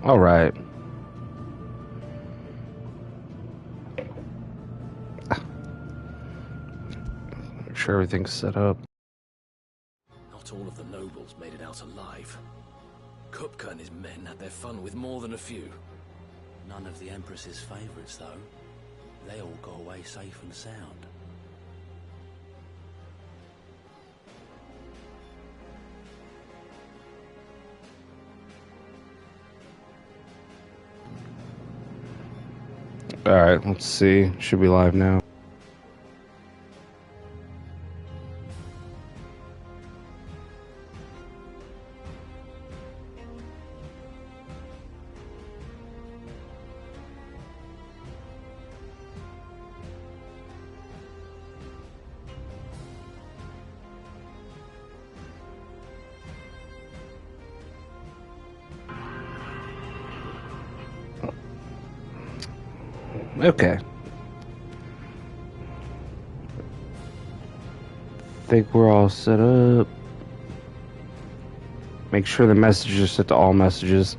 All right. Make sure everything's set up. Not all of the nobles made it out alive. Kupka and his men had their fun with more than a few. None of the Empress's favorites, though. They all got away safe and sound. Alright, let's see. Should be live now. Okay. Think we're all set up. Make sure the messages are set to all messages.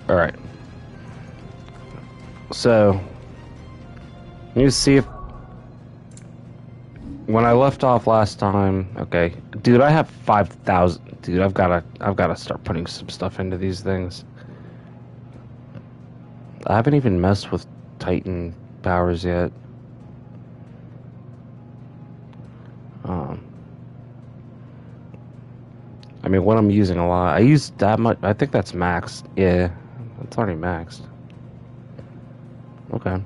Alright. So, you see if when I left off last time, okay, dude, I have 5,000. Dude, I've gotta start putting some stuff into these things. I haven't even messed with Titan powers yet. I mean, what I'm using a lot. I use that much. I think that's maxed. Yeah, it's already maxed. Okay.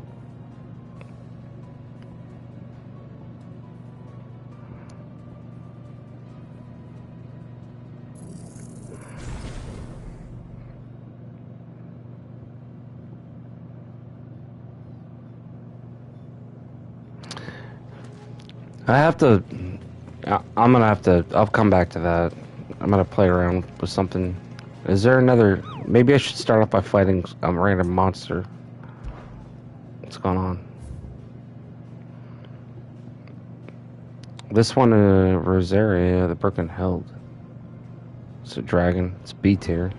I have to. I'm gonna have to. I'll come back to that. I'm gonna play around with something. Is there another? Maybe I should start off by fighting a random monster. What's going on? This one, Rosaria, the Broken Held. It's a dragon. It's B tier.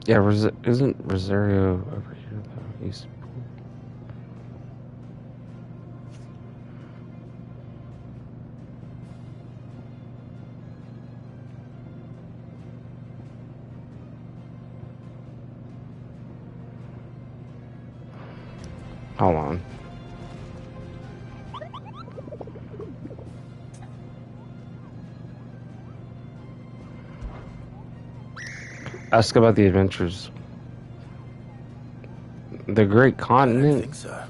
Yeah, isn't Rosario over here though? He's... Hold on. Ask about the adventures. The Great Continent? I don't think so.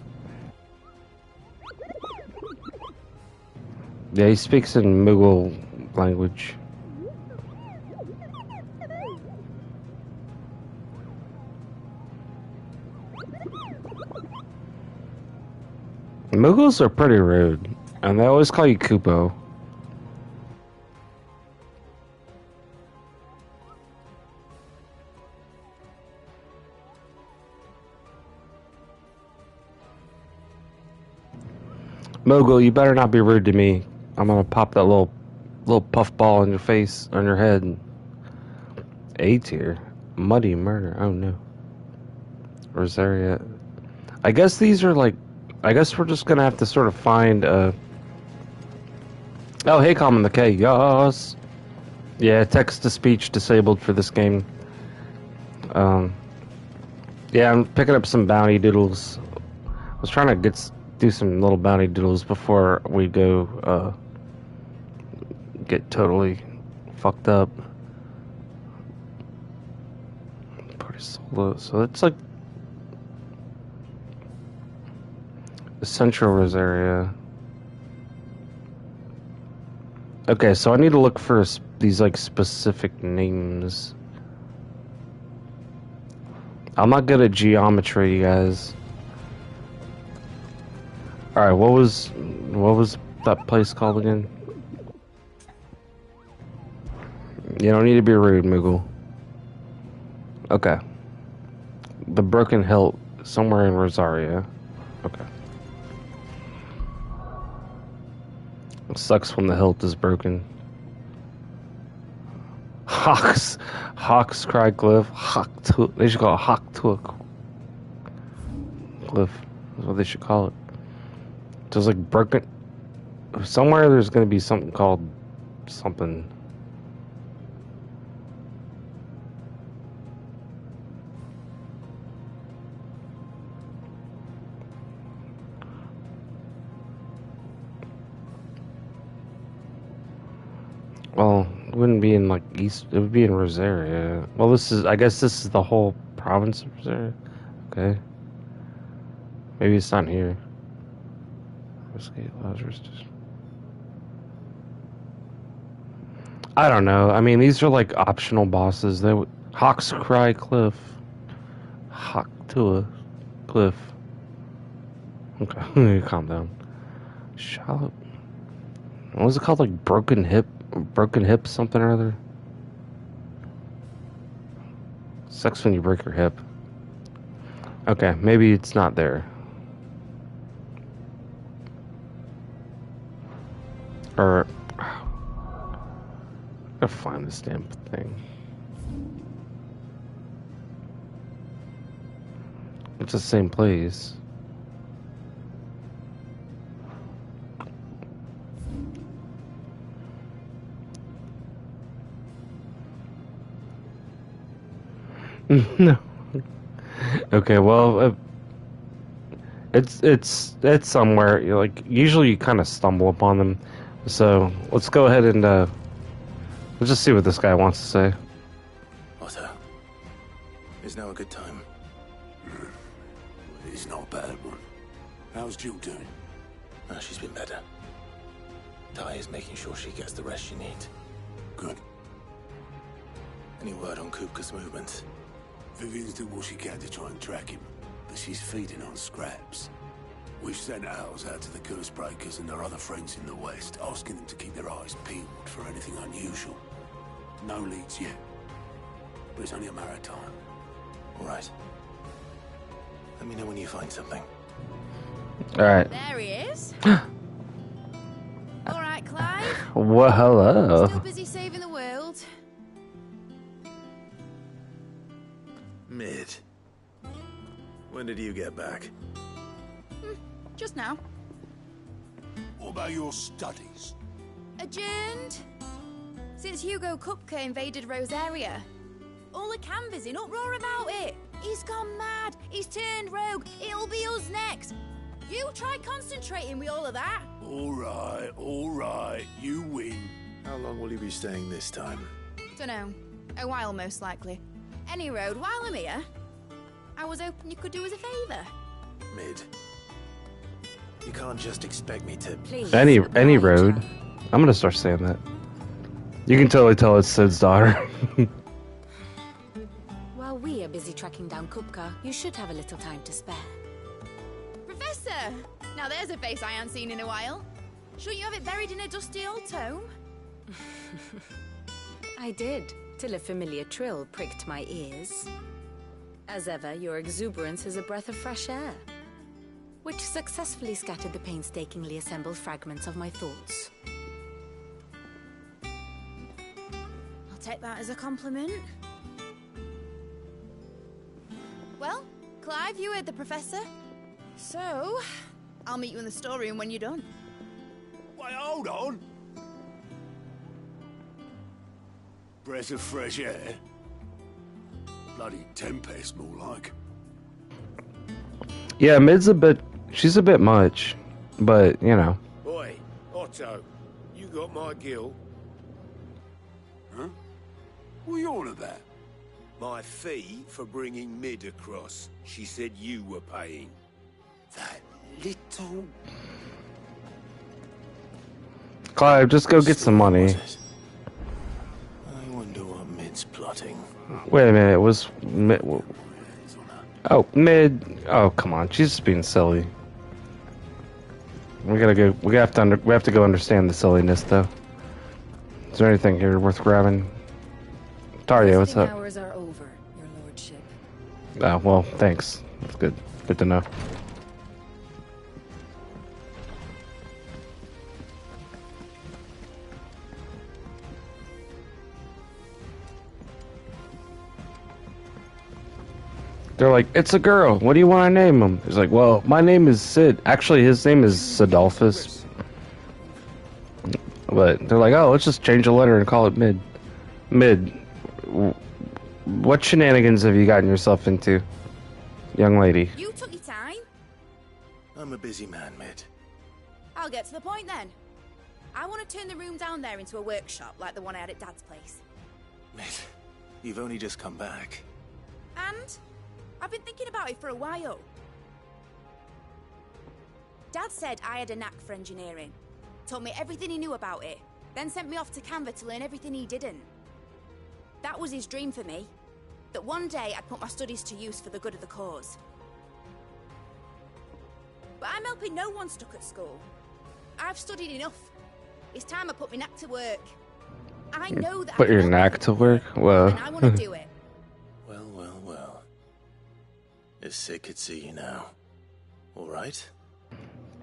Yeah, he speaks in Mughal language. Mughals are pretty rude, and they always call you Kupo. Mogul, you better not be rude to me. I'm gonna pop that little puff ball in your face, on your head. A tier. Muddy murder. Oh no. Rosaria. I guess these are like... I guess we're just gonna have to sort of find Oh, hey, Common the K. Yes. Yeah, text-to-speech disabled for this game. Yeah, I'm picking up some bounty doodles. I was trying to do some little bounty doodles before we go, get totally fucked up. Pretty solo. So it's like the Central Rosaria. Okay, so I need to look for these like specific names. I'm not good at geometry, you guys. All right, what was that place called again? You don't need to be rude, Moogle. Okay. The Broken Hilt, somewhere in Rosaria. Okay. It sucks when the hilt is broken. Hawks Cry Cliff. They should call it Hawk to a Cliff. That's what they should call it. Just like broken. Somewhere there's going to be something called something. Well, it wouldn't be in like East. It would be in Rosaria. Well, I guess this is the whole province of Rosaria. Okay. Maybe it's not here. I don't know. I mean, these are like optional bosses. Hawk's Cry Cliff. Hawk to a Cliff. Okay, calm down. Shallop. What was it called? Like Broken Hip, something or other. Sucks when you break your hip. Okay, maybe it's not there. Or I gotta find this damn thing. It's the same place. No. Okay, well, it's somewhere. Like usually, you kind of stumble upon them. So let's go ahead and let's just see what this guy wants to say. Otto, is now a good time? It's not a bad one. How's Jill doing? Oh, she's been better. Ty is making sure she gets the rest she needs. Good. Any word on Kupka's movements? Vivian's doing what she can to try and track him, but she's feeding on scraps. We've sent ours out to the curse breakers and their other friends in the west, asking them to keep their eyes peeled for anything unusual. No leads yet, but it's only a matter of time. All right. Let me know when you find something. All right. There he is. All right, Clive. Well, hello. Still busy saving the world. Mid. When did you get back? Just now. What about your studies? Adjourned. Since Hugo Kupka invaded Rosaria. All the canvas in uproar about it. He's gone mad. He's turned rogue. It'll be us next. You try concentrating with all of that. All right. You win. How long will you be staying this time? Dunno. A while, most likely. Any road, while I'm here, I was hoping you could do us a favour. Mid. You can't just expect me to... Please. Any road. I'm gonna start saying that. You can totally tell it's Sid's daughter. While we are busy tracking down Kupka, you should have a little time to spare. Professor! Now there's a face I haven't seen in a while. Shouldn't you have it buried in a dusty old tome? I did, till a familiar trill pricked my ears. As ever, your exuberance is a breath of fresh air, which successfully scattered the painstakingly assembled fragments of my thoughts. I'll take that as a compliment. Well, Clive, you heard the Professor. So, I'll meet you in the storeroom when you're done. Wait, hold on. Breath of fresh air. Bloody tempest, more like. Yeah, she's a bit much, but you know. Oi, Otto, you got my gill. Huh? What are you on about? My fee for bringing Mid across. She said you were paying. That little... Clive, just go get some money. I wonder what Mid's plotting. Wait a minute, was Mid... Oh, Mid... Oh, come on, she's just being silly. We gotta go. We have to. We have to go understand the silliness, though. Is there anything here worth grabbing? Taria, what's Visiting up? hours are over, your lordship. Oh, well, thanks. That's good. Good to know. They're like, it's a girl. What do you want to name him? He's like, well, my name is Sid. Actually, his name is Sidolphus. But they're like, oh, let's just change the letter and call it Mid. Mid. What shenanigans have you gotten yourself into, young lady? You took your time. I'm a busy man, Mid. I'll get to the point then. I want to turn the room down there into a workshop like the one I had at Dad's place. Mid, you've only just come back. And I've been thinking about it for a while. Dad said I had a knack for engineering. Told me everything he knew about it. Then sent me off to Canva to learn everything he didn't. That was his dream for me. That one day I'd put my studies to use for the good of the cause. But I'm helping no one stuck at school. I've studied enough. It's time I put my knack to work. I know that Put I can your help knack people, to work? Well. and I want to do it. Well, well, well. If Sid could see you now. All right?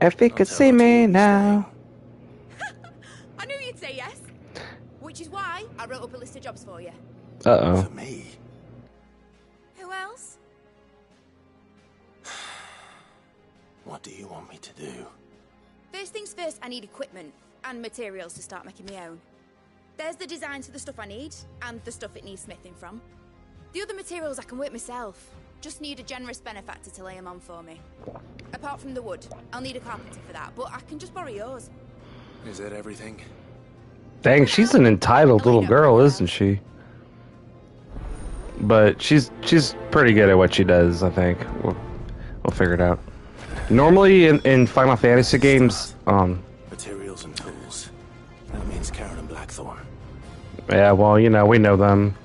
If you could see me now. I knew you'd say yes. Which is why I wrote up a list of jobs for you. Uh-oh. For me? Who else? What do you want me to do? First things first, I need equipment and materials to start making my own. There's the designs for the stuff I need, and the stuff it needs smithing from. The other materials I can work myself. Just need a generous benefactor to lay them on for me. Apart from the wood, I'll need a carpenter for that, but I can just borrow yours. Is that everything? Dang, she's an entitled little girl, isn't she? But she's pretty good at what she does, I think. We'll figure it out. Normally in Final Fantasy games, Materials and tools. That means Karen and Blackthorn. yeah, well, you know, we know them.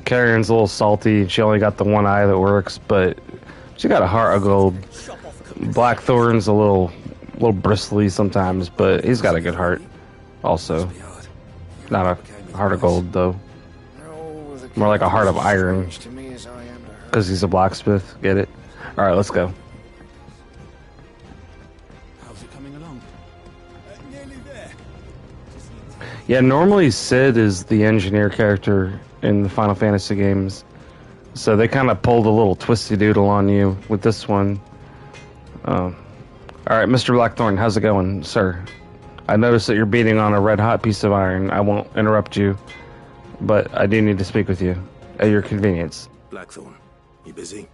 Karen's a little salty, and she only got the one eye that works, but she got a heart of gold. Blackthorn's a little bristly sometimes, but he's got a good heart also. Not a heart of gold, though. More like a heart of iron. Because he's a blacksmith, get it? Alright, let's go. How's it coming along? Nearly there. Yeah, normally Sid is the engineer character in the Final Fantasy games. So they kind of pulled a little twisty doodle on you with this one. Alright, Mr. Blackthorn, how's it going, sir? I noticed that you're beating on a red-hot piece of iron. I won't interrupt you, but I do need to speak with you at your convenience. Blackthorn, you busy?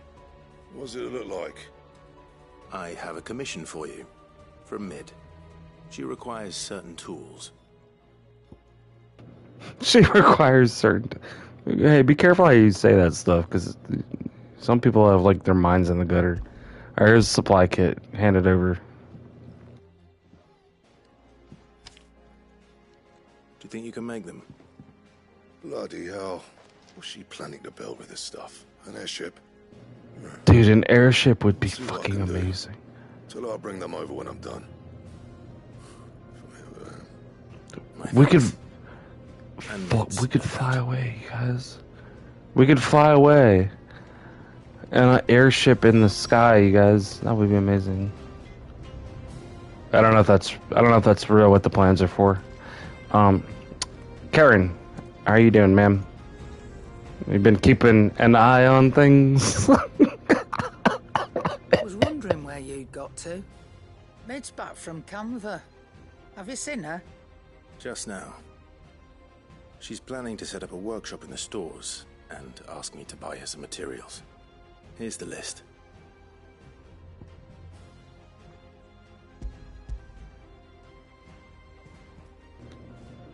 What does it look like? I have a commission for you. From Mid. She requires certain tools. She requires certain... Hey, be careful how you say that stuff, because some people have, like, their minds in the gutter. Alright, here's a supply kit. Hand it over. Do you think you can make them? Bloody hell. What's she planning to build with this stuff? An airship? Dude, an airship would be See what I fucking can do. amazing. Till I'll bring them over when I'm done. We could... And But we could fly away, you guys. We could fly away. And an airship in the sky, you guys. That would be amazing. I don't know if that's real what the plans are for. Karen, how are you doing, ma'am? You've been keeping an eye on things. I was wondering where you'd got to. Mid's back from Canva. Have you seen her? Just now. She's planning to set up a workshop in the stores and ask me to buy her some materials. Here's the list.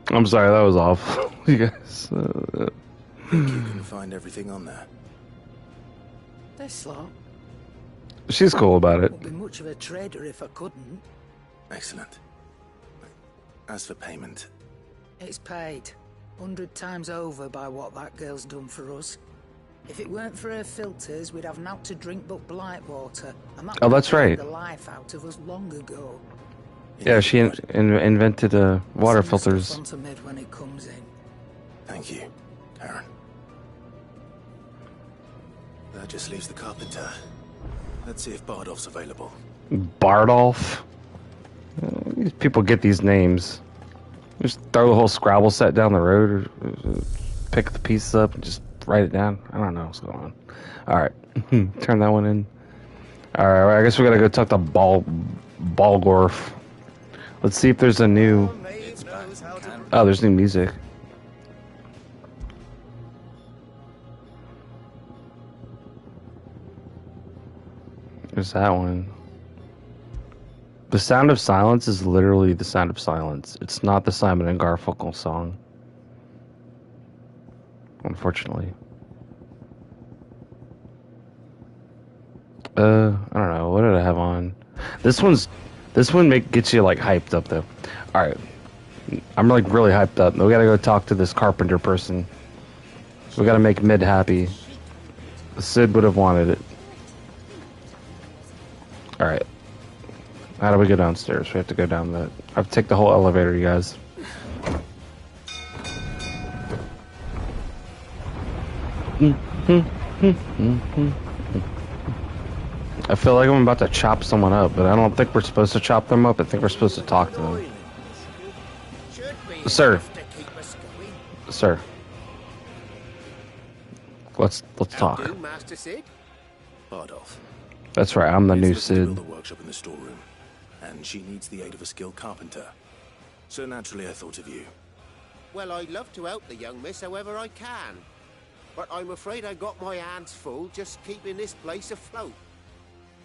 I'm sorry, that was awful. You guys. Think you can find everything on there? This lot. She's cool about it. Wouldn't be much of a trader if I couldn't. Excellent. As for payment, It's paid 100 times over by what that girl's done for us. If it weren't for her filters, we'd have naught to drink but blight water. And that Oh, that's would have right. taken the life out of us long ago. Yeah, she invented water filters. Onto mid when it comes in. Thank you, Karen. That just leaves the carpenter. Let's see if Bardolph's available. Bardolph? These people get these names. Just throw the whole Scrabble set down the road, or pick the pieces up and just write it down. I don't know what's going on. Alright, turn that one in. Alright, I guess we gotta go talk to Balgorf. Let's see if there's a new... Oh, there's new music. There's that one. The Sound of Silence is literally the Sound of Silence. It's not the Simon and Garfunkel song. Unfortunately. I don't know. What did I have on? This one gets you like hyped up though. All right, I'm like really hyped up. We gotta go talk to this carpenter person. We gotta make Mid happy. Sid would have wanted it. All right. How do we go downstairs? We have to go down the... I have to take the whole elevator, you guys. I feel like I'm about to chop someone up, but I don't think we're supposed to chop them up. I think we're supposed to talk to them. Sir. Sir. Let's talk. Master Sid? Bardolph. That's right, I'm the new Sid. To Sid. build a workshop in the storeroom, and she needs the aid of a skilled carpenter. So naturally I thought of you. Well, I'd love to help the young miss however I can. But I'm afraid I got my hands full just keeping this place afloat.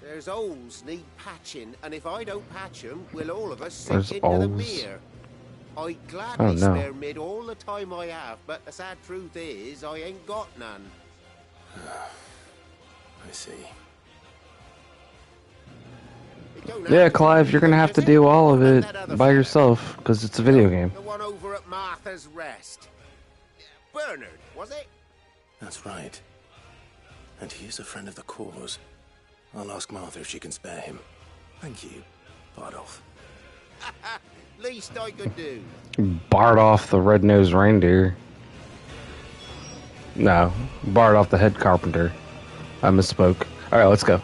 There's holes need patching, and if I don't patch them, will all of us sink into the mere. I'd gladly spare Mid all the time I have, but the sad truth is, I ain't got none. I see. Yeah, Clive, you're gonna have to do all of it by yourself, because it's a video game. The one over at Martha's Rest. Bernard, was it? That's right. And he is a friend of the cause. I'll ask Martha if she can spare him. Thank you, Bardolph. Least I could do. Bardolph the red-nosed reindeer. No, Bardolph the head carpenter. I misspoke. Alright, let's go.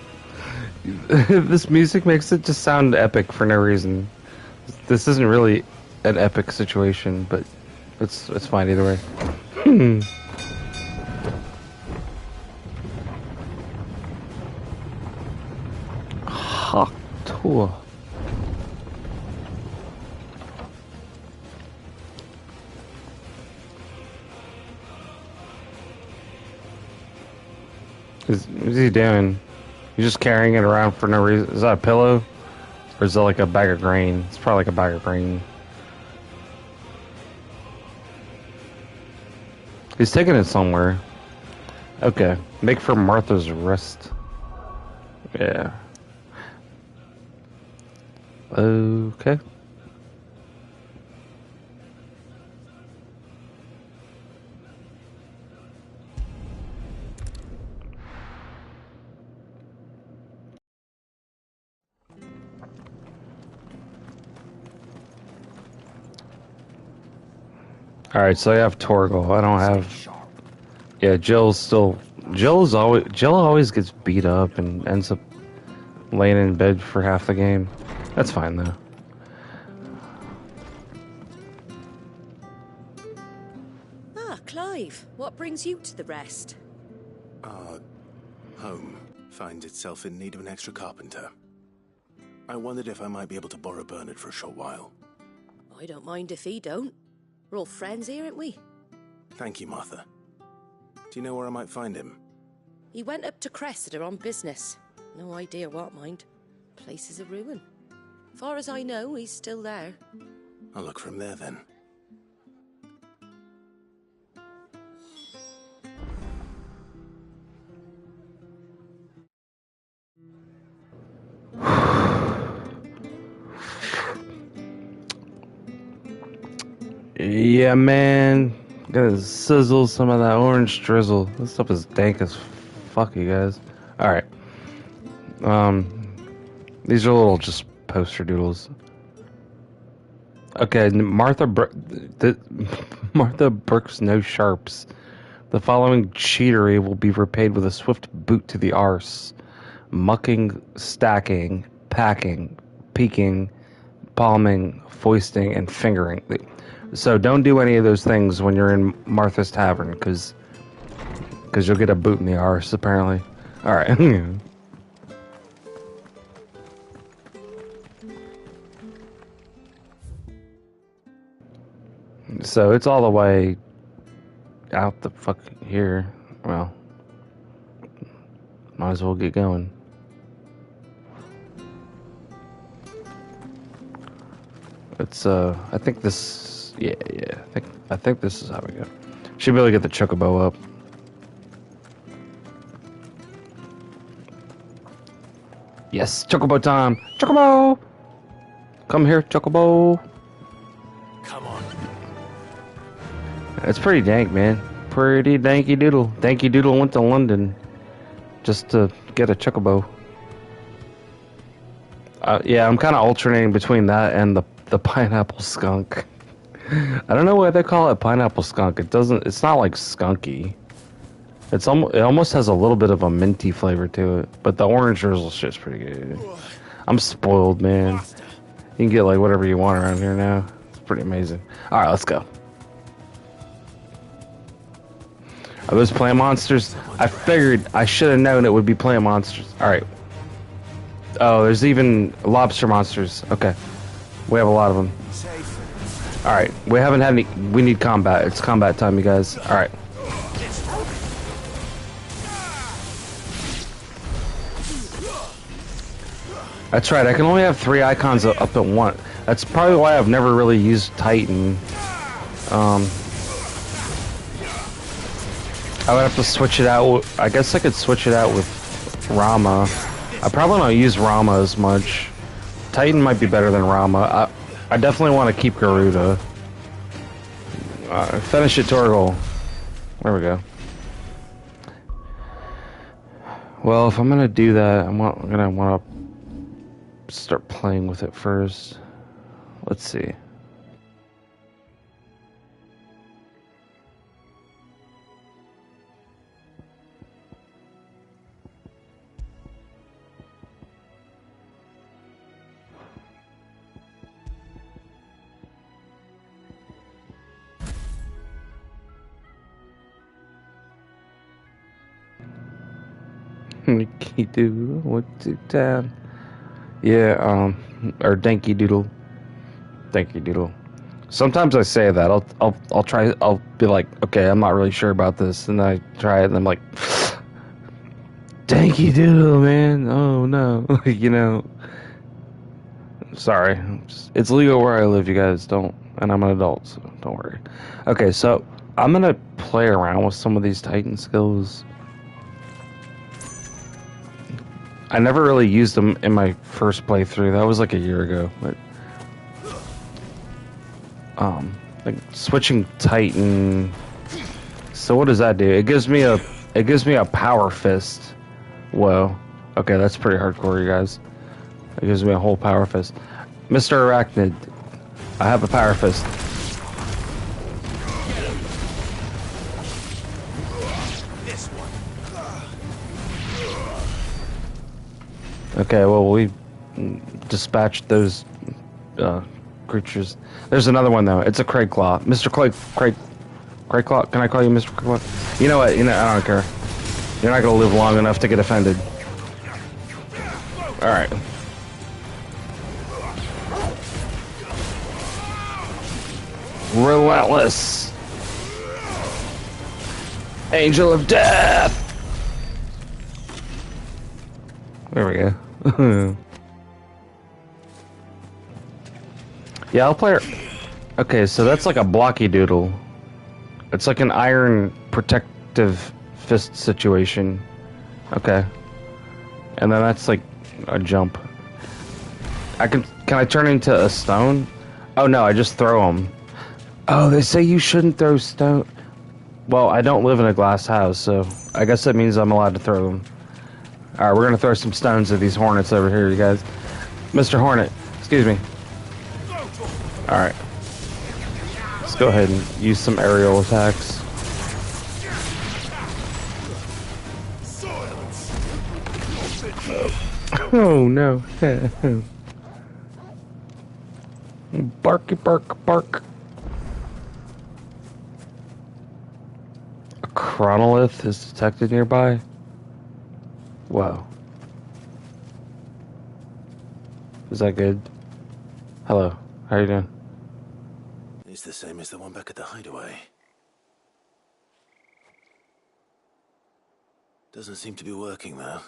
This music makes it just sound epic for no reason. This isn't really an epic situation, but it's fine either way. Hawk tour. What's he doing? He's just carrying it around for no reason. Is that a pillow? Or is that like a bag of grain? It's probably like a bag of grain. He's taking it somewhere. Okay. Make for Martha's Rest. Yeah. Okay. Alright, so I have Torgal. I don't have... Yeah, Jill always gets beat up and ends up laying in bed for half the game. That's fine, though. Ah, Clive, what brings you to the Rest? Our home finds itself in need of an extra carpenter. I wondered if I might be able to borrow Bernard for a short while. I don't mind if he don't. We're all friends here, aren't we? Thank you, Martha. Do you know where I might find him? He went up to Cressida on business. No idea what, mind. Place is a ruin. Far as I know, he's still there. I'll look for him there, then. Yeah, man. Gotta sizzle some of that orange drizzle. This stuff is dank as fuck, you guys. Alright. These are little just poster doodles. Okay, Martha Brooks no sharps. The following cheatery will be repaid with a swift boot to the arse. Mucking, stacking, packing, peeking, palming, foisting, and fingering. So don't do any of those things when you're in Martha's Tavern, because you'll get a boot in the arse, apparently. Alright. So it's all the way out the fuck here. Well, might as well get going. It's I think this, yeah. I think this is how we go. Should be able to get the chocobo up. Yes, chocobo time. Chocobo, come here, chocobo. Come on. It's pretty dank, man. Pretty danky doodle. Danky doodle went to London just to get a chocobo. Yeah, I'm kind of alternating between that and the pineapple skunk. I don't know why they call it pineapple skunk. It's not like skunky. It almost has a little bit of a minty flavor to it, but the orange drizzle shit's pretty good. I'm spoiled, man. You can get like whatever you want around here now. It's pretty amazing. All right, let's go. Are those plant monsters? I figured I should have known it would be plant monsters. All right. Oh, there's even lobster monsters. Okay. We have a lot of them. Alright, we haven't had any... We need combat. It's combat time, you guys. Alright. That's right, I can only have 3 icons up at once. That's probably why I've never really used Titan. I would have to switch it out. I guess I could switch it out with Rama. I probably don't use Rama as much. Titan might be better than Rama. I definitely want to keep Garuda. Finish it, Torgal. There we go. Well, if I'm gonna do that, I'm gonna want to start playing with it first. Let's see. Mickey Doodle, what's it down? Yeah, or Danky Doodle. Danky Doodle. Sometimes I say that. I'll try. I'll be like, okay, I'm not really sure about this, and then I try it, and I'm like, Danky Doodle, man. Oh no, you know. Sorry, it's legal where I live, you guys. Don't, and I'm an adult, so don't worry. Okay, so I'm gonna play around with some of these Titan skills. I never really used them in my first playthrough. That was like a year ago. But like switching Titan. So what does that do? It gives me a power fist. Whoa. Okay, that's pretty hardcore, you guys. It gives me a whole power fist. Mr. Arachnid, I have a power fist. Okay, well, we dispatched those creatures. There's another one, though. It's a Cragclaw. Mr. Cragclaw? Can I call you Mr. Cragclaw? You know what? I don't care. You're not going to live long enough to get offended. Alright. Relentless. Angel of Death! There we go. Yeah, I'll play her. Okay, so that's like a blocky doodle. It's like an iron protective fist situation. Okay. And then that's like a jump. Can I turn into a stone? Oh no, I just throw them. Oh, they say you shouldn't throw stone. Well, I don't live in a glass house, so I guess that means I'm allowed to throw them. Alright, we're gonna throw some stones at these hornets over here, you guys. Mr. Hornet, excuse me. Alright. Let's go ahead and use some aerial attacks. Oh no. Barky bark bark. A chronolith is detected nearby. Wow. Is that good? Hello. How you doing? It's the same as the one back at the hideaway. Doesn't seem to be working though.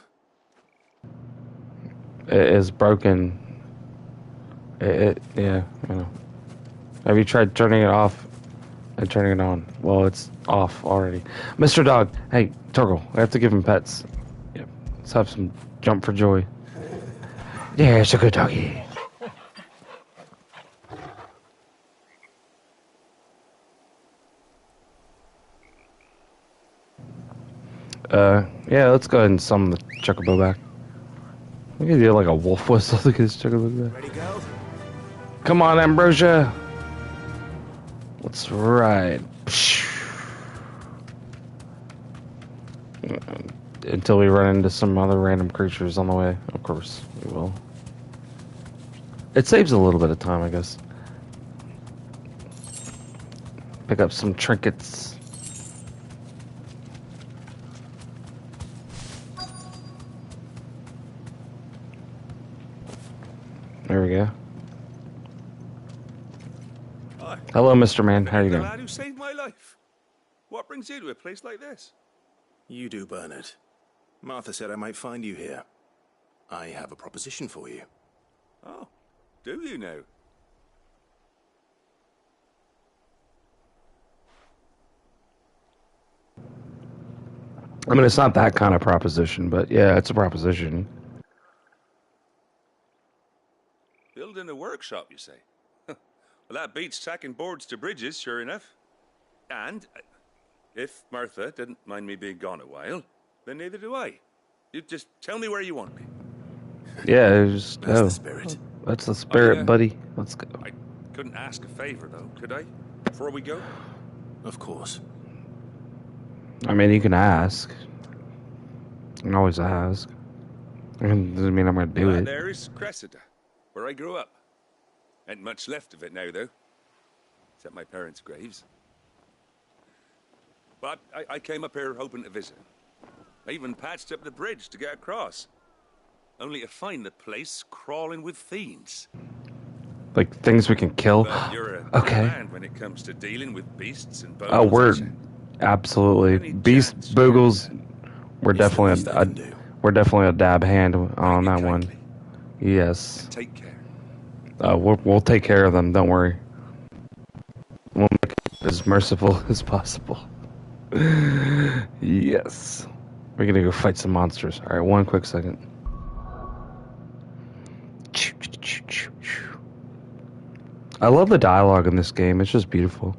It is broken. Yeah, I know. Have you tried turning it off and turning it on? Well, it's off already. Mr. Dog, hey, Turgle, we have to give him pets. Yep. Let's have some jump for joy. Yeah, it's a good doggy. Yeah, let's go ahead and summon the Chocobo back. We could do like a wolf whistle to get this Chocobo back. Ready, go? Come on, Ambrosia. Let's ride. Until we run into some other random creatures on the way. Of course, we will. It saves a little bit of time, I guess. Pick up some trinkets. There we go. Hi. Hello, Mr. Man. How are you The doing? lad who saved my life. What brings you to a place like this? You do, Bernard. Martha said I might find you here. I have a proposition for you. Oh, do you now? I mean, it's not that kind of proposition, but yeah, it's a proposition. Building a workshop, you say? Well, that beats tacking boards to bridges, sure enough. And if Martha didn't mind me being gone a while, then neither do I. You just tell me where you want me. Yeah, just That's the spirit. That's the spirit, yeah. buddy. Let's go. I couldn't ask a favor, though, could I? Before we go? Of course. I mean, you can ask. You can always ask. Doesn't mean I'm gonna do Well, it. there is Cressida, where I grew up. Ain't much left of it now, though. Except my parents' graves. But I came up here hoping to visit. I even patched up the bridge to get across. Only to find the place crawling with fiends. Like things we can kill. But you're a Okay. man when it comes to dealing with beasts and bones. Oh, we're absolutely beast boogles. We're definitely we're definitely a dab hand on that one. Yes. Take care. We'll take care of them. Don't worry. We'll make it as merciful as possible. Yes. We're gonna go fight some monsters. All right, one quick second. I love the dialogue in this game. It's just beautiful.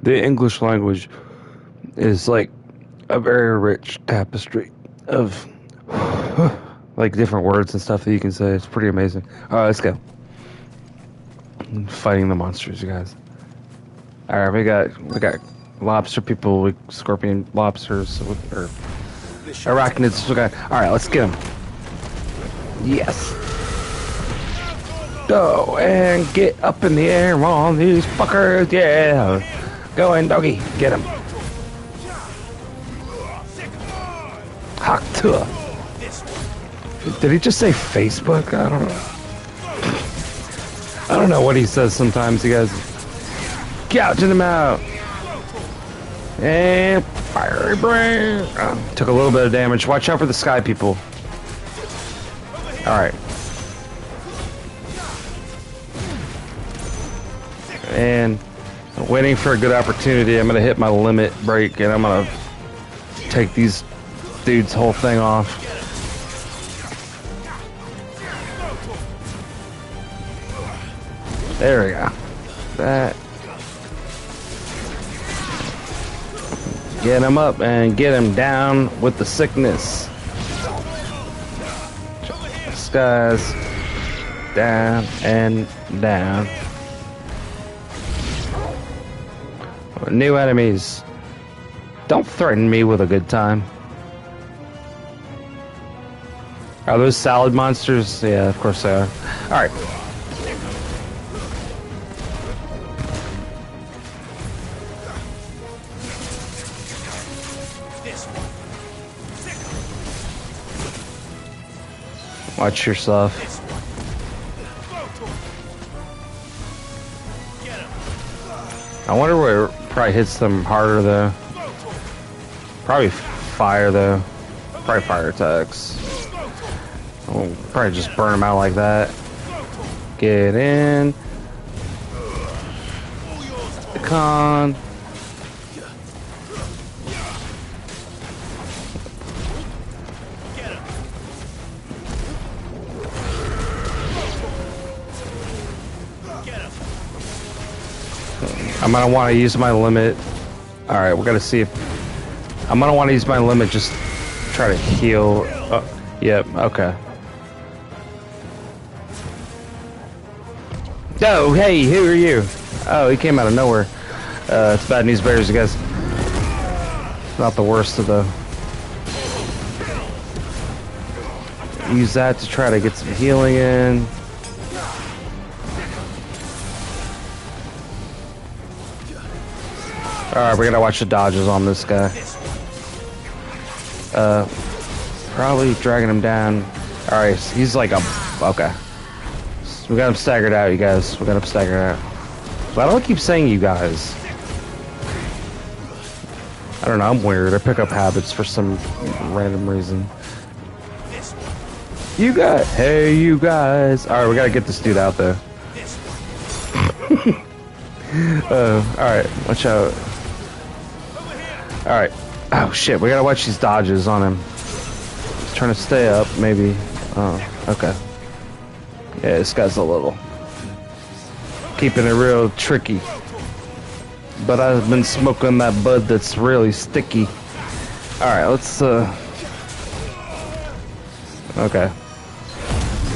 The English language is like a very rich tapestry of like different words and stuff that you can say. It's pretty amazing. All right, let's go. Fighting the monsters, you guys. All right, we got lobster people, scorpion lobsters, or arachnids. All right, let's get them. Yes. Go and get up in the air on these fuckers. Yeah. Go in, doggy. Get him. Hawk to. Did he just say Facebook? I don't know. I don't know what he says sometimes, you guys. Gouging him out. And fiery brain. Took a little bit of damage. Watch out for the sky people. Alright. And waiting for a good opportunity. I'm going to hit my limit break and I'm going to take these dudes' whole thing off. There we go. That. Get him up and get him down with the sickness. This guy's down and down. New enemies. Don't threaten me with a good time. Are those salad monsters? Yeah, of course they are. Alright. Watch yourself. I wonder where it probably hits them harder though. Probably fire though. Probably fire attacks. I'll probably just burn them out like that. Get in. Con. I'm gonna want to use my limit. Alright, we're gonna see if... I'm gonna want to use my limit, just try to heal. Yep, okay. Oh, hey, who are you? Oh, he came out of nowhere. It's bad news bears, I guess. Not the worst of the... Use that to try to get some healing in. Alright, we gotta watch the dodges on this guy. Probably dragging him down. Alright, he's like a... Okay. So we got him staggered out, you guys. We got him staggered out. Why do I keep saying you guys? I don't know, I'm weird. I pick up habits for some random reason. You guys! Hey, you guys! Alright, we gotta get this dude out there. Alright, watch out. Alright. Oh shit, we gotta watch these dodges on him. He's trying to stay up, maybe. Oh, okay. Yeah, this guy's a little... keeping it real tricky. But I've been smoking that bud that's really sticky. Alright, let's okay.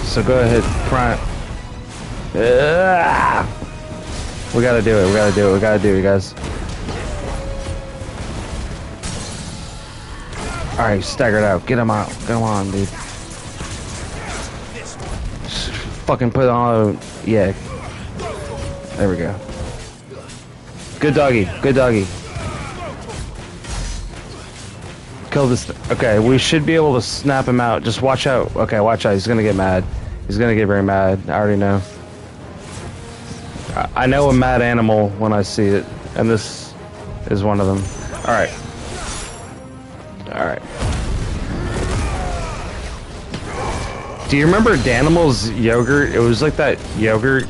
So go ahead, prime. We gotta do it, we gotta do it, we gotta do it, guys. Alright, staggered out. Get him out. Get him on, dude. Just fucking put on... Yeah. There we go. Good doggy. Good doggy. Kill this... Okay, we should be able to snap him out. Just watch out. Okay, watch out. He's gonna get mad. He's gonna get very mad. I already know. I know a mad animal when I see it. And this is one of them. Alright. Alright. Do you remember Danimals yogurt? It was like that yogurt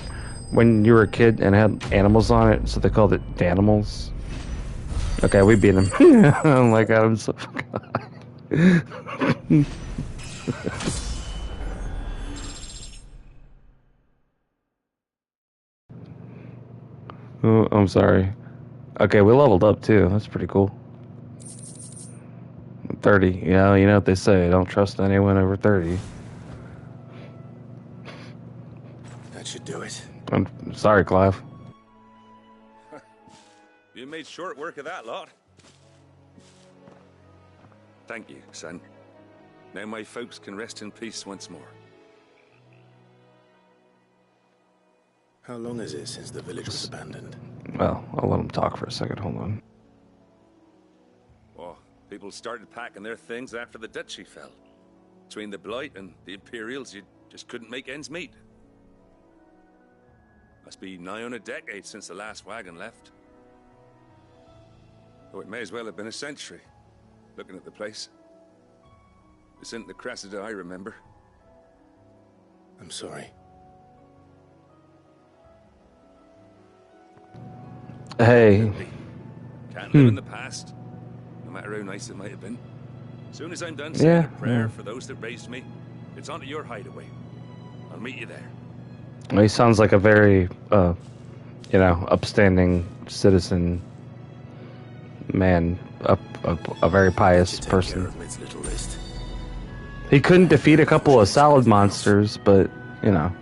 when you were a kid and had animals on it, so they called it Danimals. Okay, we beat him. Oh my god, I'm so fucking high. Oh, I'm sorry. Okay, we leveled up too. That's pretty cool. 30. Yeah, you know what they say. Don't trust anyone over 30. That should do it. I'm sorry, Clive. You made short work of that lot. Thank you, son. Now my folks can rest in peace once more. How long is it since the village was abandoned? Well, I'll let him talk for a second. Hold on. Oh, people started packing their things after the duchy fell. Between the Blight and the Imperials, you just couldn't make ends meet. Must be nigh on a decade since the last wagon left. Oh, it may as well have been a century, looking at the place. This isn't the Cressida I remember. I'm sorry. Hey. Can't live in the past, no matter how nice it might have been. As soon as I'm done saying a prayer for those that raised me, it's onto your hideaway. I'll meet you there. Well, he sounds like a very, you know, upstanding citizen man, a very pious person. Little list. He couldn't defeat a couple of salad monsters, but, you know.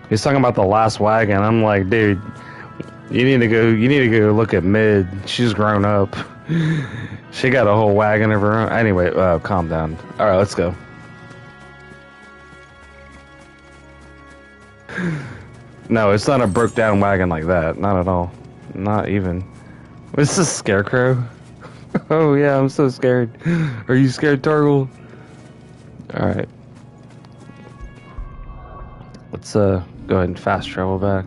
He's talking about the last wagon. I'm like, dude, you need to go look at Mid. She's grown up. She got a whole wagon of her own. Anyway, calm down. Alright, let's go. No, it's not a broke down wagon like that. Not at all. Not even. This is Scarecrow. Oh yeah, I'm so scared. Are you scared, Torgal? Alright. Let's go ahead and fast travel back.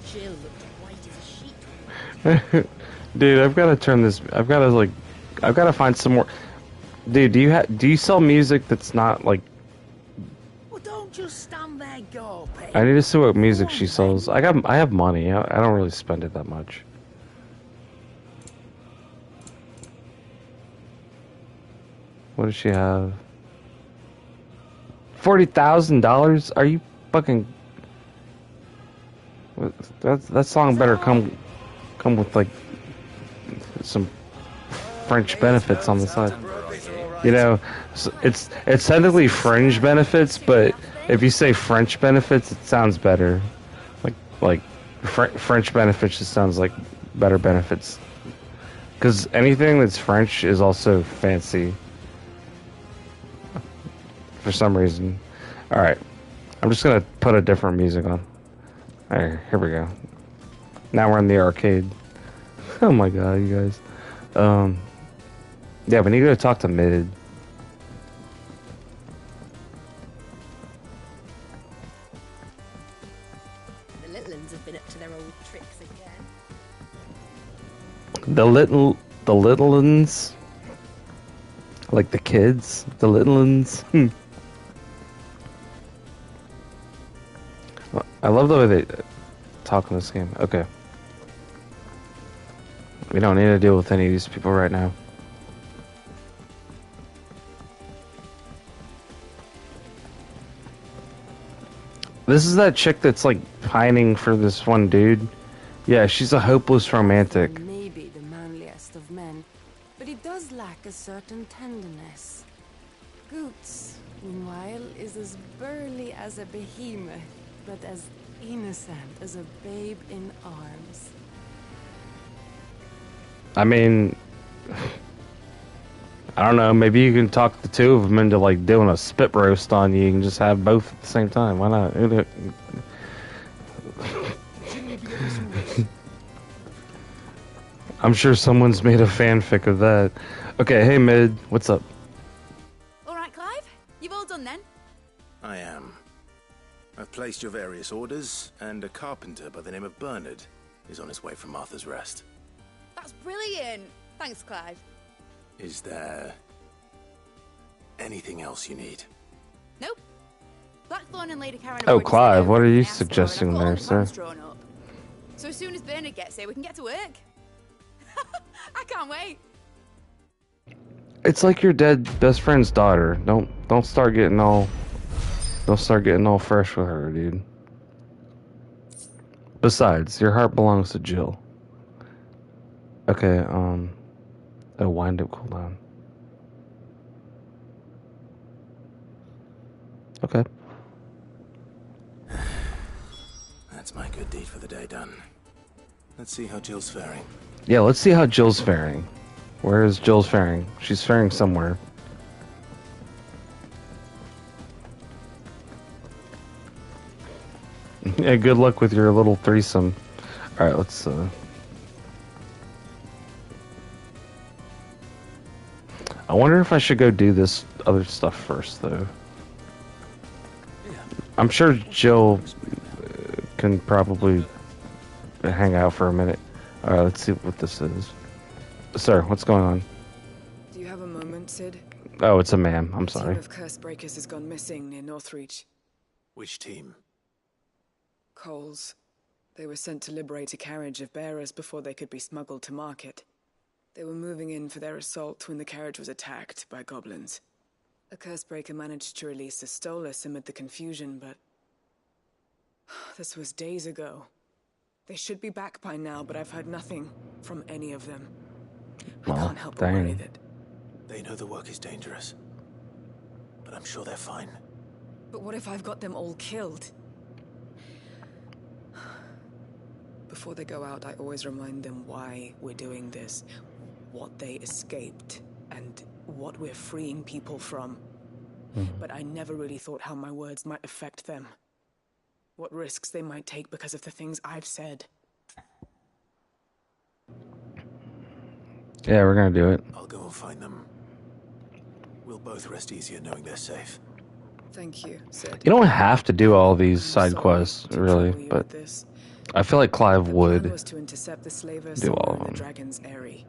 Jill looked white as a sheet. Dude, I've got to turn this. I've got to find some more. Dude, do you sell music that's not like? Well, don't just stand there gawping. I need to see what music she sells. I have money. I don't really spend it that much. What does she have? $40,000? Are you fucking? That song better come with like some French benefits on the side. You know, it's technically fringe benefits, but if you say French benefits, it sounds better. French benefits just sounds like better benefits. Because anything that's French is also fancy. For some reason. Alright. I'm just gonna put a different music on. Alright, here we go. Now we're in the arcade. Oh my god, you guys. Yeah, we need to go talk to Mid. The little uns have been up to their old tricks again. The little uns? Like the kids? The little uns? I love the way they talk in this game. Okay. We don't need to deal with any of these people right now. This is that chick that's like pining for this one dude. Yeah, she's a hopeless romantic. Maybe the manliest of men, but he does lack a certain tenderness. Goots, meanwhile, is as burly as a behemoth, but as innocent as a babe in arms. I mean, I don't know, maybe you can talk the two of them into like doing a spit roast on you and just have both at the same time. Why not? I'm sure someone's made a fanfic of that. Okay, hey Mid, what's up? Alright, Clive? You've all done then? I am. I've placed your various orders, and a carpenter by the name of Bernard is on his way from Martha's Rest. That's brilliant! Thanks, Clive. Is there anything else you need? Nope. Blackthorn and Lady Karen. Oh, Clive, what are you suggesting there, sir? So as soon as Bernard gets here, we can get to work. I can't wait. It's like your dead best friend's daughter. Don't start getting all fresh with her, dude. Besides, your heart belongs to Jill. Okay, a wind-up cooldown. Okay. That's my good deed for the day done. Let's see how Jill's faring. Yeah, let's see how Jill's faring. Where is Jill's faring? She's faring somewhere. Yeah, good luck with your little threesome. Alright, let's I wonder if I should go do this other stuff first, though. I'm sure Jill can probably hang out for a minute. Alright, let's see what this is. Sir, what's going on? Do you have a moment, Sid? Oh, it's a man. I'm sorry. A team of curse breakers has gone missing near Northreach. Which team? Coles. They were sent to liberate a carriage of bearers before they could be smuggled to market. They were moving in for their assault when the carriage was attacked by goblins. A Cursebreaker managed to release a Stolas amid the confusion, but... this was days ago. They should be back by now, but I've heard nothing from any of them. I can't help but worry that... They know the work is dangerous. But I'm sure they're fine. But what if I've got them all killed? Before they go out, I always remind them why we're doing this, what they escaped, and what we're freeing people from. But I never really thought how my words might affect them. What risks they might take because of the things I've said. Yeah, we're gonna do it. I'll go and find them. We'll both rest easier knowing they're safe. Thank you, Sid. You don't have to do all these side quests, really, but I feel like Clive would was to intercept the slaver do all of in the them. dragon's eyrie.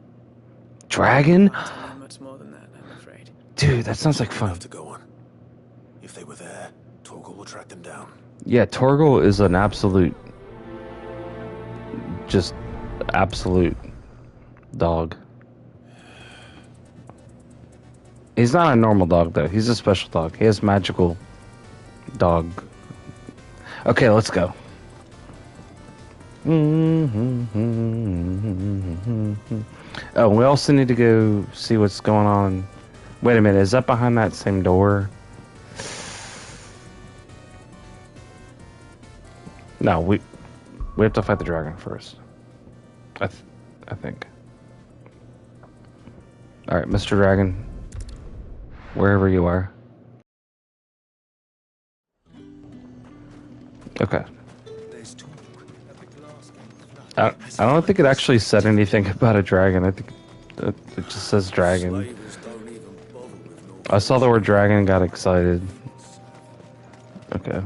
Dragon? Can't tell you much more than that, I'm afraid. Dude, that sounds like We'll fun. have to go on. If they were there, Torgal will track them down. Yeah, Torgal is an absolute, just absolute dog. He's not a normal dog, though. He's a special dog. He has magical dog. Okay, let's go. Oh, we also need to go see what's going on. Wait a minute, is that behind that same door? No, we have to fight the dragon first. I think. All right, Mr. Dragon, wherever you are. Okay. I don't think it actually said anything about a dragon. I think it just says dragon. I saw the word dragon and got excited. Okay.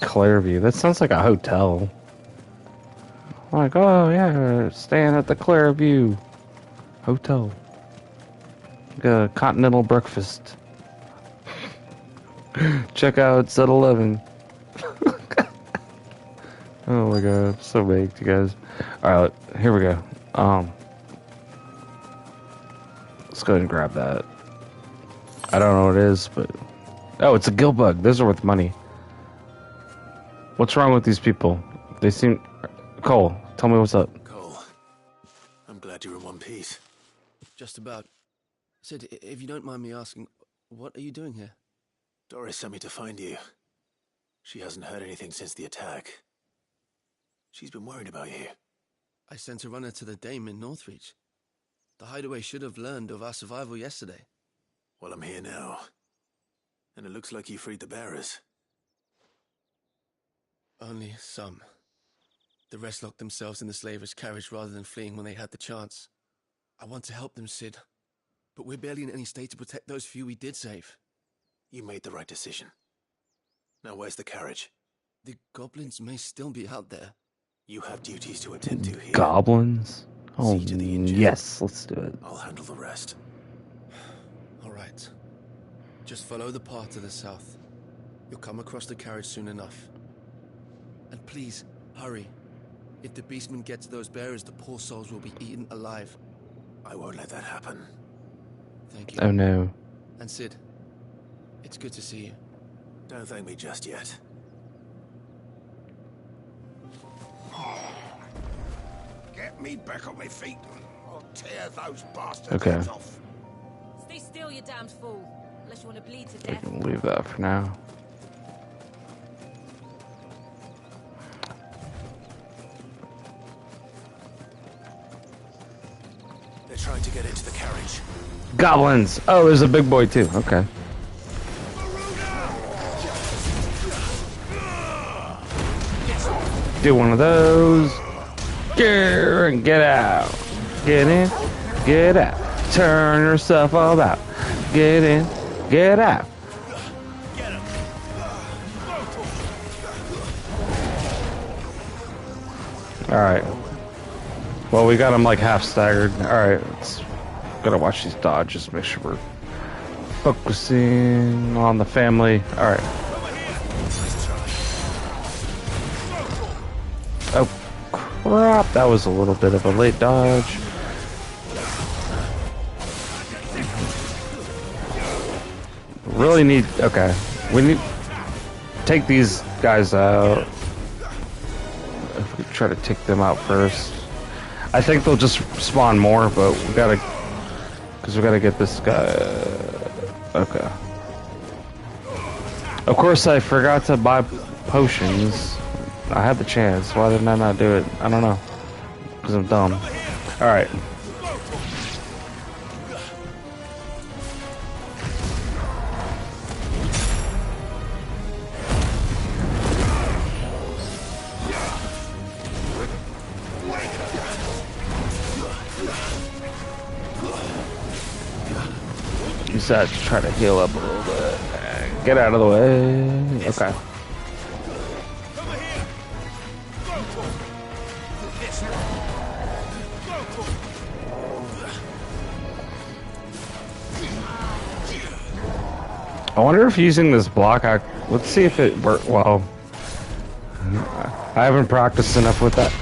Clairview. That sounds like a hotel. Like, oh yeah, staying at the Clairview Hotel. Like a continental breakfast. Check out at 11. Oh my god, so baked, you guys. Alright, here we go. Let's go ahead and grab that. I don't know what it is, but... Oh, it's a gill bug. Those are worth money. What's wrong with these people? They seem... Cole, tell me what's up. Cole, I'm glad you're in one piece. Just about. Sid, if you don't mind me asking, what are you doing here? Doris sent me to find you. She hasn't heard anything since the attack. She's been worried about you. I sent a runner to the Dame in Northreach. The hideaway should have learned of our survival yesterday. Well, I'm here now. And it looks like you freed the bearers. Only some. The rest locked themselves in the slaver's carriage rather than fleeing when they had the chance. I want to help them, Sid. But we're barely in any state to protect those few we did save. You made the right decision. Now where's the carriage? The goblins may still be out there. You have duties to attend to here. Goblins? Oh, yes, let's do it. I'll handle the rest. All right. Just follow the path to the south. You'll come across the carriage soon enough. And please, hurry. If the beastmen get to those bearers, the poor souls will be eaten alive. I won't let that happen. Thank you. Oh no. And Sid, it's good to see you. Don't thank me just yet. Get me back on my feet. I'll tear those bastards Okay. heads off. Stay still, you damned fool. Unless you want to bleed to We death. can leave that for now. They're trying to get into the carriage. Goblins! Oh, there's a big boy too. Okay. Do one of those. And get out. Get in. Get out. Turn yourself all about. Get in. Get out. Alright. Well, we got him like half staggered. Alright, let's gotta watch these dodges, make sure we're focusing on the family. Alright. Oh, crap. That was a little bit of a late dodge. Really need... Okay. We need... Take these guys out. If we try to take them out first. I think they'll just spawn more, but we gotta... Because we gotta get this guy... Okay. Of course, I forgot to buy potions. I had the chance. Why didn't I not do it? I don't know. Because I'm dumb. Alright. Use that to try to heal up a little bit. Get out of the way. Okay. I wonder if using this block, let's see if it works. Well, I haven't practiced enough with that.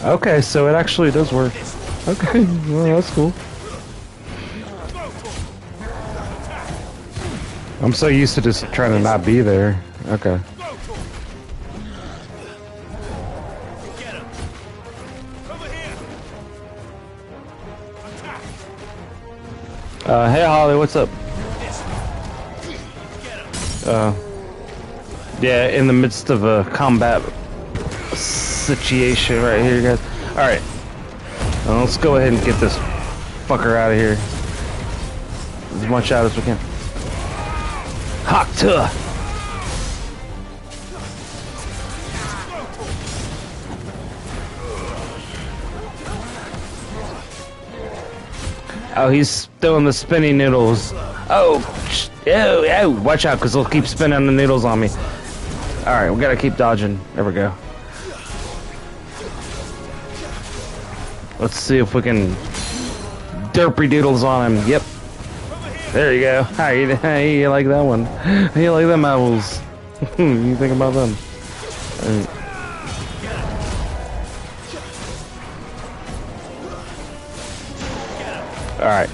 Okay, so it actually does work. Okay, well, that's cool. I'm so used to just trying to not be there. Okay. Hey Holly, what's up? Yeah, in the midst of a combat situation right here, guys. Alright. Let's go ahead and get this fucker out of here. As much out as we can. Hakta! Oh, he's throwing the spinning noodles. Oh, watch out, because they'll keep spinning the noodles on me. Alright, we gotta keep dodging. There we go. Let's see if we can derpy doodles on him. Yep. There you go. Hey, you like that one? You like them apples? You think about them? Alright.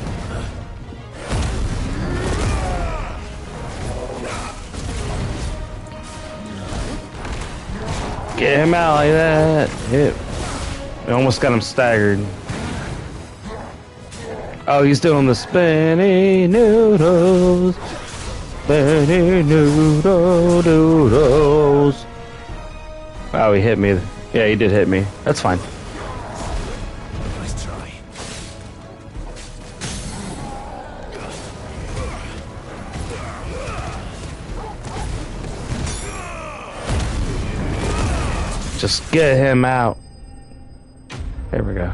Get him out like that. Hit. We almost got him staggered. Oh, he's doing the spinny noodles. Spinny noodles. Oh, he hit me. Yeah, he did hit me. That's fine. Nice try. Just get him out. There we go.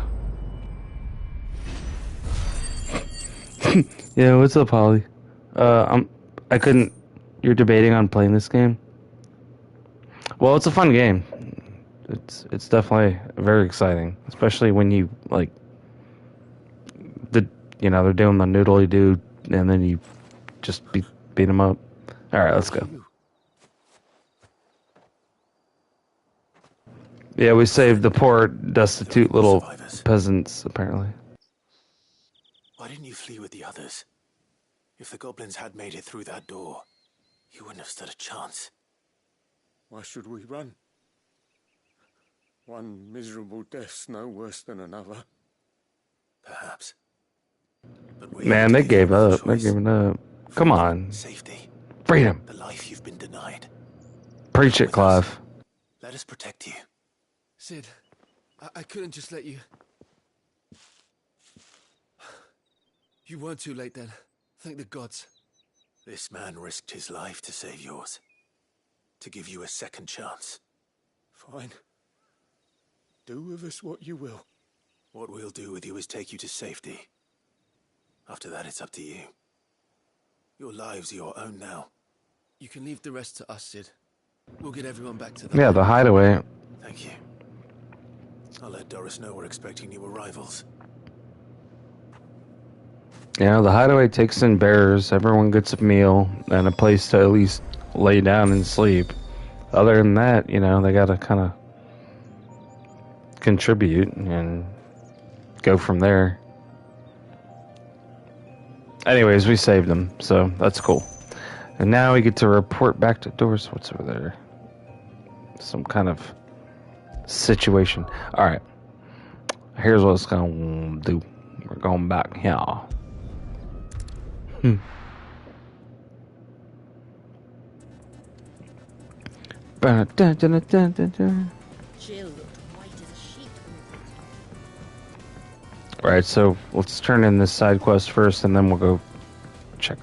Yeah, what's up, Holly? I couldn't... You're debating on playing this game? Well, it's a fun game. It's definitely very exciting, especially when you, like... they're doing the noodly do, and then you just beat them up. Alright, let's go. Yeah, we saved the poor, destitute little peasants, apparently. Why didn't you flee with the others? If the goblins had made it through that door, you wouldn't have stood a chance. Why should we run? One miserable death's no worse than another. Perhaps. Man, they gave up. They're giving up. Come on. Safety. Freedom. The life you've been denied. Preach it, Clive. Let us protect you. Sid, I couldn't just let you... You weren't too late then. Thank the gods. This man risked his life to save yours. To give you a second chance. Fine. Do with us what you will. What we'll do with you is take you to safety. After that, it's up to you. Your lives are your own now. You can leave the rest to us, Sid. We'll get everyone back to them. Yeah, the hideaway. Thank you. I'll let Doris know we're expecting new arrivals. Yeah, the hideaway takes in bearers. Everyone gets a meal and a place to at least lay down and sleep. Other than that, they gotta kind of contribute and go from there. Anyways, we saved them, so that's cool. And now we get to report back to Doris. What's over there? Some kind of situation. Alright. Here's what it's gonna do. We're going back here. Jill looked white as a sheet. Alright, so let's turn in this side quest first, and then we'll go check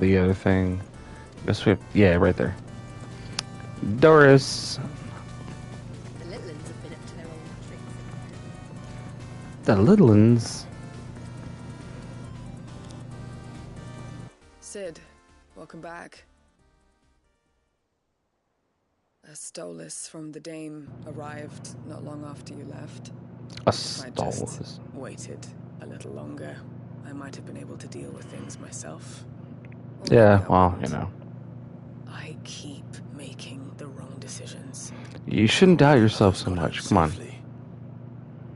the other thing. I guess we have, yeah, right there. Doris. The little ones have been up to their old tricks. The little ones. Sid, welcome back. A Stolas from the Dame arrived not long after you left. A If I just Stolas. waited a little longer, I might have been able to deal with things myself. Yeah, well, you know. I keep making the wrong decisions. You shouldn't doubt yourself so much. Come on.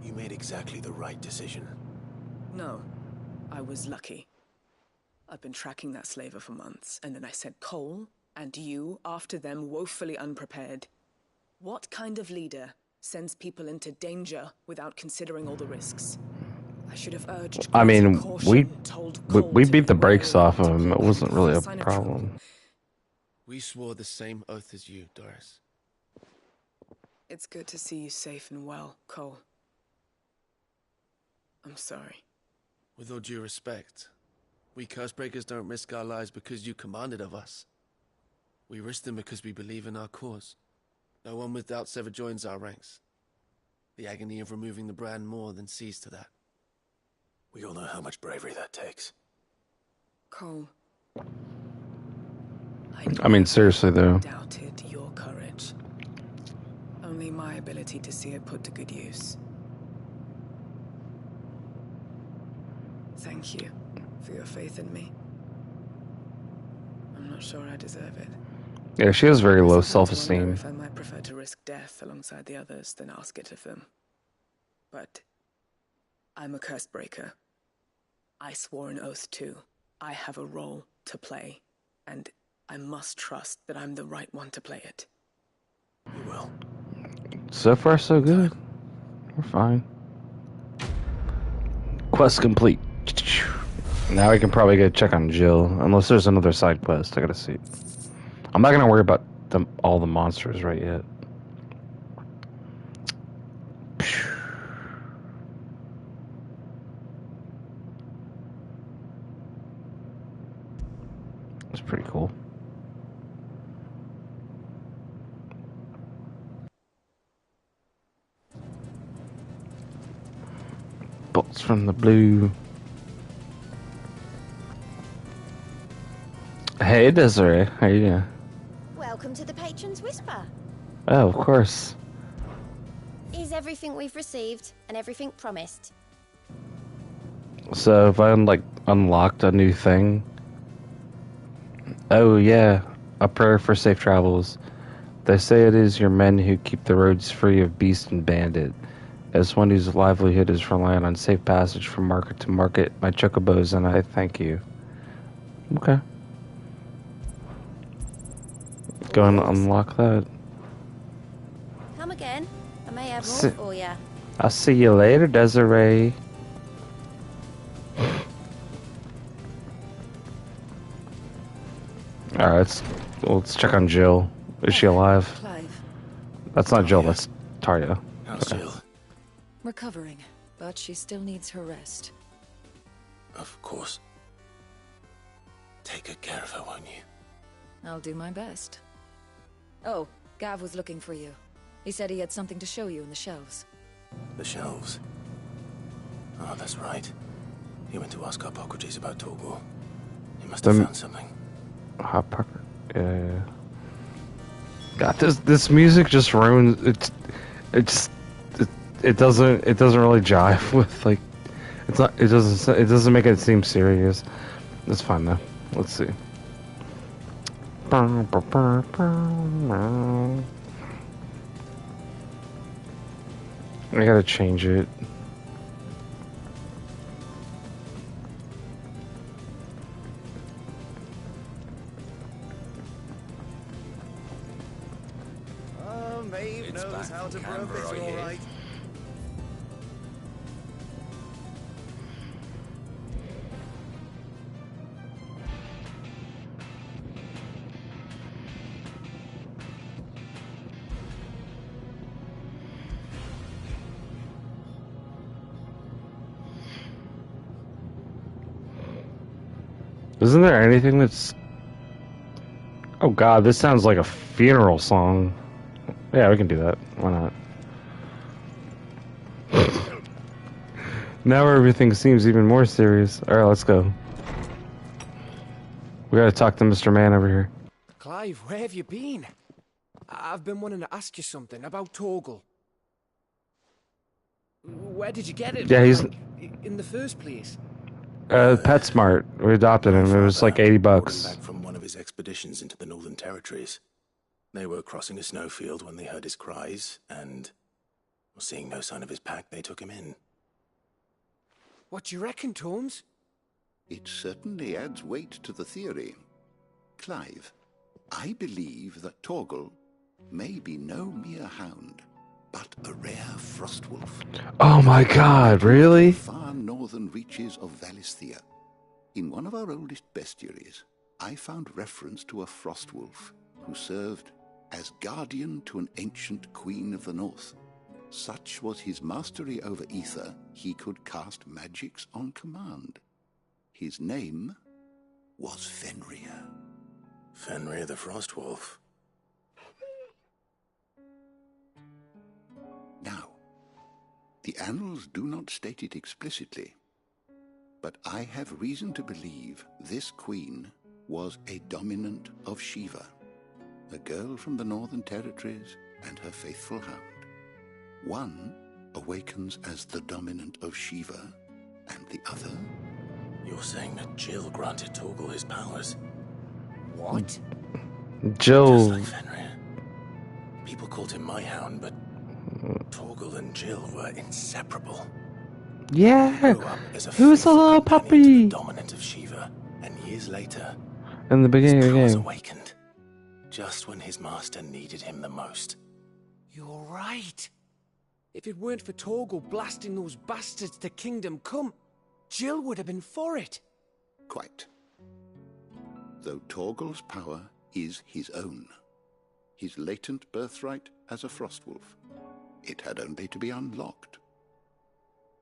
You made exactly the right decision. No, I was lucky. I've been tracking that slaver for months, and then I sent Cole and you after them, woefully unprepared. What kind of leader sends people into danger without considering all the risks? I should have urged. I mean, we Cole beat the brakes off of him. It wasn't really a problem. We swore the same oath as you, Doris. It's good to see you safe and well, Cole. I'm sorry. With all due respect, we Cursebreakers don't risk our lives because you commanded of us. We risk them because we believe in our cause. No one with doubts ever joins our ranks. The agony of removing the brand more than sees to that. We all know how much bravery that takes. Cole. I mean, seriously, though. Doubted your courage. Only my ability to see it put to good use. Thank you for your faith in me. I'm not sure I deserve it. Yeah, she has very low I sometimes wonder self-esteem. if I might prefer to risk death alongside the others than ask it of them. But I'm a curse breaker. I swore an oath too. I have a role to play, and I must trust that I'm the right one to play it. You will. So far, so good. We're fine. Quest complete. Now we can probably go check on Jill, unless there's another side quest. I gotta see. I'm not gonna worry about all the monsters right yet. It's pretty cool. Bolts from the blue. Hey, Desiree. How you doing? Welcome to the Patron's Whisper. Oh, of course. Is everything we've received and everything promised? So if I unlocked a new thing. Oh yeah, a prayer for safe travels. They say it is your men who keep the roads free of beast and bandit. As one whose livelihood is reliant on safe passage from market to market, my chocobos and I thank you. Okay. Go and unlock that. Come again. I may have more for you. I'll see you later, Desiree. Alright, let's check on Jill. Is she alive? Clive. That's not Jill, that's Tarja. How's Jill? Recovering, but she still needs her rest. Of course. Take good care of her, won't you? I'll do my best. Oh, Gav was looking for you. He said he had something to show you in the shelves. The shelves. Oh, that's right. He went to ask Hippocrates about Torgor. He must have found something. Yeah. God, this music just ruins it doesn't really jive with it doesn't make it seem serious. It's fine though. Let's see. I gotta change it. Maeve knows how to broke it, all right. Isn't there anything that's... Oh god, this sounds like a funeral song. Yeah, we can do that. Why not? Now everything seems even more serious. Alright, let's go. We gotta talk to Mr. Man over here. Clive, where have you been? I've been wanting to ask you something about Torgal. Where did you get it? Yeah, he's... Like, in the first place? PetSmart. We adopted him. It was like $80. Back from one of his expeditions into the Northern Territories. They were crossing a snowfield when they heard his cries, and seeing no sign of his pack, they took him in. What do you reckon, Tomes? It certainly adds weight to the theory. Clive, I believe that Torgal may be no mere hound, but a rare frostwolf. Oh my god, really? Far northern reaches of Valisthea. In one of our oldest bestiaries, I found reference to a frostwolf who served as guardian to an ancient queen of the north. Such was his mastery over ether, he could cast magics on command. His name was Fenrir. Fenrir the Frostwolf. Now, the annals do not state it explicitly, but I have reason to believe this queen was a dominant of Shiva, a girl from the Northern Territories and her faithful hound. One awakens as the dominant of Shiva, and the other... You're saying that Jill granted Torgal his powers? What? Jill... Just like Fenrir. People called him my hound, but Torgal and Jill were inseparable. Yeah, he was a little puppy. Dominant of Shiva, and years later, in the beginning of the game, awakened, just when his master needed him the most. You're right. If it weren't for Torgal blasting those bastards to Kingdom Come, Jill would have been for it. Quite. Though Torgal's power is his own, his latent birthright as a Frostwolf, it had only to be unlocked.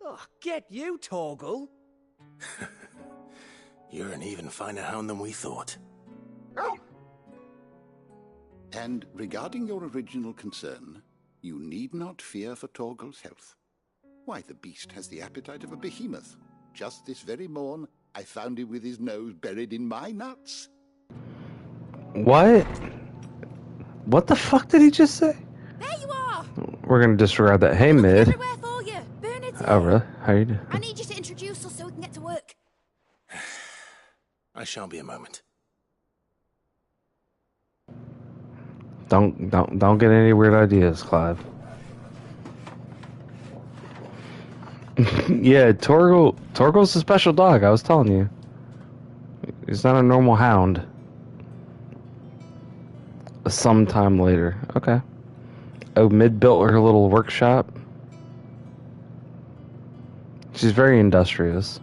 Oh, get you, Torgal! You're an even finer hound than we thought. And regarding your original concern, you need not fear for Torgal's health. Why, the beast has the appetite of a behemoth. Just this very morn, I found him with his nose buried in my nuts. What? What the fuck did he just say? There you are! We're gonna disregard that. Hey, Mid. Everywhere for you. Bernard's Oh, really? How you doing? I need you to introduce us so we can get to work. I shan't be a moment. Don't get any weird ideas, Clive. Yeah, Torgal's a special dog, I was telling you. He's not a normal hound. Sometime later. Okay. Oh, Mid built her little workshop. She's very industrious.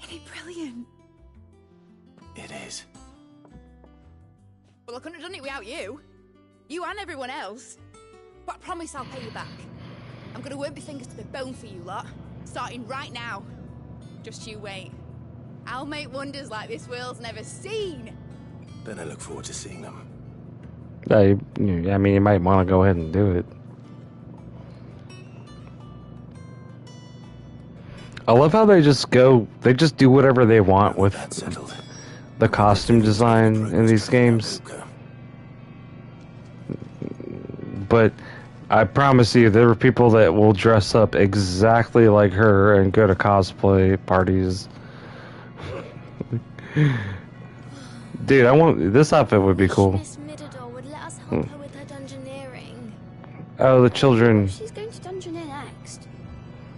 Isn't it brilliant? It is. Well, I couldn't have done it without you. You and everyone else. But I promise I'll pay you back. I'm gonna work my fingers to the bone for you lot. Starting right now. Just you wait. I'll make wonders like this world's never seen. Then I look forward to seeing them. I mean, you might want to go ahead and do it. I love how they just do whatever they want with the costume design in these games. But I promise you, there are people that will dress up exactly like her and go to cosplay parties. Dude, this outfit would be cool. Miss Middledore would let us help her with her dungeoneering. Oh, the children. She's going to dungeoneer next.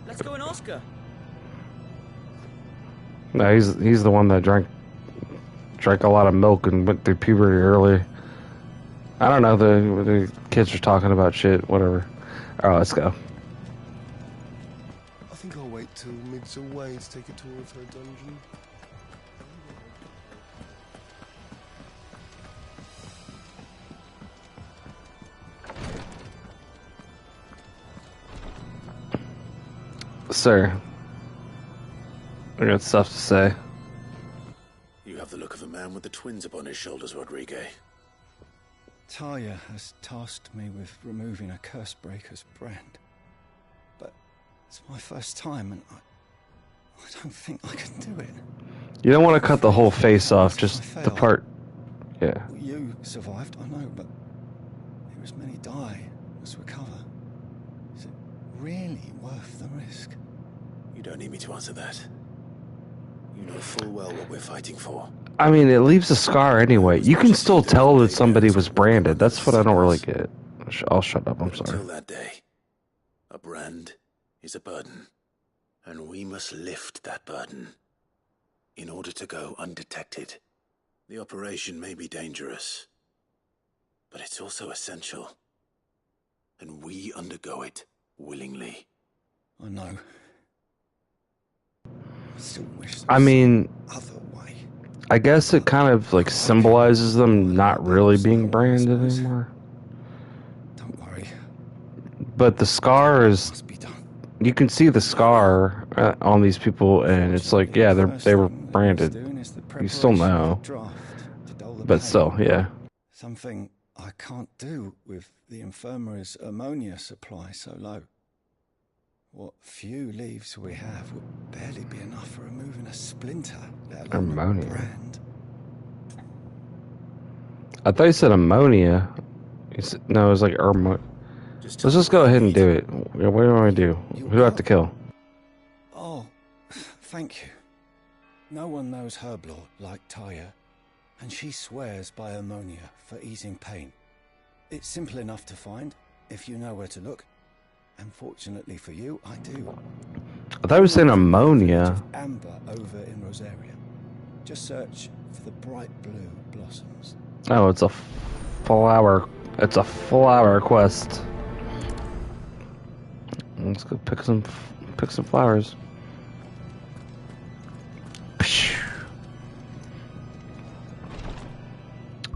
Let's go and ask her. No, he's the one that drank a lot of milk and went through puberty early. I don't know. The kids are talking about shit. Whatever. All right, let's go. I think I'll wait till Mid's away to take a tour of her dungeon. Sir, I got stuff to say. You have the look of a man with the twins upon his shoulders, Rodrigue. Talia has tasked me with removing a Cursebreaker's brand. But it's my first time, and I don't think I can do it. You don't want to cut the whole face off, just the part. Yeah. You survived, I know, but here as many die as recover. Is it really worth the risk? You don't need me to answer that. You know full well what we're fighting for. I mean, it leaves a scar anyway. You can still tell that somebody was branded. That's what I don't really get. I'll shut up, I'm sorry. Until that day, a brand is a burden. And we must lift that burden in order to go undetected. The operation may be dangerous, but it's also essential. And we undergo it willingly. I know. I still wish there was I mean, some other way. I guess it kind of like symbolizes them not really being branded anymore. Don't worry. But the scar is, you can see the scar on these people, and it's like, yeah, they were branded. You still know, but still, yeah. Something I can't do with the infirmary's ammonia supply so low. What few leaves we have would barely be enough for removing a splinter, let alone Ammonia. a brand. I thought you said ammonia. No, it was like Let's just go ahead and do it. What do you want to do? Who do I have to kill? Oh, thank you. No one knows Herblore like Taya, and she swears by ammonia for easing pain. It's simple enough to find, if you know where to look. And fortunately for you, I do. I thought you were saying ammonia. Amber over in Rosaria. Just search for the bright blue blossoms. Oh, it's a flower. It's a flower quest. Let's go pick some flowers.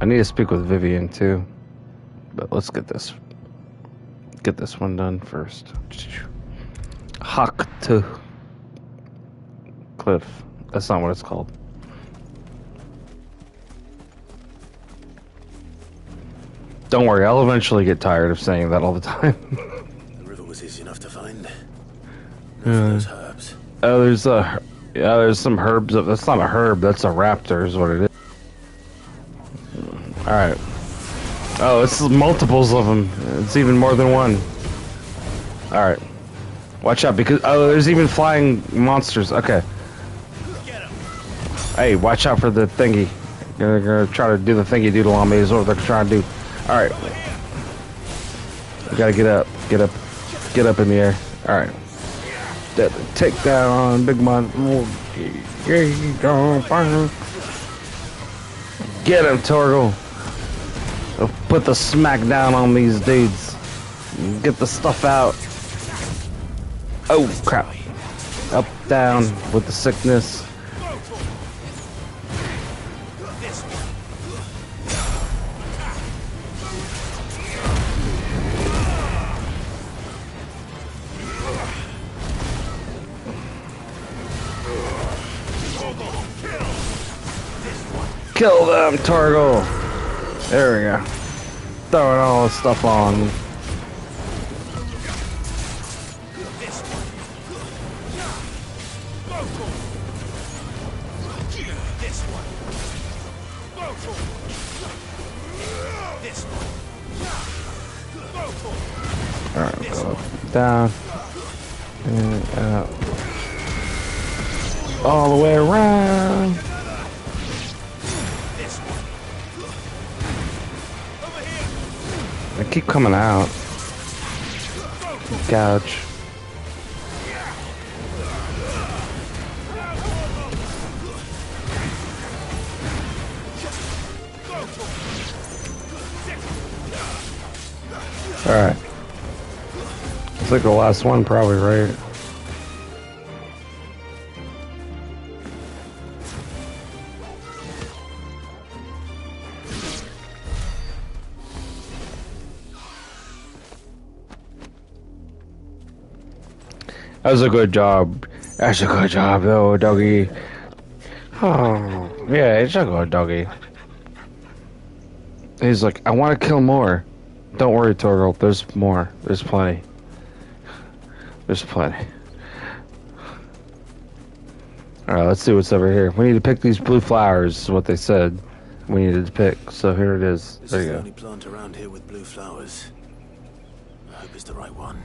I need to speak with Vivian too, but let's get this one done first. Hawk to Cliff. That's not what it's called. Don't worry, I'll eventually get tired of saying that all the time. The river was easy enough to find. Those herbs. Oh, there's some herbs. That's not a herb. That's a raptor, is what it is. All right. Oh, it's multiples of them. It's even more than one. All right. Watch out, because there's even flying monsters. Okay. Hey, watch out for the thingy. They're gonna try to do the thingy doodle on me. Is what they're trying to do. All right. We gotta get up in the air. All right. Take that on, big man. Get him, Torgal. Put the smack down on these dudes. Get the stuff out. Oh, crap. Up, down with the sickness. Kill them, Torgal. There we go. Throwing all the stuff on. Alright, go up, down, and out. All the way around. They keep coming out. Gouge. Alright. It's like the last one, probably, right? That was a good job. That's a good job, though, doggy. Oh, yeah, it's a good doggy. He's like, I want to kill more. Don't worry, Torgal. There's more. There's plenty. There's plenty. Alright, let's see what's over here. We need to pick these blue flowers, is what they said we needed to pick. So here it is. This There is you the go. only plant around here with blue flowers. I hope it's the right one.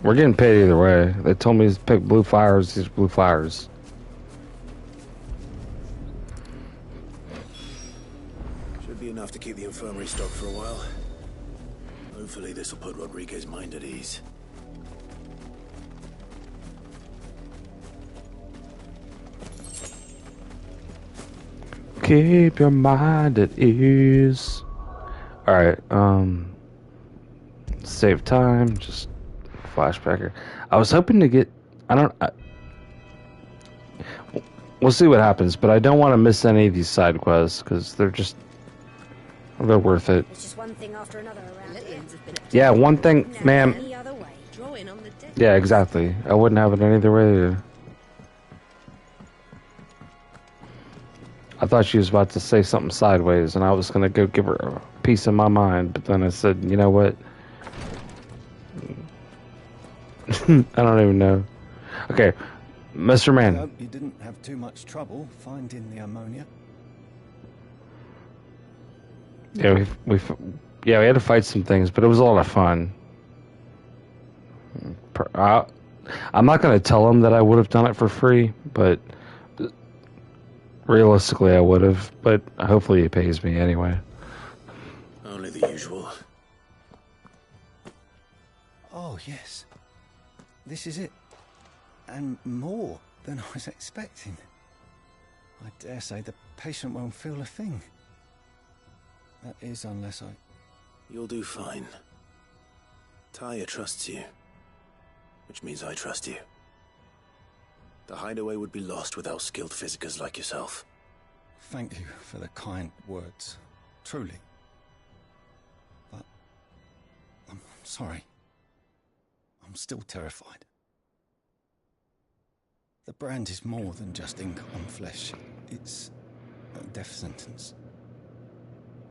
We're getting paid either way. They told me to pick blue flowers, these blue flowers. Should be enough to keep the infirmary stocked for a while. Hopefully this will put Rodriguez's mind at ease. Keep your mind at ease. Alright, save time, just flashbacker. I was hoping to get, we'll see what happens, but I don't want to miss any of these side quests, because they're worth it. It's just one thing after another around here. Yeah, one thing, ma'am. Yeah, exactly. I wouldn't have it any other way either. I thought she was about to say something sideways, and I was going to go give her a piece of my mind, but then I said, you know what? I don't even know. Okay, Mr. Man. I hope you didn't have too much trouble finding the ammonia. Yeah, we had to fight some things, but it was a lot of fun. I'm not going to tell him that I would have done it for free, but realistically I would have, but hopefully he pays me anyway. Only the usual. Oh, yes. This is it. And more than I was expecting. I dare say the patient won't feel a thing. That is, unless I... You'll do fine. Taya trusts you. Which means I trust you. The hideaway would be lost without skilled physicers like yourself. Thank you for the kind words. Truly. But... I'm sorry. I'm still terrified. The brand is more than just ink on flesh. It's a death sentence.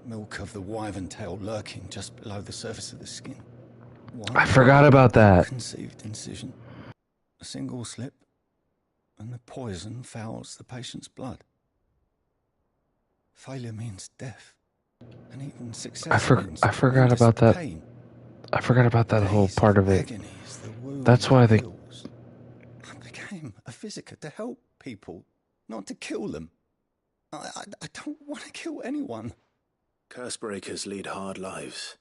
Milk of the wyvern tail lurking just below the surface of the skin. I forgot about that. Conceived incision. A single slip, and the poison fouls the patient's blood. Failure means death, and even success means I forgot about that. pain. I forgot about that whole part of it. That's why they... I became a physiker to help people, not to kill them. I don't want to kill anyone. Cursebreakers lead hard lives.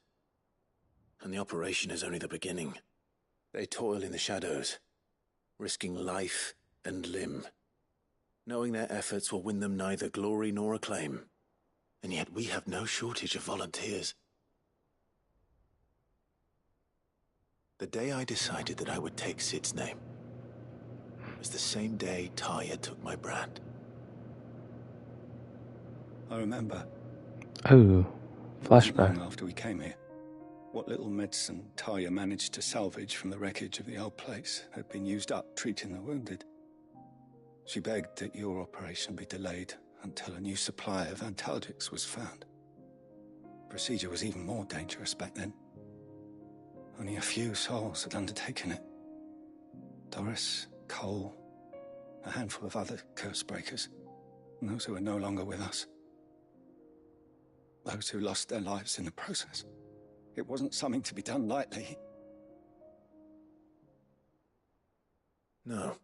And the operation is only the beginning. They toil in the shadows, risking life and limb, knowing their efforts will win them neither glory nor acclaim. And yet we have no shortage of volunteers. The day I decided that I would take Sid's name was the same day Taya took my brand. I remember. Oh, Long flashback. after we came here, what little medicine Taya managed to salvage from the wreckage of the old place had been used up treating the wounded. She begged that your operation be delayed until a new supply of antalgics was found. Procedure was even more dangerous back then. Only a few souls had undertaken it. Doris, Cole, a handful of other curse breakers, and those who are no longer with us. Those who lost their lives in the process. It wasn't something to be done lightly. No.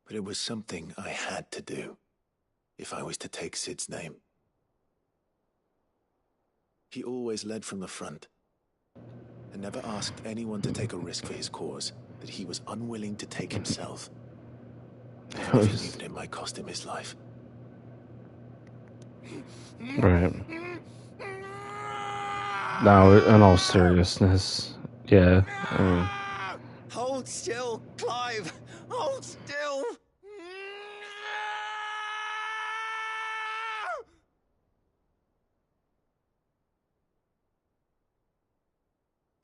But it was something I had to do, if I was to take Sid's name. He always led from the front, and never asked anyone to take a risk for his cause that he was unwilling to take himself. Even if it might cost him his life. Right. No, in all seriousness, yeah. I mean, Hold still, Clive! Hold still!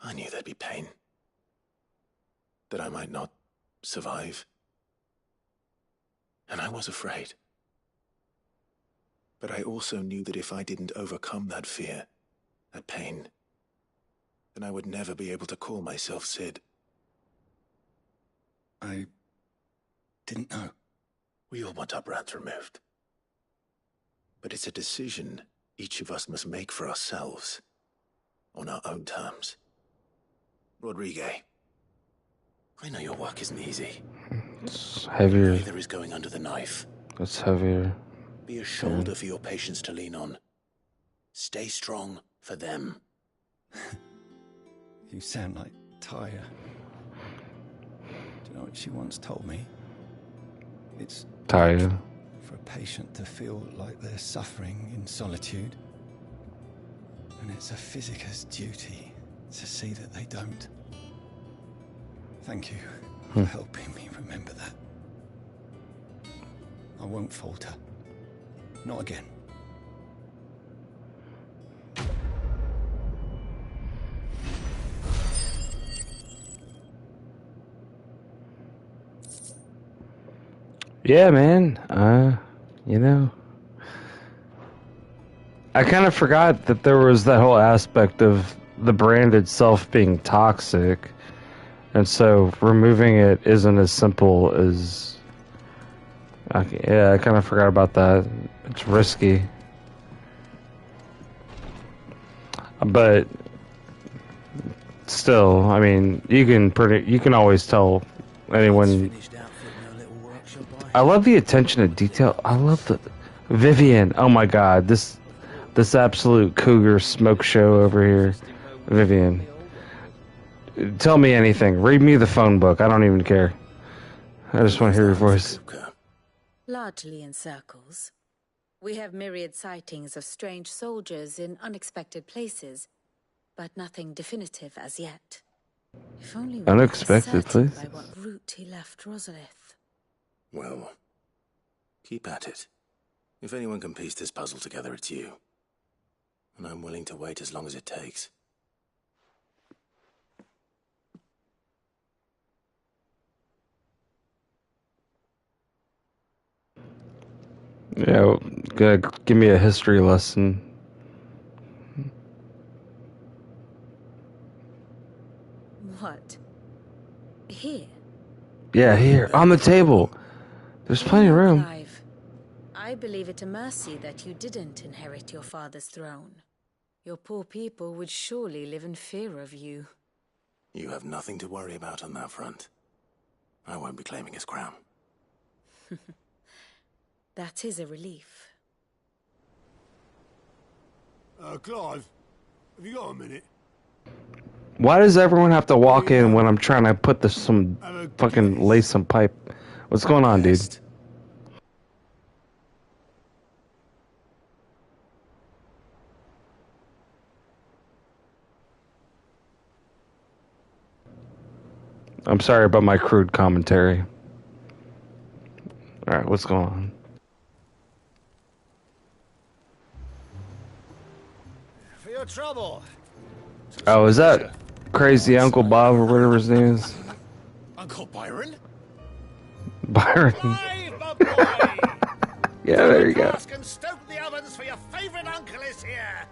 I knew there'd be pain. That I might not survive. And I was afraid. But I also knew that if I didn't overcome that fear, that pain, then I would never be able to call myself Sid. I didn't know. We all want our brands removed. But it's a decision each of us must make for ourselves, on our own terms. Rodrigue, I know your work isn't easy. it's heavier. Neither is going under the knife. It's heavier. Be a shoulder for your patients to lean on. Stay strong for them. You sound like Tyre. Do you know what she once told me? It's Tyre. for a patient to feel like they're suffering in solitude. And it's a physicist's duty to see that they don't. Thank you for helping me remember that. I won't falter. Not again. Yeah, man. You know, I kind of forgot that there was that whole aspect of the brand itself being toxic, and so removing it isn't as simple as. Yeah, I kind of forgot about that. It's risky, but still, I mean, you can always tell anyone. I love the attention to detail. I love the Vivian. Oh my God, this absolute cougar smoke show over here, Vivian. Tell me anything. Read me the phone book. I don't even care. I just want to hear your voice. Largely in circles. We have myriad sightings of strange soldiers in unexpected places, but nothing definitive as yet. If only we Unexpected were certain places. by what route he left Rosalith. Well, keep at it. If anyone can piece this puzzle together, it's you. And I'm willing to wait as long as it takes. Yeah, gonna give me a history lesson. What? Here? Yeah, here on the table. There's plenty of room. Clive, I believe it a mercy that you didn't inherit your father's throne. Your poor people would surely live in fear of you. You have nothing to worry about on that front. I won't be claiming his crown. That is a relief. Clive, have you got a minute? Why does everyone have to walk in when I'm trying to put some fucking lace some pipe? What's going on, dude? I'm sorry about my crude commentary. Alright, what's going on? For your trouble. Oh, is that crazy Uncle Bob or whatever his name is? Uncle Byron? Byron. Yeah, there you go. Ask and stoke the ovens for your favorite uncle is here.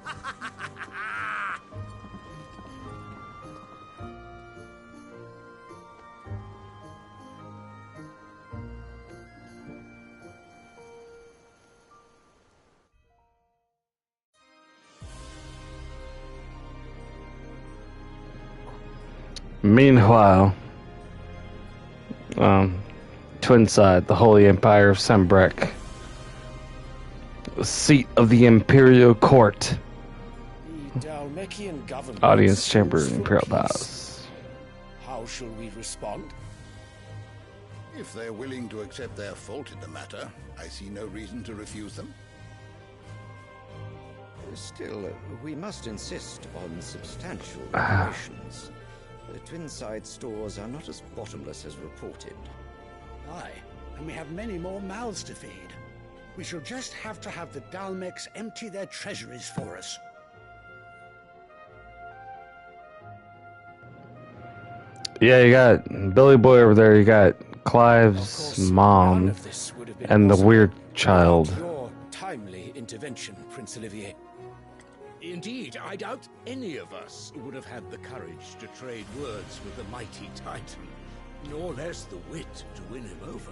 Meanwhile, Twinside, the Holy Empire of Sembrek, the seat of the Imperial Court. Dalmekian government Audience chamber sues in for Imperial peace. Palace. How shall we respond? If they're willing to accept their fault in the matter, I see no reason to refuse them. Still, we must insist on substantial reparations. The Twinside stores are not as bottomless as reported. Aye, and we have many more mouths to feed. We shall just have to have the Dalmecs empty their treasuries for us. Yeah, you got Billy Boy over there. You got Clive's mom and the weird child. Your timely intervention, Prince Olivier. Indeed, I doubt any of us would have had the courage to trade words with the mighty Titan, nor less the wit to win him over.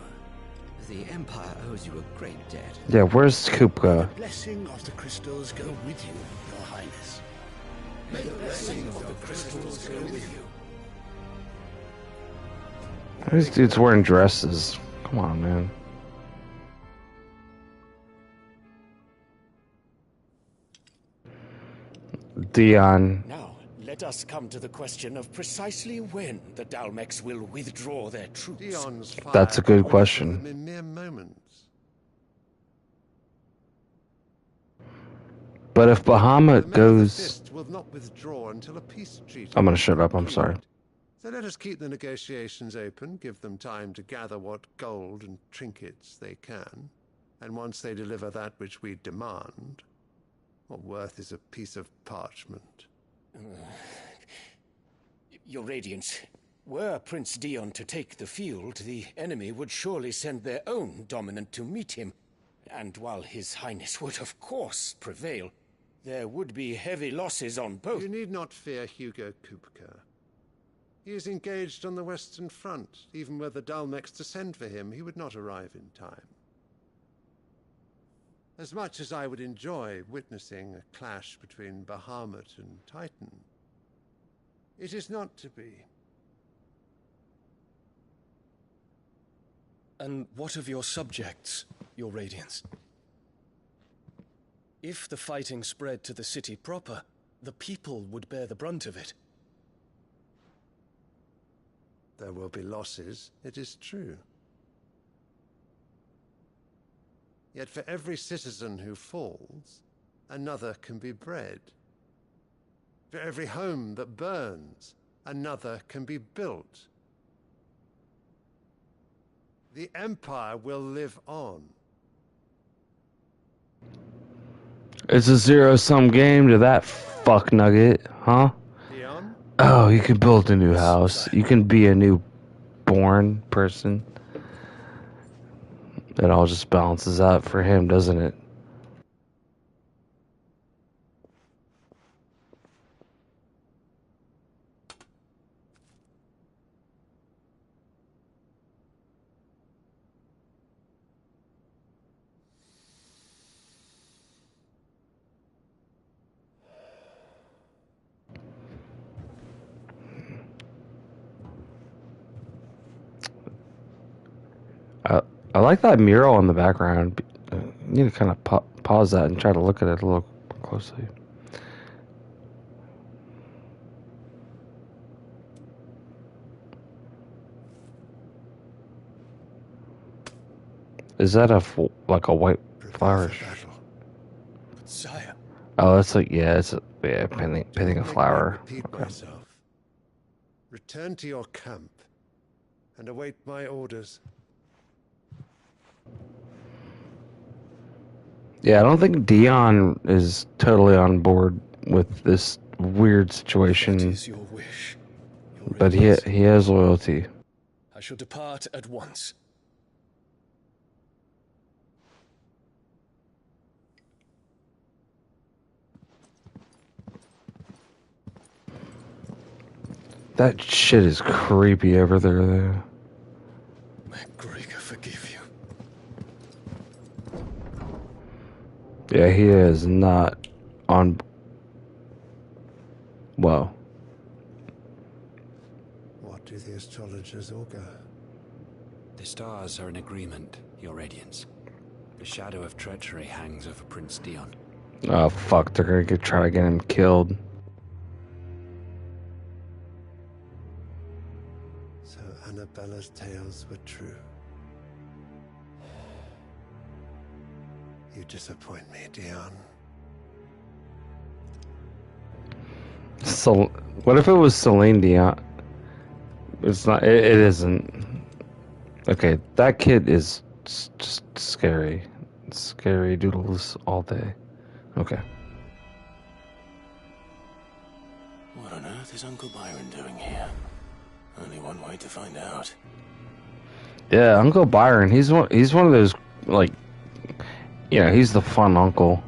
The Empire owes you a great debt. Yeah, where's Kupka? The blessing of the crystals go with you, Your Highness. May the blessing of the crystals go with you. These dudes wearing dresses. Come on, man. Dion. Now, let us come to the question of precisely when the Dalmecs will withdraw their troops. Dion's That's a good question. in mere moments. But if Bahamut goes... Fist will not withdraw until a peace treaty. I'm gonna shut up, I'm sorry. So let us keep the negotiations open, give them time to gather what gold and trinkets they can, and once they deliver that which we demand, what worth is a piece of parchment? Your Radiance, were Prince Dion to take the field, the enemy would surely send their own dominant to meet him. And while His Highness would of course prevail, there would be heavy losses on both. You need not fear Hugo Kupka. He is engaged on the Western Front. Even were the Dalmecs to send for him, he would not arrive in time. As much as I would enjoy witnessing a clash between Bahamut and Titan, it is not to be. And what of your subjects, Your Radiance? If the fighting spread to the city proper, the people would bear the brunt of it. There will be losses, it is true. Yet for every citizen who falls, another can be bred. For every home that burns, another can be built. The Empire will live on. It's a zero-sum game to that fuck nugget, huh? Dion? Oh, you can build a new house. You can be a new born person. It all just balances out for him, doesn't it? I like that mural in the background. You need to kind of pause that and try to look at it a little closely. Is that like a white flower? Sire. Oh, it's like, yeah, it's painting a flower. Repeat myself. Return to your camp and await my orders. Yeah, I don't think Dion is totally on board with this weird situation. That is your wish, Your But he has loyalty. I shall depart at once. That shit is creepy over there, though. MacGregor forgive you. Yeah, he is not on... Well. What do the astrologers augur? The stars are in agreement, Your Radiance. The shadow of treachery hangs over Prince Dion. Oh fuck! They're gonna try to get him killed. So Annabella's tales were true. You disappoint me, Dion. So, what if it was Celine Dion? It's not. It isn't. Okay, that kid is just scary. Scary doodles all day. Okay. What on earth is Uncle Byron doing here? Only one way to find out. Yeah, Uncle Byron. He's one of those, like, you know, he's the fun uncle,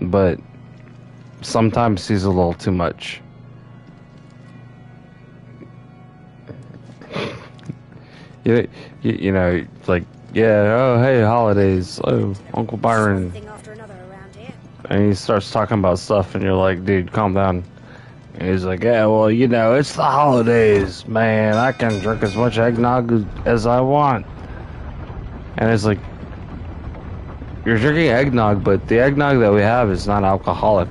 but sometimes he's a little too much. You know, like, yeah, oh hey, holidays, oh Uncle Byron, and he starts talking about stuff, and you're like, dude, calm down. And he's like, yeah, well, you know, it's the holidays, man. I can drink as much eggnog as I want. And it's like, you're drinking eggnog, but the eggnog that we have is not alcoholic.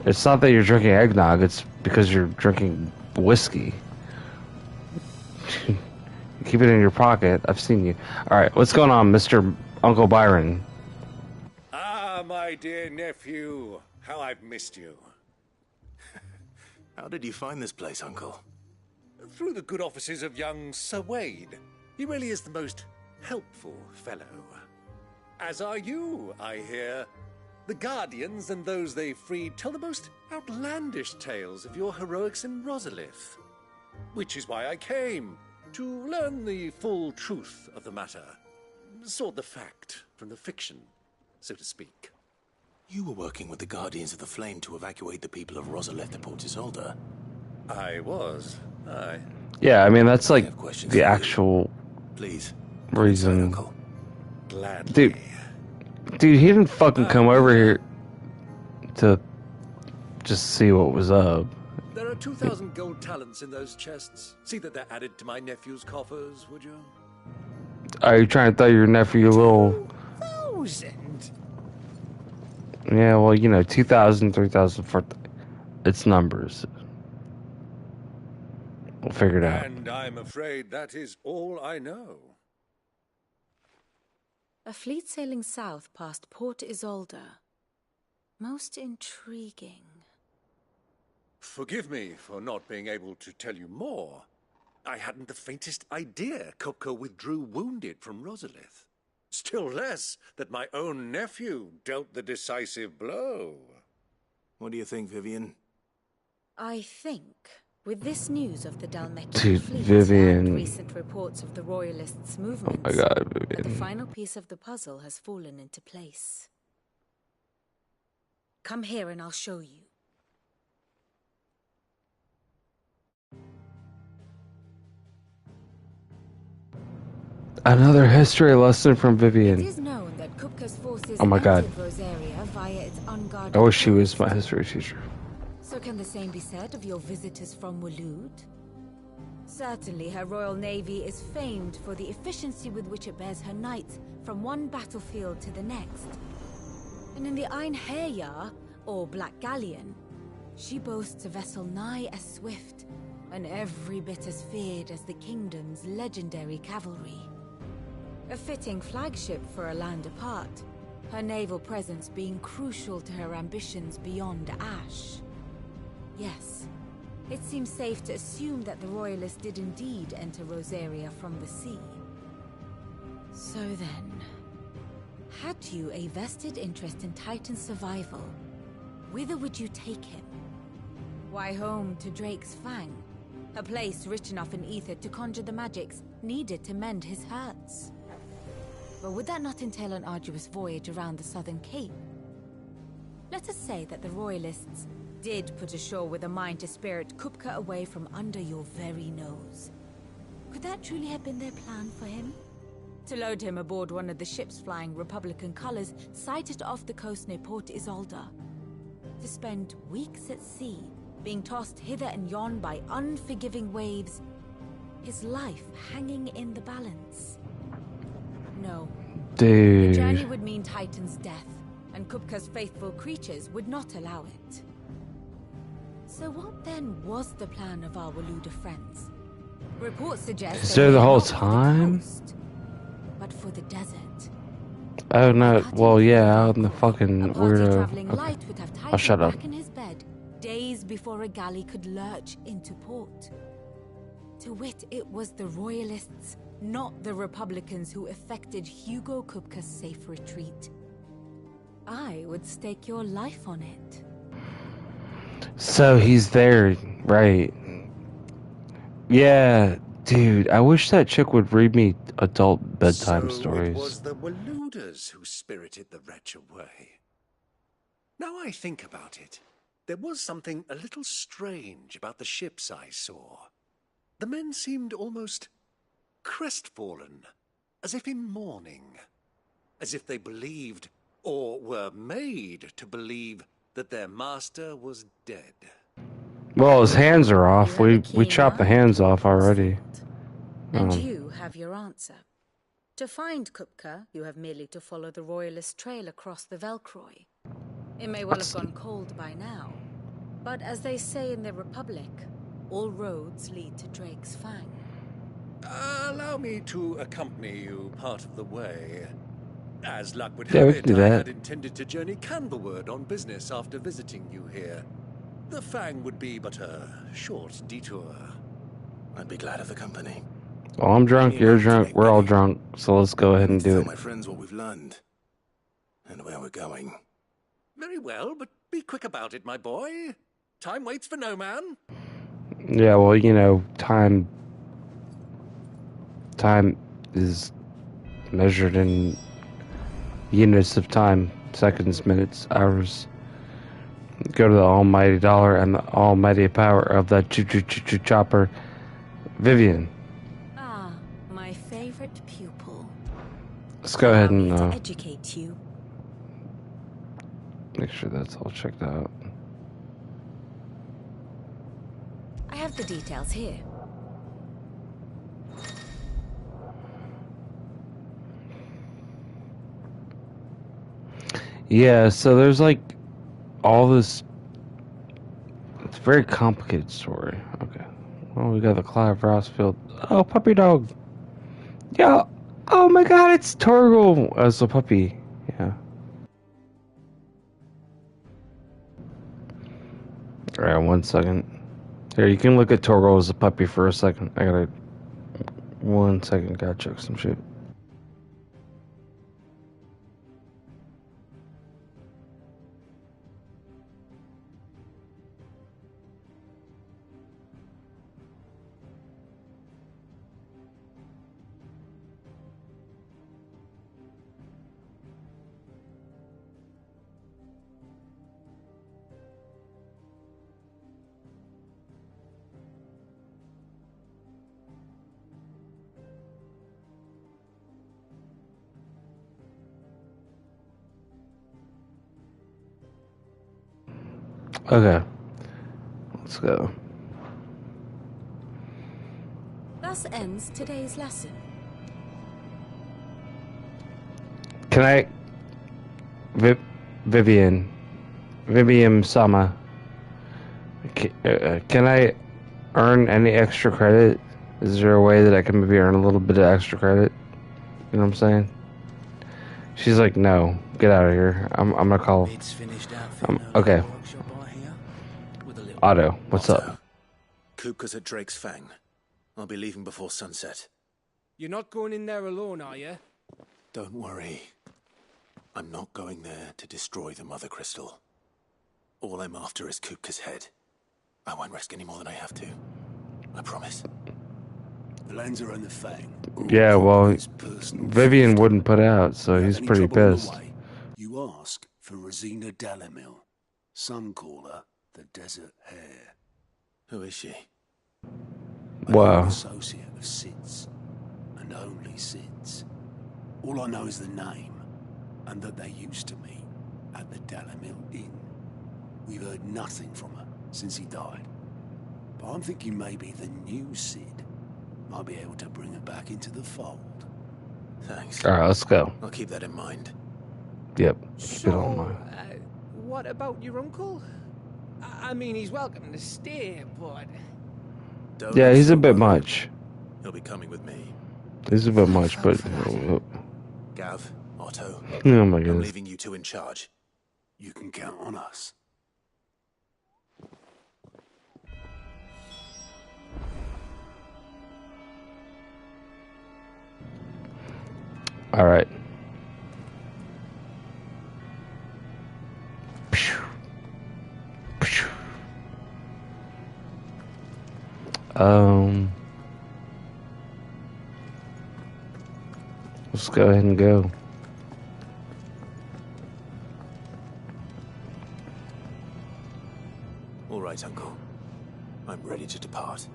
It's not that you're drinking eggnog, it's because you're drinking whiskey. Keep it in your pocket. I've seen you. Alright, what's going on, Mr. Uncle Byron? Ah, my dear nephew. How I've missed you. How did you find this place, Uncle? Through the good offices of young Sir Wade. He really is the most helpful fellow. As are you, I hear. The Guardians and those they freed tell the most outlandish tales of your heroics in Rosalith. Which is why I came, to learn the full truth of the matter. Sort the fact from the fiction, so to speak. You were working with the Guardians of the Flame to evacuate the people of Rosalith to Port Isolde. I was. Aye. Yeah, I mean, that's like the actual Please. reason. Gladly. Dude, he didn't fucking come over here to just see what was up. There are 2,000 gold talents in those chests. See that they're added to my nephew's coffers, would you? Are you trying to throw your nephew a little... 2,000? Yeah, well, you know, 2,000, 3,000, 4,000. It's numbers. We'll figure it out. And I'm afraid that is all I know. A fleet sailing south past Port Isolde. Most intriguing. Forgive me for not being able to tell you more. I hadn't the faintest idea Kopko withdrew wounded from Rosalith. Still less that my own nephew dealt the decisive blow. What do you think, Vivian? I think, with this news of the Dalmekian Dude, fleet Vivian. and recent reports of the Royalists' movements, Oh my God, that the Vivian. final piece of the puzzle has fallen into place. Come here and I'll show you. Another history lesson from It Vivian. is known that Kupka's forces Oh my God. entered Rosaria via its unguarded I wish she was coast. my history teacher. So can the same be said of your visitors from Waloed? Certainly her Royal Navy is famed for the efficiency with which it bears her knights from one battlefield to the next. And in the Einherjar, or Black Galleon, she boasts a vessel nigh as swift and every bit as feared as the kingdom's legendary cavalry. A fitting flagship for a land apart, her naval presence being crucial to her ambitions beyond Ash. Yes, it seems safe to assume that the Royalists did indeed enter Rosaria from the sea. So then, had you a vested interest in Titan's survival, whither would you take him? Why, home to Drake's Fang, a place rich enough in ether to conjure the magics needed to mend his hurts. But would that not entail an arduous voyage around the southern cape? Let us say that the Royalists did put ashore with a mind to spirit Kupka away from under your very nose. Could that truly have been their plan for him? To load him aboard one of the ships flying Republican colors sighted off the coast near Port Isolde. To spend weeks at sea, being tossed hither and yon by unforgiving waves, his life hanging in the balance. No. Dude. The journey would mean Titan's death, and Kupka's faithful creatures would not allow it. So what then was the plan of our Waluda friends? Reports suggest Is they there the were whole not for the time? coast, but for the desert. Oh no, well yeah, out in the fucking A party weirdo. traveling Okay. light would have I'll tied shut him up. back in his bed days before a galley could lurch into port. To wit, it was the royalists, not the Republicans, who effected Hugo Kupka's safe retreat. I would stake your life on it. So he's there, right? Yeah, dude, I wish that chick would read me adult bedtime So stories. it was the Waludas who spirited the wretch away. Now I think about it, there was something a little strange about the ships I saw. The men seemed almost crestfallen, as if in mourning, as if they believed, or were made to believe, that their master was dead. Well, his hands are off. We chopped the hands off already. And you have your answer. To find Kupka, you have merely to follow the royalist trail across the Velcroy. It may well have gone cold by now, but as they say in the Republic, all roads lead to Drake's Fang. Allow me to accompany you part of the way. As luck would Yeah, have we can it, do I that. had intended to journey Canberward on business after visiting you here. The Fang would be but a short detour. I'd be glad of the company. Well, I'm drunk, you're drunk, we're all drunk, so let's go ahead and do Tell it. my friends what we've learned and where we're going. Very well, but be quick about it, my boy. Time waits for no man. Yeah, well, you know, time is measured in units of time, seconds, minutes, hours. Go to the almighty dollar and the almighty power of that choo-choo-choo-choo chopper. Vivian, Ah, my favorite pupil. let's go ahead Allow me and to educate you. make sure that's all checked out. I have the details here. Yeah, so there's like all this. It's a very complicated story. Okay. Well, we got the Clive Rossfield. Oh, puppy dog. Yeah. Oh my god, it's Torgal as a puppy. Yeah. Alright, 1 second. Here, you can look at Torgal as a puppy for a second. I gotta. 1 second, gotta check some shit. Okay. Let's go. Thus ends today's lesson. Can I. Vivian Sama. Can I earn any extra credit? Is there a way that I can maybe earn a little bit of extra credit? You know what I'm saying? She's like, no, get out of here. I'm gonna call. Okay. Otto, what's up? Kupka's at Drake's Fang. I'll be leaving before sunset. You're not going in there alone, are you? Don't worry. I'm not going there to destroy the Mother Crystal. All I'm after is Kupka's head. I won't risk any more than I have to. I promise. The Lancer and the Fang. Yeah, well, Vivian wouldn't put out, so he's pretty pissed. You ask for Rosina Dalamil. Some call her the Desert Hare. Who is she? Wow. An associate of Sid's, and only Sid's. All I know is the name, and that they used to meet at the Dalamil Inn. We've heard nothing from her since he died. But I'm thinking maybe the new Sid might be able to bring her back into the fold. Thanks. Alright, let's go. I'll keep that in mind. Yep. So, Get on mine. what about your uncle? I mean, he's welcome to stay, but... Don't Yeah, he's a insult bit my much. He'll be coming with me. He's a bit much, but... Gav, Otto, Oh my I'm goodness. leaving you two in charge. You can count on us. All right. Let's go ahead and go. All right, Uncle. I'm ready to depart.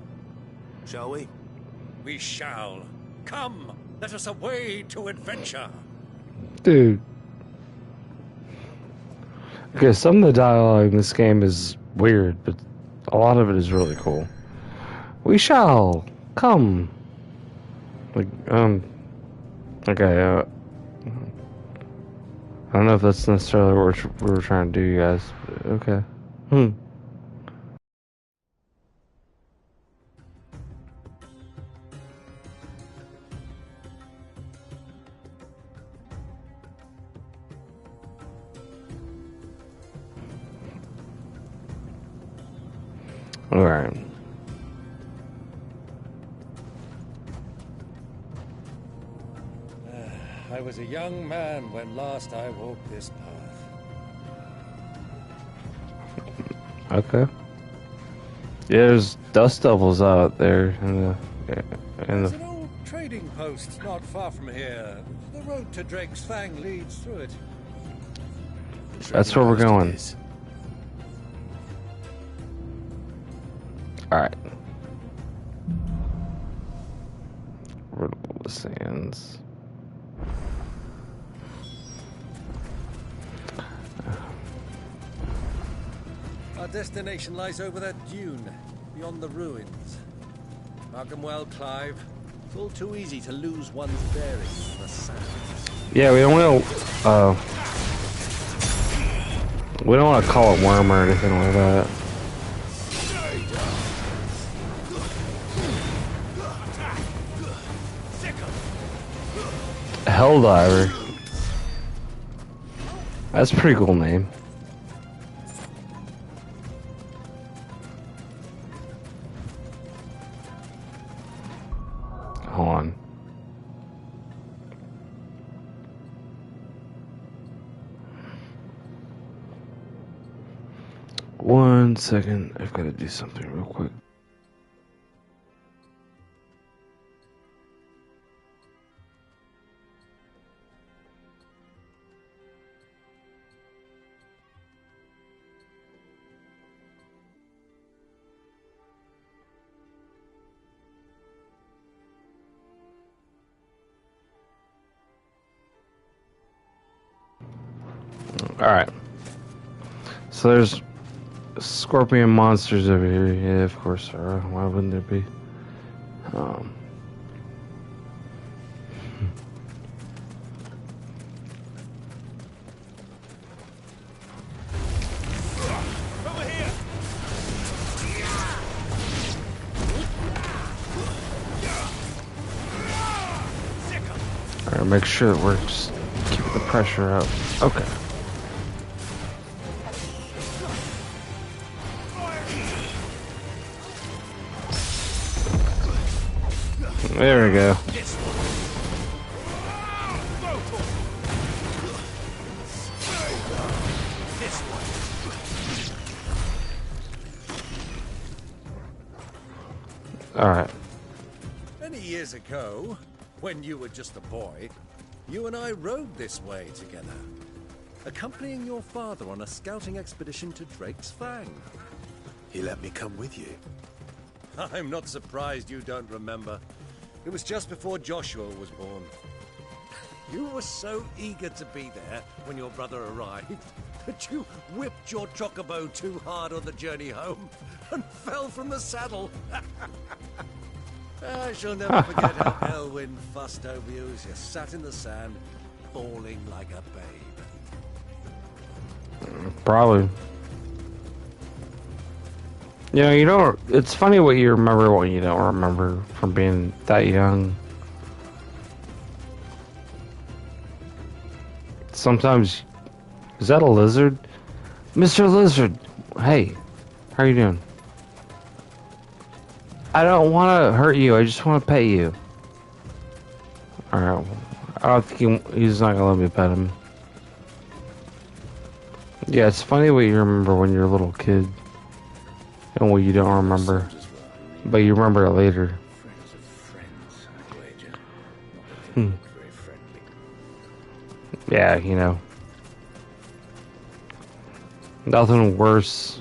Shall we? We shall. Come, let us away to adventure. Dude. Okay, some of the dialogue in this game is weird, but a lot of it is really cool. We shall come. Like, okay, I don't know if that's necessarily what we're trying to do, you guys. Okay. Alright. I was a young man when last I walked this path. Okay. Yeah, there's dust devils out there in There's the an old trading post not far from here. The road to Drake's Fang leads through it. That's where we're going. Alright. Riddle the sands. Our destination lies over that dune, beyond the ruins. Mark 'em well, Clive. It's all too easy to lose one's bearings in the sand. Yeah, we don't want to call it worm or anything like that. Helldiver. That's a pretty cool name. Hold on. One second. I've got to do something real quick. Alright. So there's scorpion monsters over here. Yeah, of course there are. Why wouldn't there be? Alright, make sure that we're just keeping the pressure up. Okay. There we go. All right. Many years ago, when you were just a boy, you and I rode this way together, accompanying your father on a scouting expedition to Drake's Fang. He let me come with you. I'm not surprised you don't remember. It was just before Joshua was born. You were so eager to be there when your brother arrived that you whipped your chocobo too hard on the journey home and fell from the saddle. I shall never forget how Elwyn fussed over you as you sat in the sand, bawling like a babe. Probably. You know, it's funny what you remember, what you don't remember from being that young. Sometimes, is that a lizard? Mr. Lizard! Hey, how are you doing? I don't want to hurt you, I just want to pet you. Alright, I don't think he's not gonna let me pet him. Yeah, it's funny what you remember when you're a little kid. And what you don't remember. But you remember it later. Yeah, you know. Nothing worse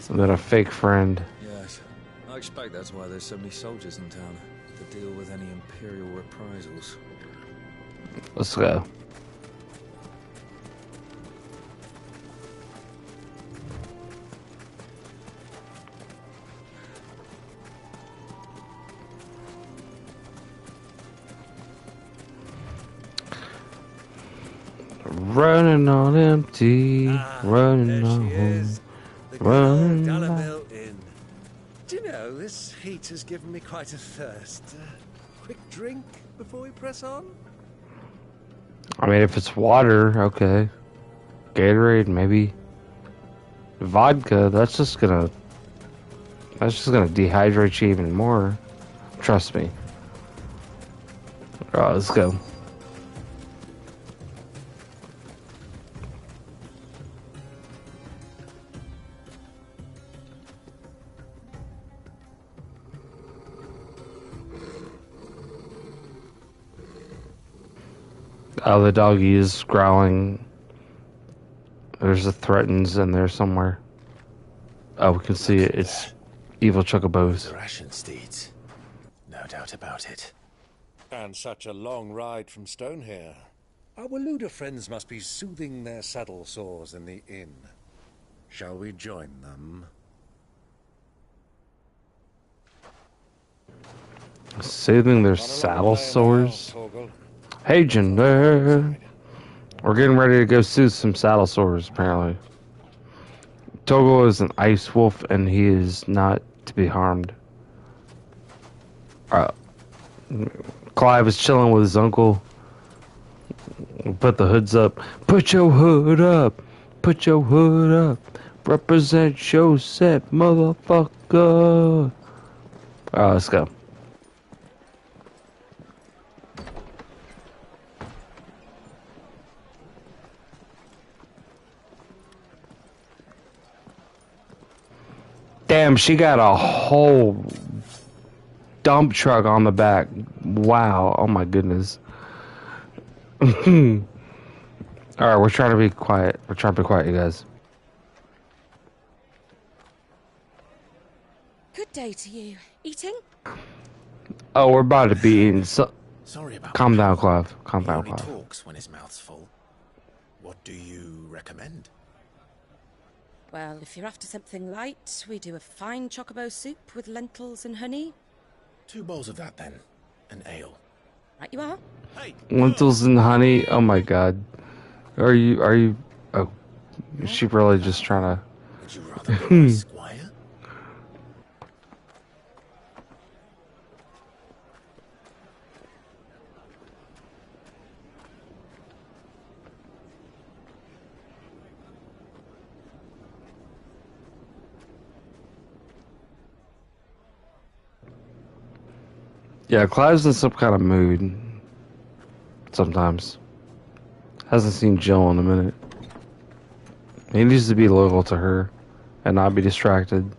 than a fake friend. Yes, I expect that's why there's so many soldiers in town, to deal with any Imperial reprisals. Let's go. Running on empty, running on home, running on. Do you know, this heat has given me quite a thirst. Quick drink before we press on? I mean, if it's water, okay. Gatorade, maybe. Vodka, that's just gonna dehydrate you even more. Trust me. Alright, let's go. Oh, the doggy is growling. There's a threatens in there somewhere. Oh, we can see it. It's evil chocobos. Ration steeds. No doubt about it. And such a long ride from Stonehere. Our Waluda friends must be soothing their saddle sores in the inn. Shall we join them? Soothing their saddle sores? Hey, Jinder. We're getting ready to go soothe some saddle sores, apparently. Togo is an ice wolf, and he is not to be harmed. Clive is chilling with his uncle. Put the hoods up. Put your hood up. Put your hood up. Represent your set, motherfucker. Alright, let's go. Damn, she got a whole dump truck on the back. Wow. Oh my goodness. Alright, we're trying to be quiet. We're trying to be quiet, you guys. Good day to you. Eating? Oh, we're about to be eating. Sorry about Calm down, Clive. Calm He down, only Clive. talks when his mouth's full. What do you recommend? Well, if you're after something light, we do a fine chocobo soup with lentils and honey. 2 bowls of that, then. An ale. Right you are. Lentils and honey. Oh my god. Are you? Oh, is she really just trying to? Would you rather be my squire? Yeah, Clive's in some kind of mood. Sometimes. Hasn't seen Jill in a minute. He needs to be loyal to her and not be distracted.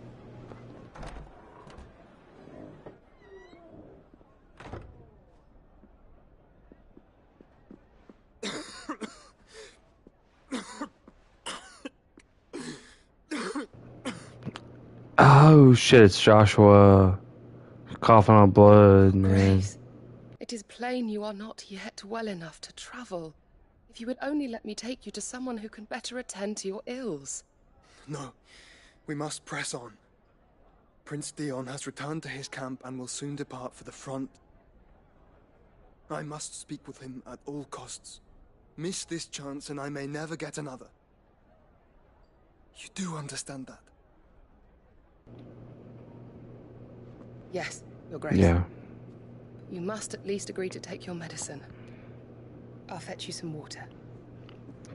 Oh shit, it's Joshua. Coughing on blood, man. It is plain you are not yet well enough to travel. If you would only let me take you to someone who can better attend to your ills. No, we must press on. Prince Dion has returned to his camp and will soon depart for the front. I must speak with him at all costs. Miss this chance and I may never get another. You do understand that? Yes, Your Grace. Yeah. You must at least agree to take your medicine. I'll fetch you some water.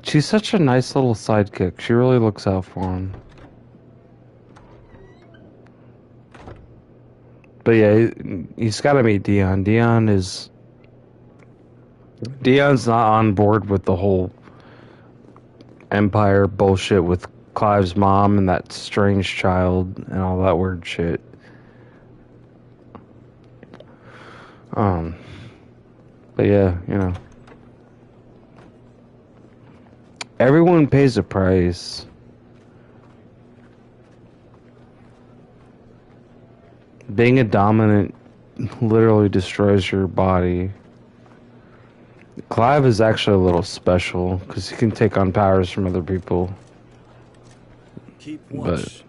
She's such a nice little sidekick. She really looks out for him. But yeah, he's got to meet Dion. Dion's not on board with the whole Empire bullshit with Clive's mom and that strange child and all that weird shit. But yeah, you know. Everyone pays a price. Being a dominant literally destroys your body. Clive is actually a little special because he can take on powers from other people. Keep But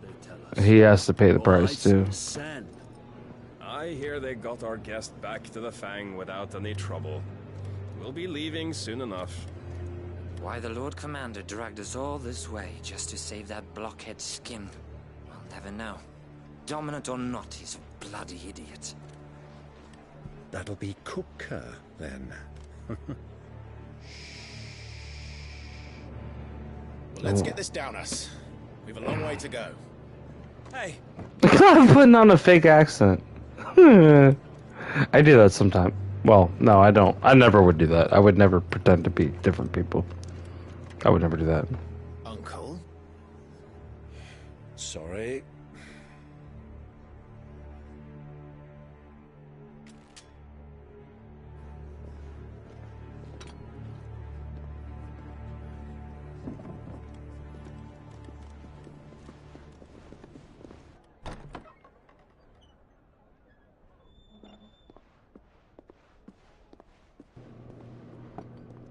he has to pay the price too. I hear they got our guest back to the Fang without any trouble. We'll be leaving soon enough. Why the Lord Commander dragged us all this way just to save that blockhead skin, I'll never know. Dominant or not, he's a bloody idiot. That'll be Cooker, then. Well, let's get this down us. We've a long way to go. Hey! I'm putting on a fake accent. I do that sometimes. Well, no, I don't. I never would do that. I would never pretend to be different people. I would never do that. Uncle? Sorry.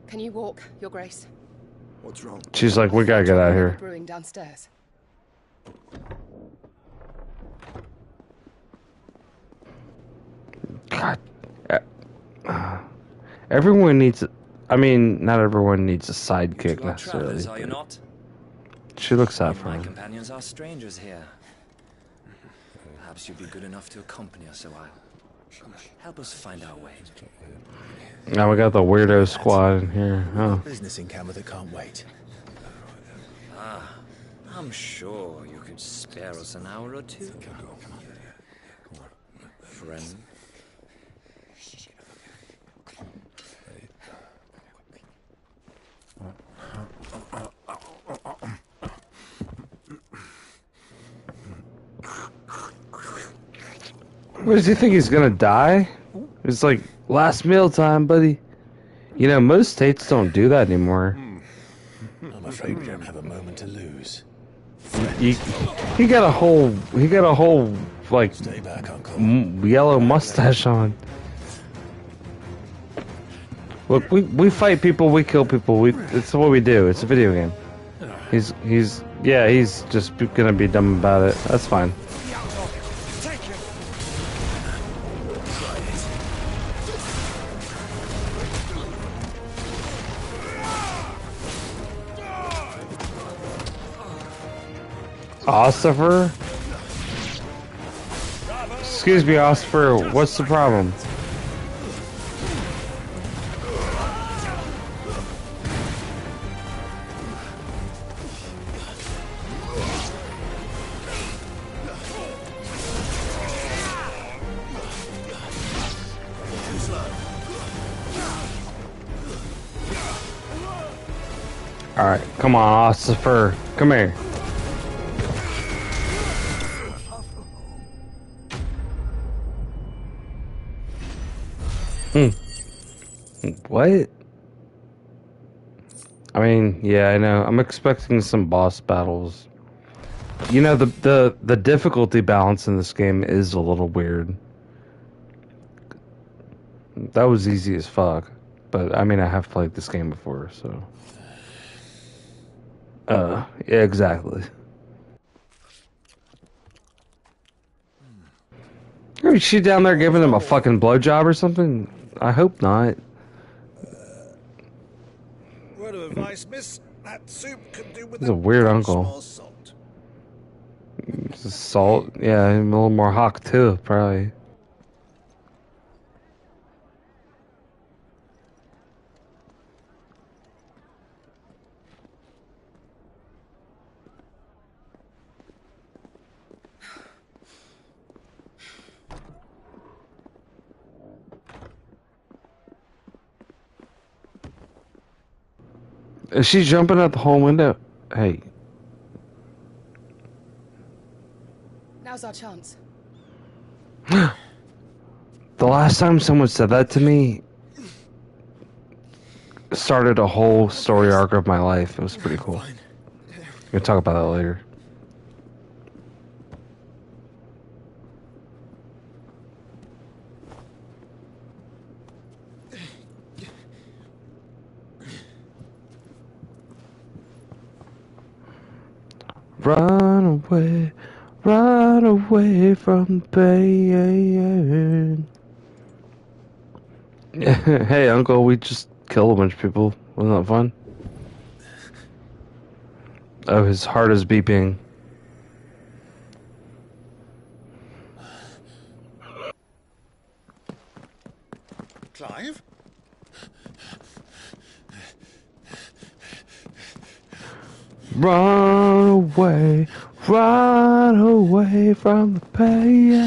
Can you walk, Your Grace? What's wrong? She's like, we gotta get out of here. Brewing downstairs. God. Everyone needs... I mean, not everyone needs a sidekick You are travelers, are you necessarily. not? She looks out for My him. companions are strangers here. Perhaps you'd be good enough to accompany us a while. Help us find our way. Now we got the weirdo squad in here. Oh. Business in camera that can't wait. Ah, I'm sure you could spare us an hour or two. Friend. What does he think he's gonna die? It's like last meal time, buddy. You know, most states don't do that anymore. I'm afraid we don't have a moment to lose. He got a whole like Stay back, Uncle. yellow mustache on. Look, we fight people, we kill people. It's what we do. It's a video game. He's just gonna be dumb about it. That's fine. Ossifer? Excuse me, Ossifer, what's the problem? Alright, come on, Ossifer. Come here. What? I mean, yeah, I know. I'm expecting some boss battles. You know, the difficulty balance in this game is a little weird. That was easy as fuck. But, I mean, I have played this game before, so... yeah, exactly. Is she down there giving him a fucking blowjob or something? I hope not. Word of advice, miss. That soup could do with He's a weird uncle. small salt. Salt, yeah, and a little more hawk too, probably. Is she jumping out the whole window? Hey. Now's our chance. The last time someone said that to me started a whole story arc of my life. It was pretty cool. We'll talk about that later. Run away from the pain. Hey, Uncle, we just killed a bunch of people. Wasn't that fun? Oh, his heart is beeping. Clive? Run away from the pain.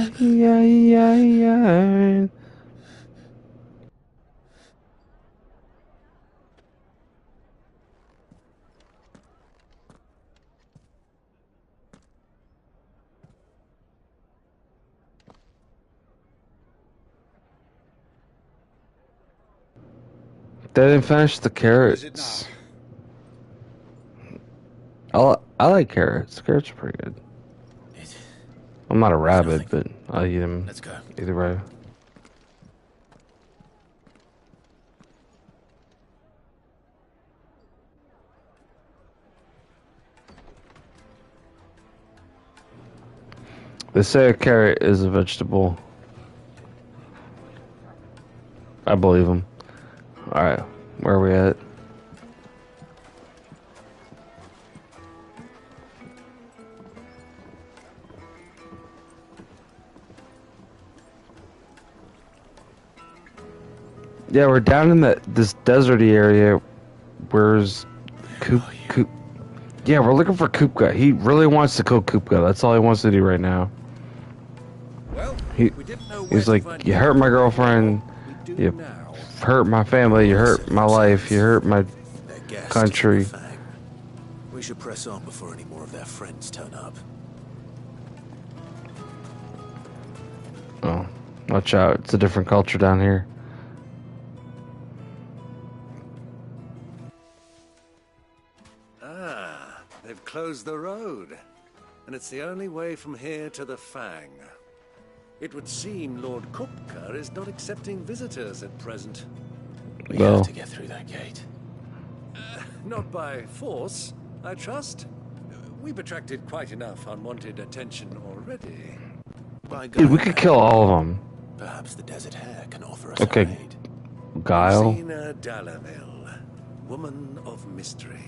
They didn't finish the carrots. I like carrots. Carrots are pretty good. I'm not a rabbit, but I'll eat them either way. They say a carrot is a vegetable. I believe them. Alright, where are we at? Yeah, we're down in this deserty area. Where's Coop? Yeah, we're looking for Koopka. He really wants to kill Koopka. That's all he wants to do right now. Well, He's like, you hurt my girlfriend. You hurt my family. You hurt my life. You hurt my country. We should press on before any more of their friends turn up. Oh, watch out. It's a different culture down here. They've closed the road, and it's the only way from here to the Fang. It would seem Lord Kupka is not accepting visitors at present. We have to get through that gate. Not by force, I trust. We've attracted quite enough unwanted attention already. Dude, we could kill all of them. Perhaps the Desert Hare can offer us Okay, Guile. Zena Dallaville, woman of mystery.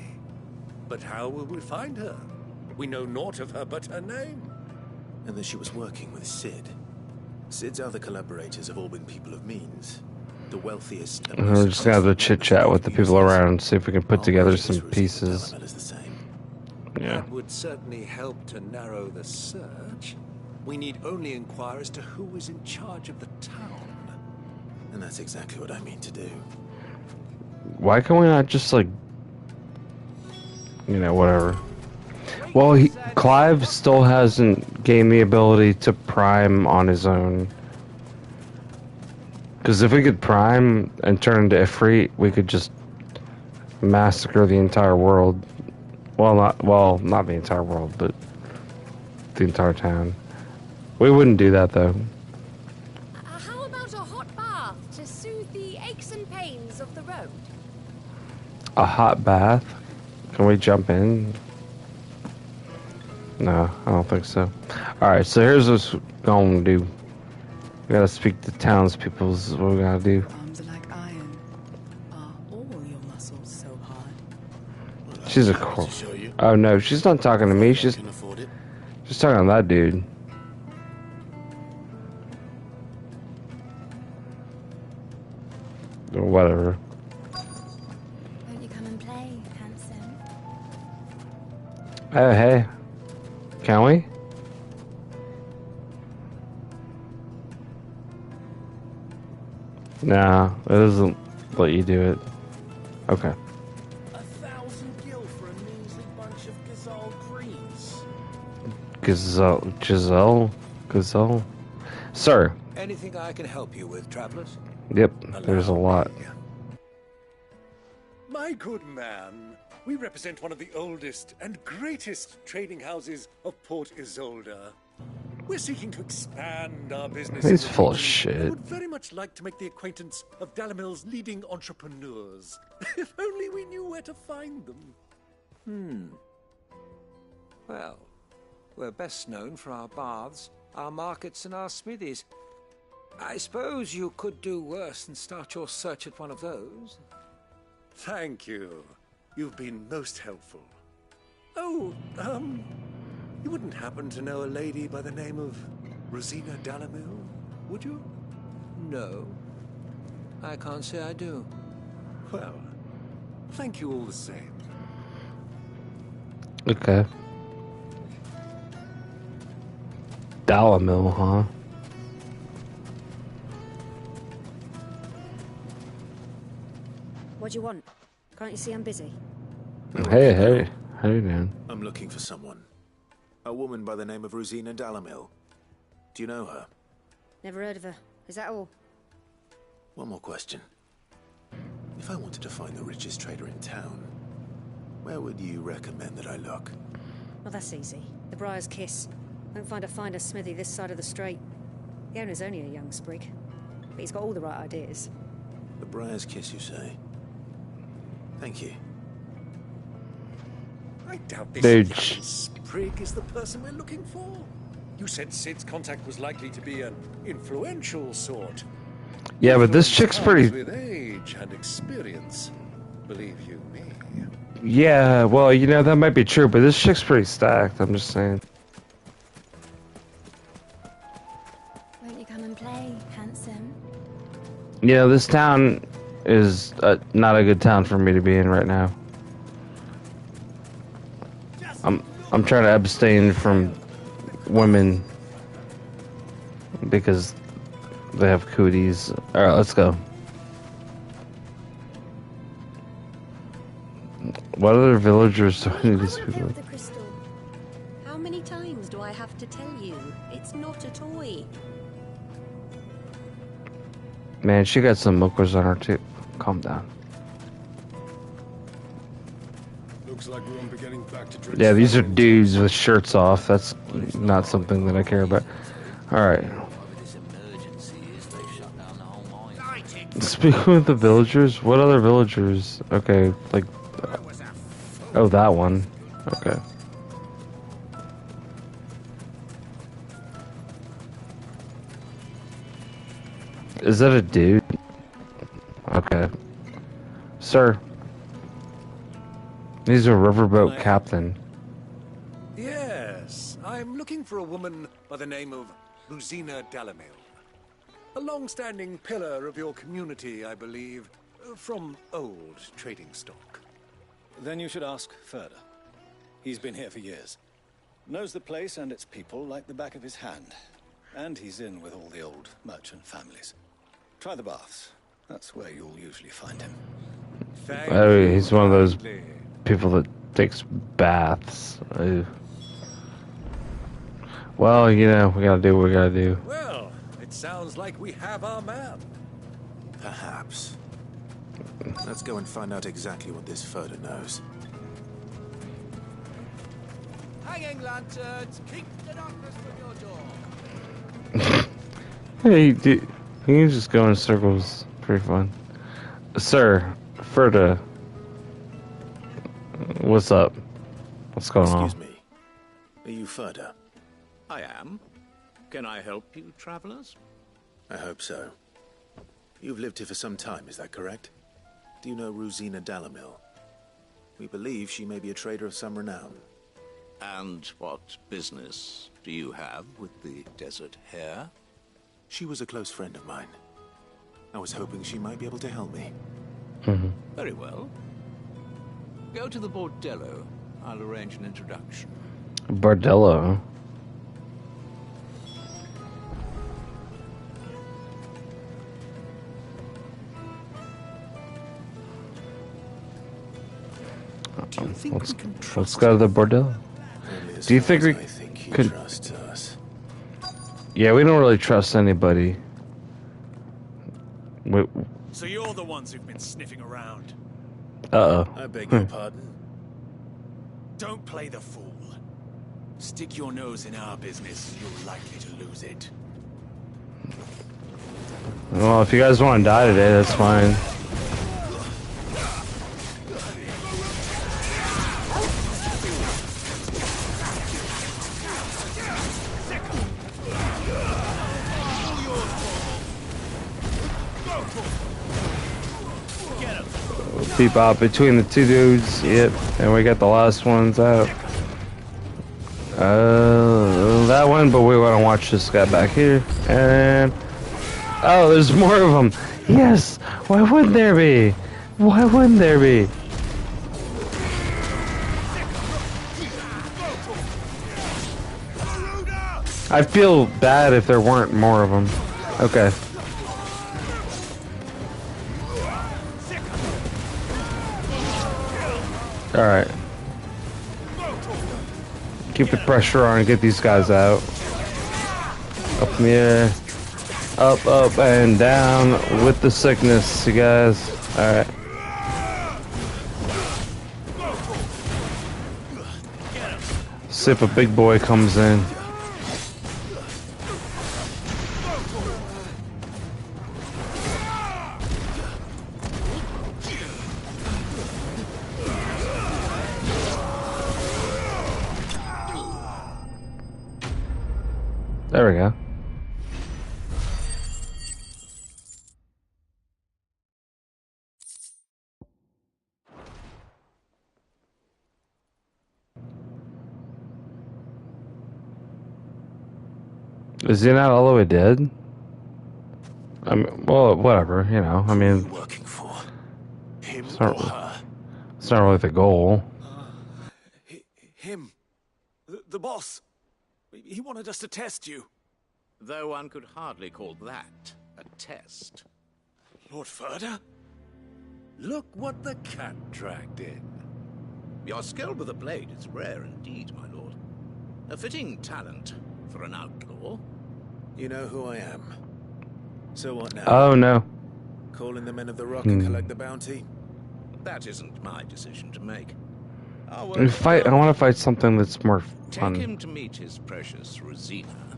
But how will we find her? We know naught of her but her name. And that she was working with Sid. Sid's other collaborators have all been people of means. The wealthiest and We're just gonna have to chit chat with the people around and see if we can put together some pieces. Yeah. That would certainly help to narrow the search. We need only inquire as to who is in charge of the town. And that's exactly what I mean to do. Why can we not just like, you know, whatever. Well, Clive still hasn't gained the ability to prime on his own. Because if we could prime and turn into Ifrit, we could just massacre the entire world. Well, not the entire world, but the entire town. We wouldn't do that though. How about a hot bath to soothe the aches and pains of the road? A hot bath? Can we jump in? No, I don't think so. Alright, so here's what we're gonna do. We gotta speak to townspeople, this is what we gotta do. Arms are like iron. Are all your muscles so hard? She's a Oh no, she's not talking to me, she's Just talking on that dude. Or whatever. Won't you come and play, handsome? Oh, hey. Can we? Nah, it doesn't let you do it. Okay. 1,000 gil for a measly bunch of Gazal greens. Gazelle. Sir. Anything I can help you with, travelers? Yep, there's a lot. My good man, we represent one of the oldest and greatest trading houses of Port Isolde. We're seeking to expand our business. He's in the full of region shit. and would very much like to make the acquaintance of Dalamil's leading entrepreneurs. If only we knew where to find them. Well, we're best known for our baths, our markets, and our smithies. I suppose you could do worse than start your search at one of those. Thank you. You've been most helpful. Oh, you wouldn't happen to know a lady by the name of Rosina Dalamil, would you? No. I can't say I do. Well, thank you all the same. Okay. Dalamil, huh? What do you want? Can't you see I'm busy? Hey, hey man. I'm looking for someone. A woman by the name of Rosina Dalamil. Do you know her? Never heard of her. Is that all? One more question. If I wanted to find the richest trader in town, where would you recommend that I look? Well, that's easy. The Briar's Kiss. Won't find a finer smithy this side of the strait. The owner's only a young sprig, but he's got all the right ideas. The Briar's Kiss, you say? Thank you. I doubt this Dude. young sprig is the person we're looking for. You said Sid's contact was likely to be an influential sort. Yeah, but this chick's pretty... With age and experience, believe you me. Yeah, well, you know, that might be true, but this chick's pretty stacked, I'm just saying. Won't you come and play, handsome? You know, this town is not a good town for me to be in right now. I'm trying to abstain from women because they have cooties. Alright, let's go. What other villagers do I need these people? The crystal. How many times do I have to tell you? It's not a toy. Man, she got some milkers on her too. Calm down. Looks like we won't be getting back to Yeah, these are dudes with shirts off. That's not something that I care about. Alright. Speaking with the villagers? What other villagers? Okay, like... oh, that one. Okay. Is that a dude? Okay. Sir. He's a riverboat captain. Yes, I'm looking for a woman by the name of Rosina Dalamil. A long-standing pillar of your community, I believe, from old trading stock. Then you should ask Furder. He's been here for years. Knows the place and its people like the back of his hand. And he's in with all the old merchant families. Try the baths. That's where you'll usually find him. Oh, he's one of those people that takes baths. Well, you know, we gotta do what we gotta do. Well, it sounds like we have our man. Perhaps. Let's go and find out exactly what this Furder knows. Hanging lanterns, keep the darkness from your door. Hey, dude, you can just go in circles. Pretty fun. Sir, Ferda, what's up? What's going on? Excuse me. Are you Furder? I am. Can I help you, travelers? I hope so. You've lived here for some time, is that correct? Do you know Rosina Dalamil? We believe she may be a trader of some renown. And what business do you have with the desert hare? She was a close friend of mine. I was hoping she might be able to help me. Very well. Go to the bordello. I'll arrange an introduction. Bordello. Do you think we can Let's trust go to the bordello. Do you think we I think he could? trusts us. Yeah, we don't really trust anybody. So you're the ones who've been sniffing around. Uh-oh. I beg your pardon? Don't play the fool. Stick your nose in our business and you're likely to lose it. Well, if you guys want to die today, that's fine. Bebop between the two dudes, yep, and we got the last ones out. That one, but we want to watch this guy back here, and oh, there's more of them. Yes, why wouldn't there be? Why wouldn't there be? I feel bad if there weren't more of them. Okay. Alright. Keep the pressure on and get these guys out. Up in the air. Up, up, and down with the sickness, you guys. Alright. See if a big boy comes in. There we go. Is he not all the way dead? I mean, well, whatever, you know. I mean, Working for him it's or not, her? it's not really the goal. Him. The boss. He wanted us to test you. Though one could hardly call that a test. Lord Furder? Look what the cat dragged in. Your skill with the blade is rare indeed, my lord. A fitting talent for an outlaw. You know who I am. So what now? Oh no. Call in the men of the rock and collect the bounty? That isn't my decision to make. I want to fight something that's more fun. Take him to meet his precious Rosina.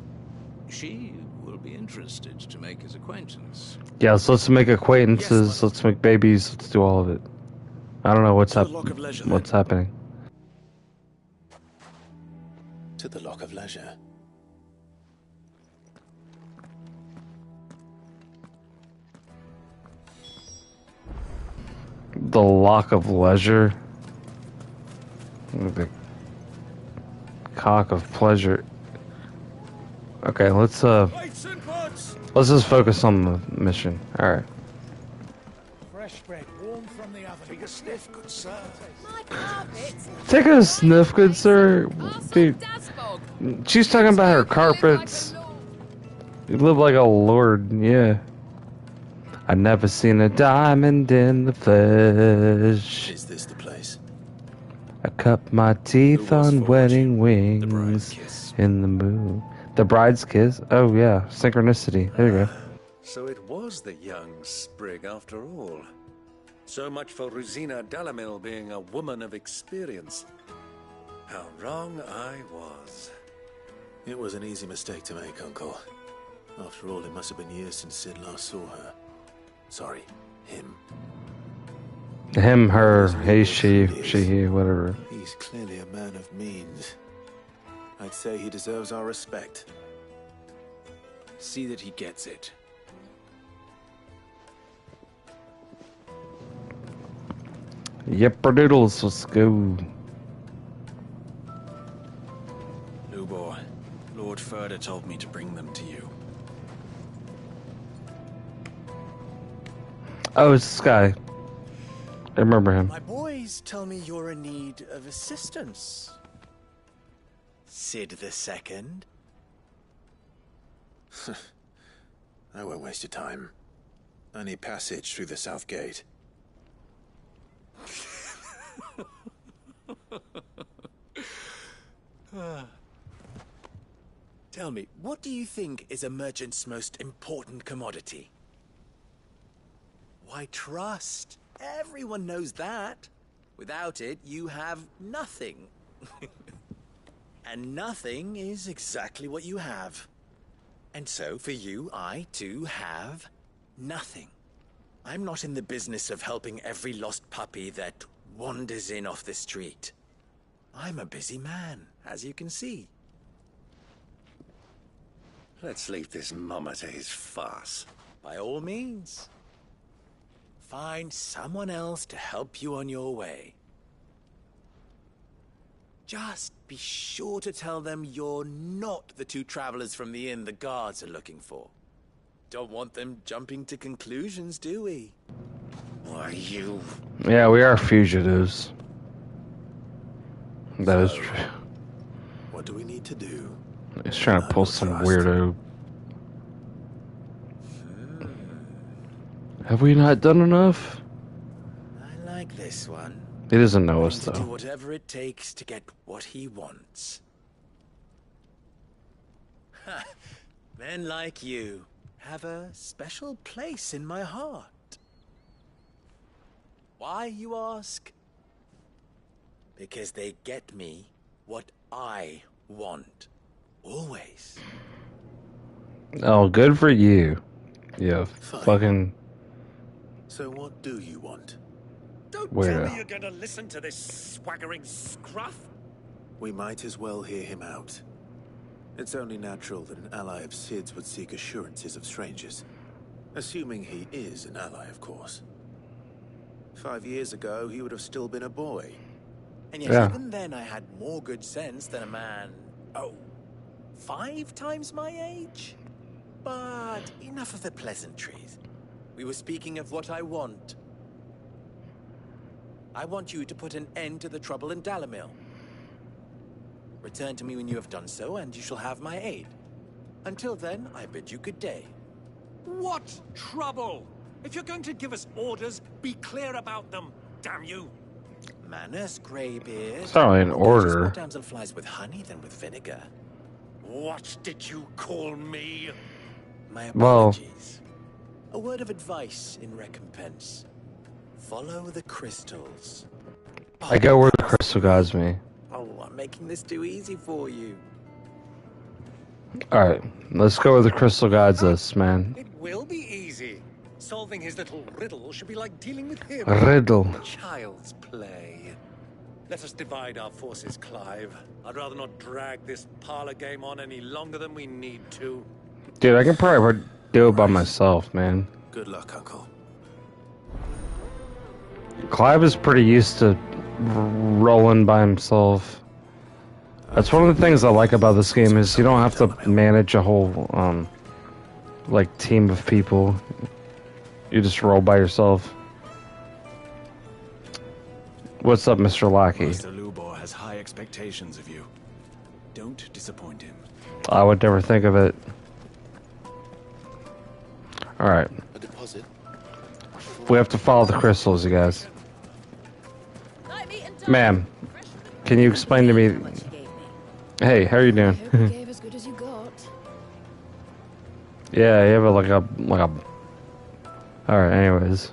She will be interested to make his acquaintance. Yeah, so let's make acquaintances, let's make babies, let's do all of it. I don't know what's what's happening. To the Lock of Leisure. The Lock of Leisure. The cock of pleasure. Okay, let's just focus on the mission. All right. Fresh bread, warm from the oven. Take a sniff, good sir. My carpets. Take a sniff, good sir. Dude, she's talking about her carpets. You live like a lord, yeah. I never seen a diamond in the flesh. Is this the place? I cut my teeth on wedding wings in the moon. The bride's kiss? Oh yeah, synchronicity. There you go. So it was the young sprig after all. So much for Rosina Dalamil being a woman of experience. How wrong I was. It was an easy mistake to make, Uncle. After all, it must have been years since Sid last saw her. Sorry, him. Him, her, he, she, he, whatever. He's clearly a man of means. I'd say he deserves our respect. See that he gets it. Yep, doodles, let's go. Lord Furder told me to bring them to you. Oh, it's this guy. I remember him. My boys tell me you're in need of assistance. Sid the Second. I won't waste your time. I need passage through the south gate. Tell me, what do you think is a merchant's most important commodity? Why, trust. Everyone knows that. Without it, you have nothing. And nothing is exactly what you have. And so, for you, I, too, have nothing. I'm not in the business of helping every lost puppy that wanders in off the street. I'm a busy man, as you can see. Let's leave this mummer to his farce. By all means. Find someone else to help you on your way. Just be sure to tell them you're not the two travelers from the inn the guards are looking for. Don't want them jumping to conclusions, do we? Why, you... Yeah, we are fugitives. That is true. What do we need to do? He's trying to pull some weirdo. Have we not done enough? I like this one. He doesn't know us, To do though. whatever it takes to get what he wants. Ha! Men like you have a special place in my heart. Why, you ask? Because they get me what I want. Always. Oh, good for you. Yeah, fucking So what do you want? Don't weirdo. tell me you're going to listen to this swaggering scruff. We might as well hear him out. It's only natural that an ally of Sid's would seek assurances of strangers. Assuming he is an ally, of course. 5 years ago, he would have still been a boy. And yet even then I had more good sense than a man, 5 times my age? But enough of the pleasantries. We were speaking of what I want. I want you to put an end to the trouble in Dalamil. Return to me when you have done so, and you shall have my aid. Until then, I bid you good day. What trouble? If you're going to give us orders, be clear about them, damn you. Manners, Greybeard. It's not really an order. More damselflies with honey than with vinegar. What did you call me? My Well, apologies. A word of advice in recompense. Follow the crystals. I go where the crystal guides me. Oh, I'm making this too easy for you. Alright, let's go where the crystal guides us, man. It will be easy. Solving his little riddle should be like dealing with him. Riddle. Child's play. Let us divide our forces, Clive. I'd rather not drag this parlor game on any longer than we need to. Dude, I can probably do it by myself, man. Good luck, Uncle. Clive is pretty used to rolling by himself. That's one of the things I like about this game is you don't have to manage a whole like team of people. You just roll by yourself. What's up, Mr. Lackey? Master Lubor has high expectations of you. Don't disappoint him. I would never think of it. Alright. A deposit? We have to follow the crystals, you guys. Ma'am, can you explain to me... Hey, how are you doing? Hope you gave as good as you got. Yeah, you have like a... Alright, anyways.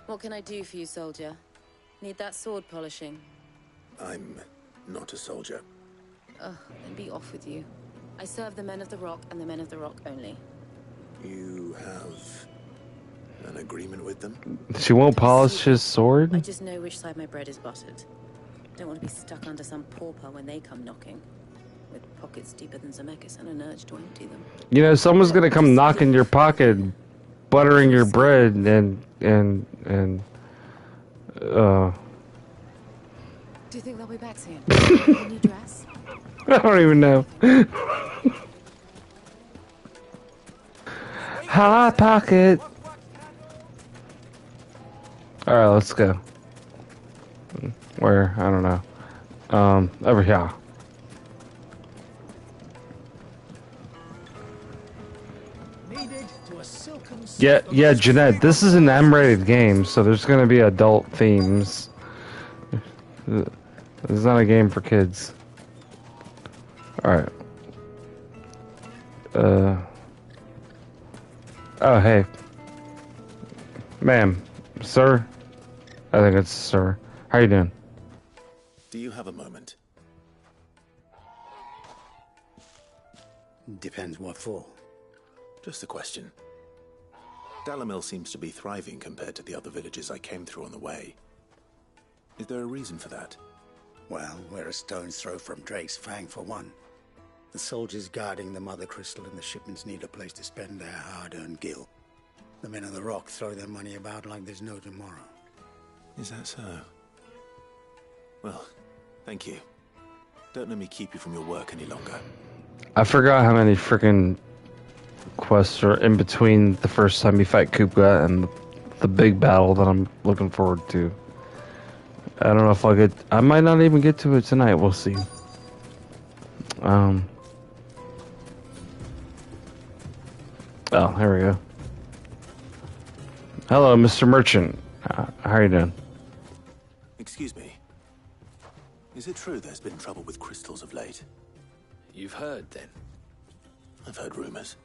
What can I do for you, soldier? Need that sword polishing? I'm not a soldier. Ugh, then be off with you. I serve the men of the Rock and the men of the Rock only. You have an agreement with them? She won't polish his sword? I just know which side my bread is buttered. Don't want to be stuck under some pauper when they come knocking. With pockets deeper than Zemeckis and an urge to empty them. You know, someone's gonna come knock in your pocket, buttering your bread, and Do you think they'll be back soon? New dress? I don't even know. Hot pocket. Alright, let's go. Where? I don't know. Over here. Yeah, Jeanette, this is an M-rated game, so there's gonna be adult themes. This is not a game for kids. Alright. Oh, hey. Ma'am. Sir? I think it's sir. How you doing? Do you have a moment? Depends what for. Just a question. Dalamil seems to be thriving compared to the other villages I came through on the way. Is there a reason for that? Well, we're a stone's throw from Drake's Fang, for one. The soldiers guarding the Mother Crystal and the shipments need a place to spend their hard-earned gil. The men of the Rock throw their money about like there's no tomorrow. Is that so? Well, thank you. Don't let me keep you from your work any longer. I forgot how many freaking quests are in between the first time you fight Kupka and the big battle that I'm looking forward to. I don't know if I'll get... I might not even get to it tonight. We'll see. Oh, here we go. Hello, Mr. Merchant. How are you doing? Excuse me. Is it true there's been trouble with crystals of late? You've heard, then? I've heard rumors.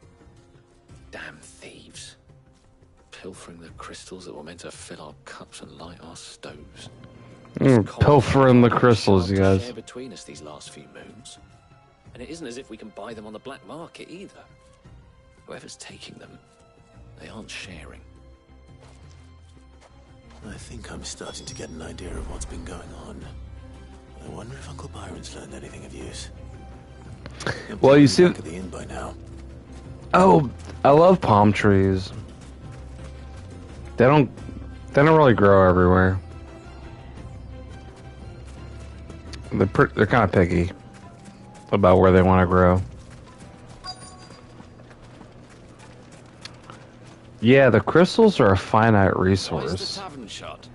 Damn thieves. Pilfering the crystals that were meant to fill our cups and light our stoves. Pilfering the crystals, you guys. Share between us these last few moons. And it isn't as if we can buy them on the black market either. Whoever's taking them, they aren't sharing. I think I'm starting to get an idea of what's been going on. I wonder if Uncle Byron's learned anything of use. Well, you see... Back at the inn by now. Oh, I love palm trees. They don't really grow everywhere. They're kind of picky about where they want to grow. Yeah, the crystals are a finite resource. Why is the tavern shut?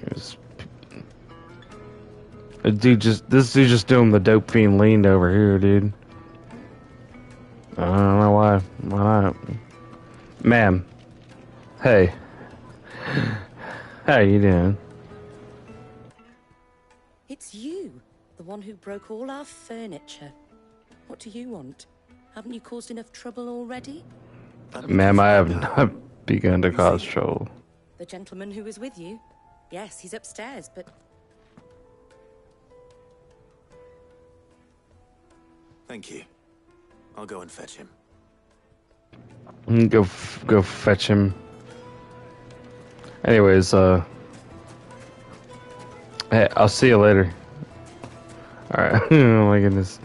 This dude just doing the dope fiend leaned over here, dude. I don't know why. Why not? Ma'am. Hey. How you doing? It's you, the one who broke all our furniture. What do you want? Haven't you caused enough trouble already? Ma'am, I have not begun to cause trouble. The gentleman who was with you? Yes, he's upstairs, but... Thank you. I'll go and fetch him. Go fetch him. Anyways, hey, I'll see you later. Alright. Oh my goodness.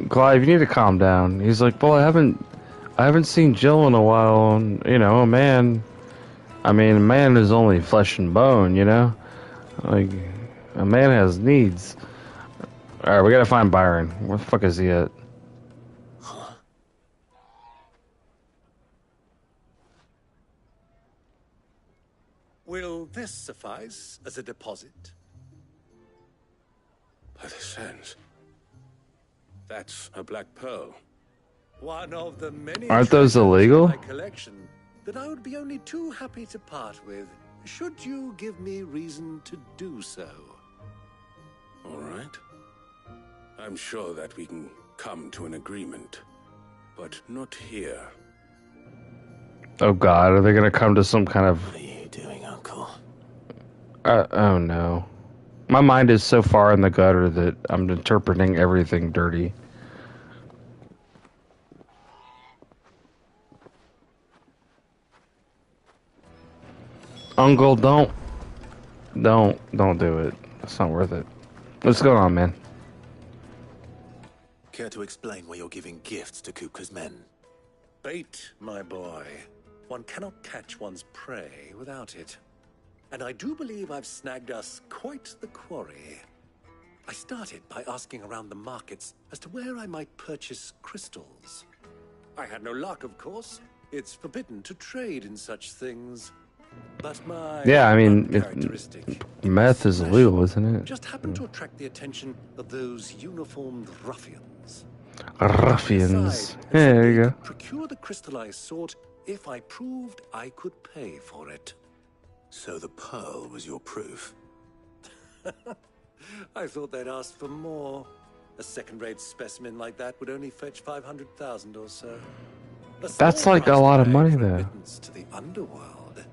Clive, you need to calm down. He's like, well, I haven't seen Jill in a while, and, you know, a man is only flesh and bone, you know? Like, a man has needs. Alright, we gotta find Byron. Where the fuck is he at? Will this suffice as a deposit? By the sands. That's a black pearl. One of the many Aren't those treasures in illegal? my collection that I would be only too happy to part with, should you give me reason to do so. All right. I'm sure that we can come to an agreement, but not here. Oh god, are they gonna come to some kind of... What are you doing, Uncle? Oh no. My mind is so far in the gutter that I'm interpreting everything dirty. Uncle, don't do it. It's not worth it. What's going on, man? Care to explain why you're giving gifts to Kupka's men? Bait, my boy. One cannot catch one's prey without it. and I do believe I've snagged us quite the quarry. I started by asking around the markets as to where I might purchase crystals. I had no luck, of course. It's forbidden to trade in such things. But my Yeah, I mean, uncharacteristic meth is illegal, isn't it? just happened to attract the attention of those uniformed ruffians. Ruffians. Decide Yeah, there you they go. could procure the crystal I sought if I proved I could pay for it. So the pearl was your proof? I thought they'd ask for more. A second-rate specimen like that would only fetch 500,000 or so. That's like a lot of money, though. Admittance to the underworld.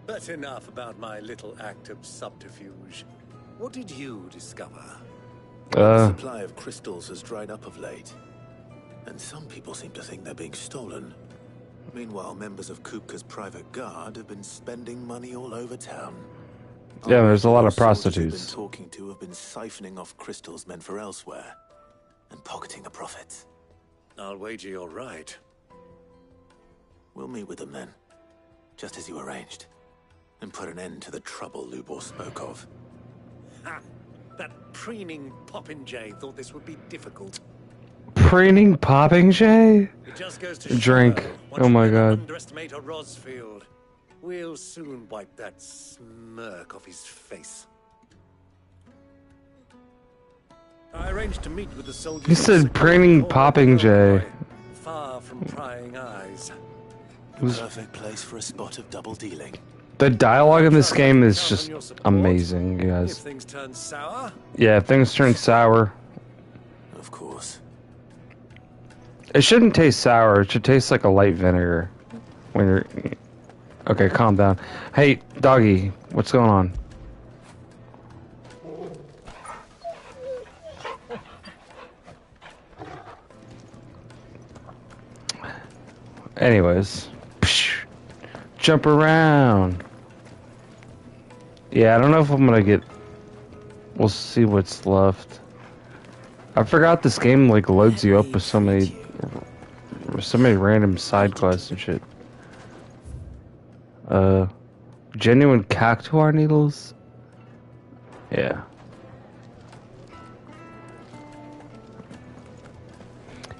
But enough about my little act of subterfuge. What did you discover? The supply of crystals has dried up of late, and some people seem to think they're being stolen. Meanwhile, members of Kupka's private guard have been spending money all over town. Yeah, there's a lot of Soldiers we've prostitutes. been talking to have been siphoning off crystals meant for elsewhere, and pocketing the profits. I'll wager you're right. We'll meet with them then, just as you arranged, and put an end to the trouble Lubor spoke of. Ha! That preening popinjay thought this would be difficult. Preening Poppingjay? It just goes to Drink. show, Oh my once you god. underestimate a Rosfield. We'll soon wipe that smirk off his face. I arranged to meet with the soldiers. You said preening Poppingjay. Far from prying eyes. The perfect place for a spot of double dealing. The dialogue in this game is just amazing, you If guys. things turn sour, Yeah, if things turn sour. Of course. It shouldn't taste sour. It should taste like a light vinegar. When you're... Okay, calm down. Hey, doggy, what's going on? Anyways. Jump around. Yeah, I don't know if I'm gonna get... We'll see what's left. I forgot this game like loads you up with so many random side quests and shit. Genuine cactuar needles? Yeah.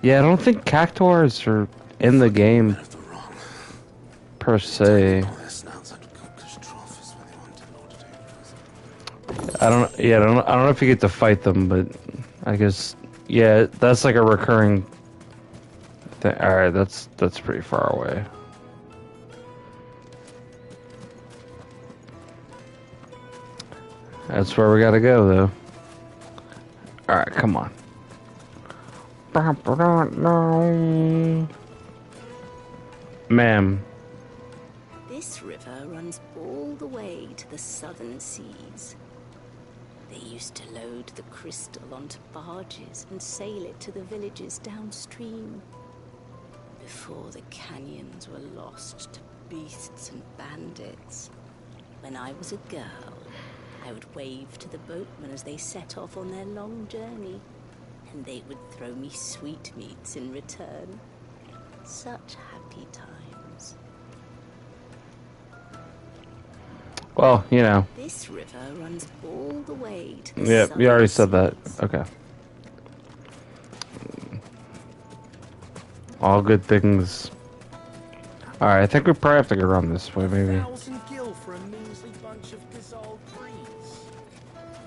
Yeah, I don't think cactuars are in the game per se. I don't know if you get to fight them, but I guess yeah, that's like a recurring thing. All right, that's pretty far away. That's where we gotta go, though. All right, come on. Ma'am. This river runs all the way to the southern seas. They used to load the crystal onto barges and sail it to the villages downstream. Before the canyons were lost to beasts and bandits. When I was a girl, I would wave to the boatmen as they set off on their long journey, and they would throw me sweetmeats in return. Such happy times. Well, you know. This river runs all the way to the Yeah, southern you already said that. seas. Okay. All good things. Alright, I think we probably have to go around this way, maybe. 1,000 gil for a measly bunch of dissolved breeze.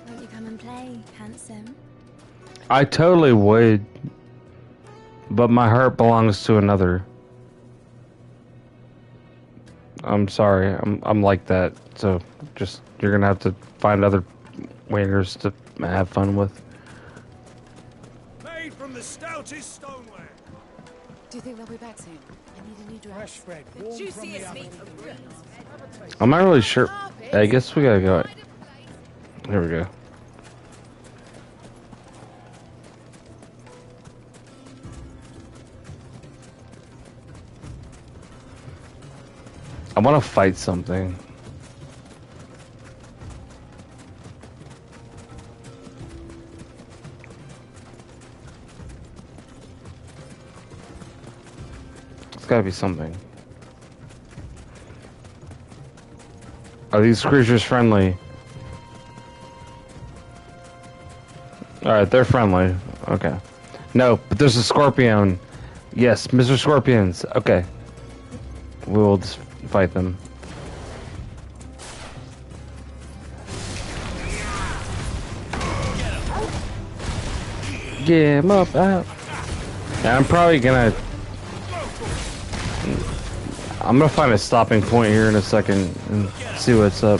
Won't you come and play, handsome? I totally would. But my heart belongs to another. I'm sorry, I'm like that. So just you're gonna have to find other waiters to have fun with. Made from the stoutest stoneware. Do you think they'll be back soon? I need a new dress. Fresh bread, warm from the oven. I'm not really sure. I guess we gotta go. Here we go. I want to fight something. It's gotta be something. Are these creatures friendly? Alright, they're friendly. Okay. No, but there's a scorpion. Yes, Mr. Scorpions. Okay. We will just fight them. Get him up, out. Yeah, I'm probably gonna... I'm gonna find a stopping point here in a second and see what's up.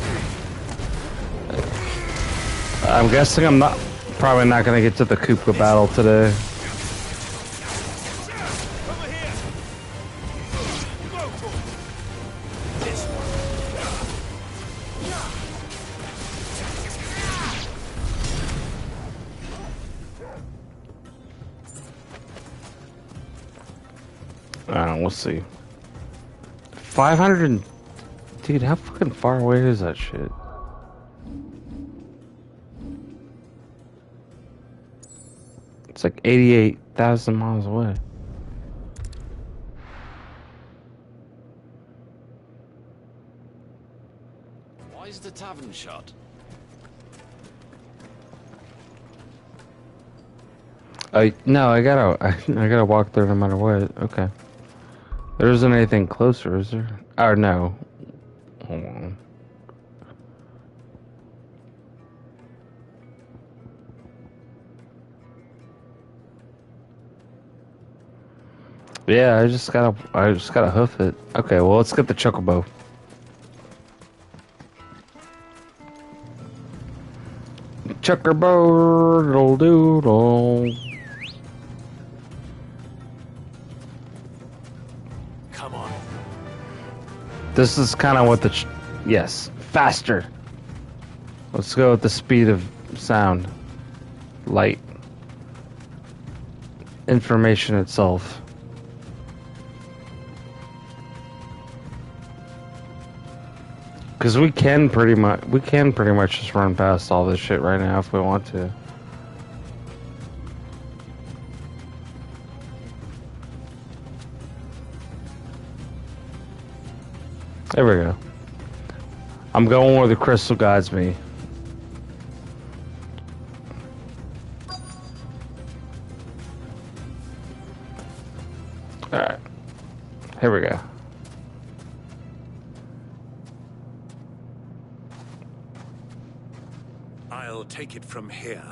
I'm guessing I'm probably not gonna get to the Kupka battle today. We'll see. 500 and... Dude, how fucking far away is that shit? It's like 88,000 miles away. Why is the tavern shut? No, I gotta walk there no matter what. Okay. There isn't anything closer, is there? Oh, no. Hold on. Yeah, I just gotta hoof it. Okay, well, let's get the chocobo. Chocobo doodle. Come on. This is kind of what the... yes, faster. Let's go with the speed of sound. Light. Information itself. Because we can pretty much just run past all this shit right now if we want to. There we go. I'm going where the crystal guides me. Alright. Here we go. I'll take it from here.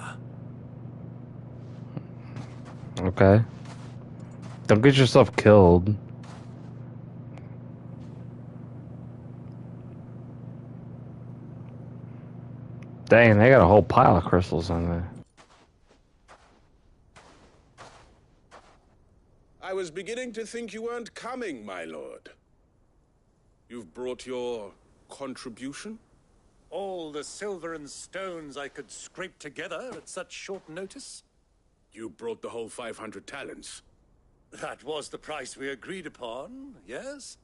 Okay. Don't get yourself killed. Dang, they got a whole pile of crystals on there. I was beginning to think you weren't coming, my lord. You've brought your contribution? All the silver and stones I could scrape together at such short notice? You brought the whole 500 talents. That was the price we agreed upon, yes?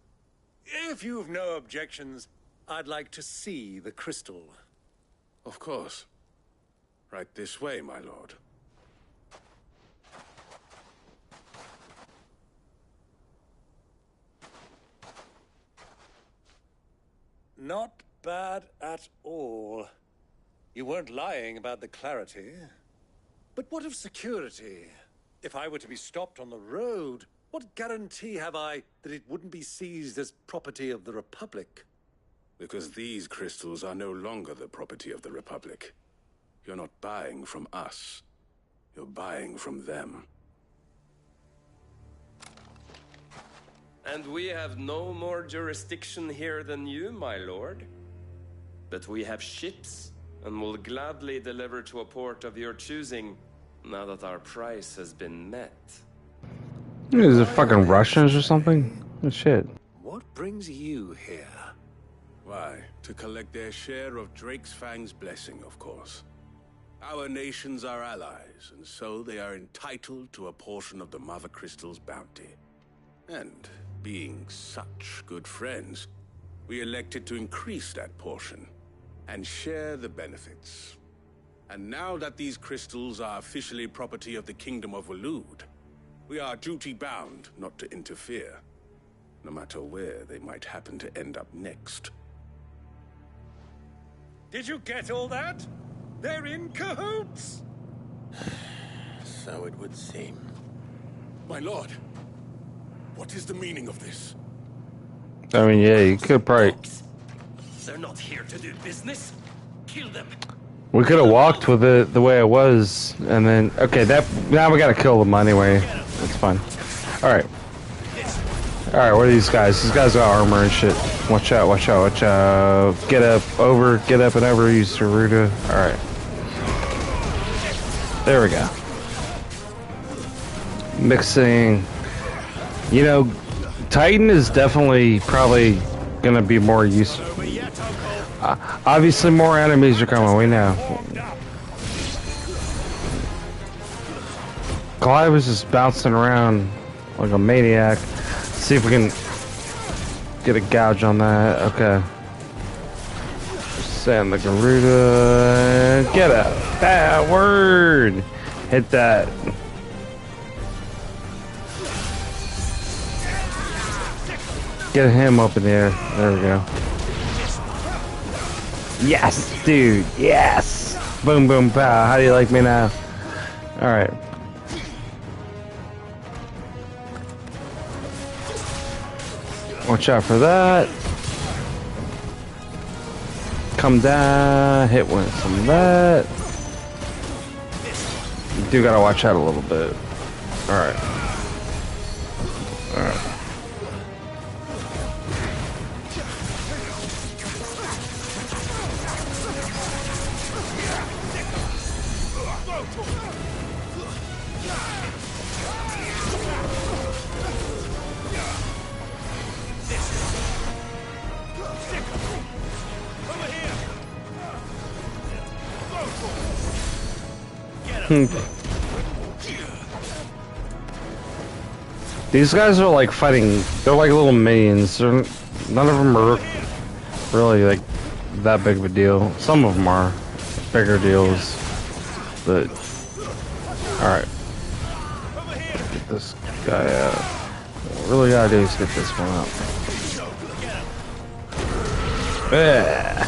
If you've no objections, I'd like to see the crystal. Of course. Right this way, my lord. Not bad at all. You weren't lying about the clarity. But what of security? If I were to be stopped on the road, what guarantee have I that it wouldn't be seized as property of the Republic? Because these crystals are no longer the property of the Republic. You're not buying from us. You're buying from them. And we have no more jurisdiction here than you, my lord. But we have ships, and will gladly deliver to a port of your choosing, now that our price has been met. Is it fucking Russians or something? Oh, shit. What brings you here? Why, to collect their share of Drake's Fang's blessing, of course. Our nations are allies, and so they are entitled to a portion of the Mother Crystal's bounty. And, being such good friends, we elected to increase that portion, and share the benefits. And now that these crystals are officially property of the Kingdom of Waloed, we are duty-bound not to interfere, no matter where they might happen to end up next. Did you get all that? They're in cahoots! So it would seem. My lord, what is the meaning of this? I mean, yeah, you could probably... They're not here to do business. Kill them. We could have walked with it the way it was, and then... Okay, now we gotta kill them anyway. That's fine. Alright. Alright, what are these guys? These guys got armor and shit. Watch out, watch out, watch out. Get up and over, use Saruta. Alright. There we go. Mixing. You know, Titan is definitely probably gonna be more useful. Obviously more enemies are coming, we know. Clive was just bouncing around like a maniac. Let's see if we can get a gouge on that. Okay. Send the Garuda. Get up. That word. Hit that. Get him up in the air. There we go. Yes, dude. Yes. Boom, boom, pow. How do you like me now? All right. Watch out for that. Come down. Hit one. Some of that. You do gotta watch out a little bit. All right. All right. These guys are like fighting. They're like little minions. None of them are really like that big of a deal. Some of them are bigger deals, but all right. Get this guy out. What we really gotta do is get this one out. Yeah.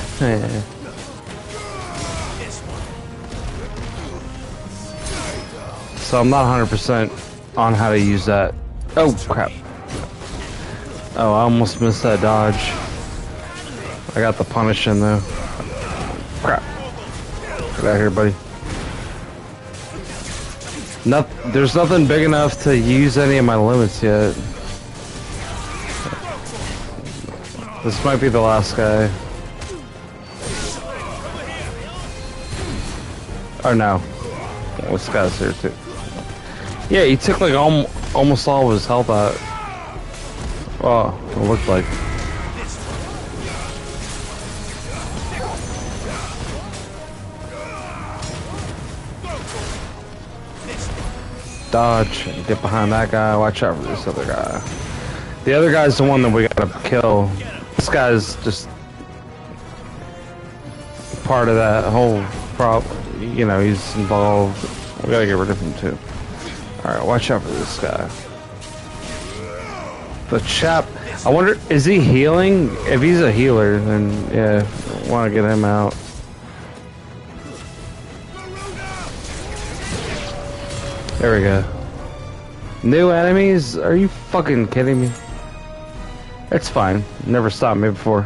So I'm not 100% on how to use that. Oh, crap. Oh, I almost missed that dodge. I got the punish in, though. Crap. Get out of here, buddy. There's nothing big enough to use any of my limits yet. This might be the last guy. Oh, no. This guy's here, too. Yeah, he took like almost all of his health out. Oh, it looked like. Dodge, get behind that guy, watch out for this other guy. The other guy's the one that we gotta kill. This guy's just part of that whole problem. You know, he's involved. We gotta get rid of him too. Alright, watch out for this guy. The chap, I wonder, is he healing? If he's a healer, then yeah, I want to get him out. There we go. New enemies? Are you fucking kidding me? It's fine. Never stopped me before.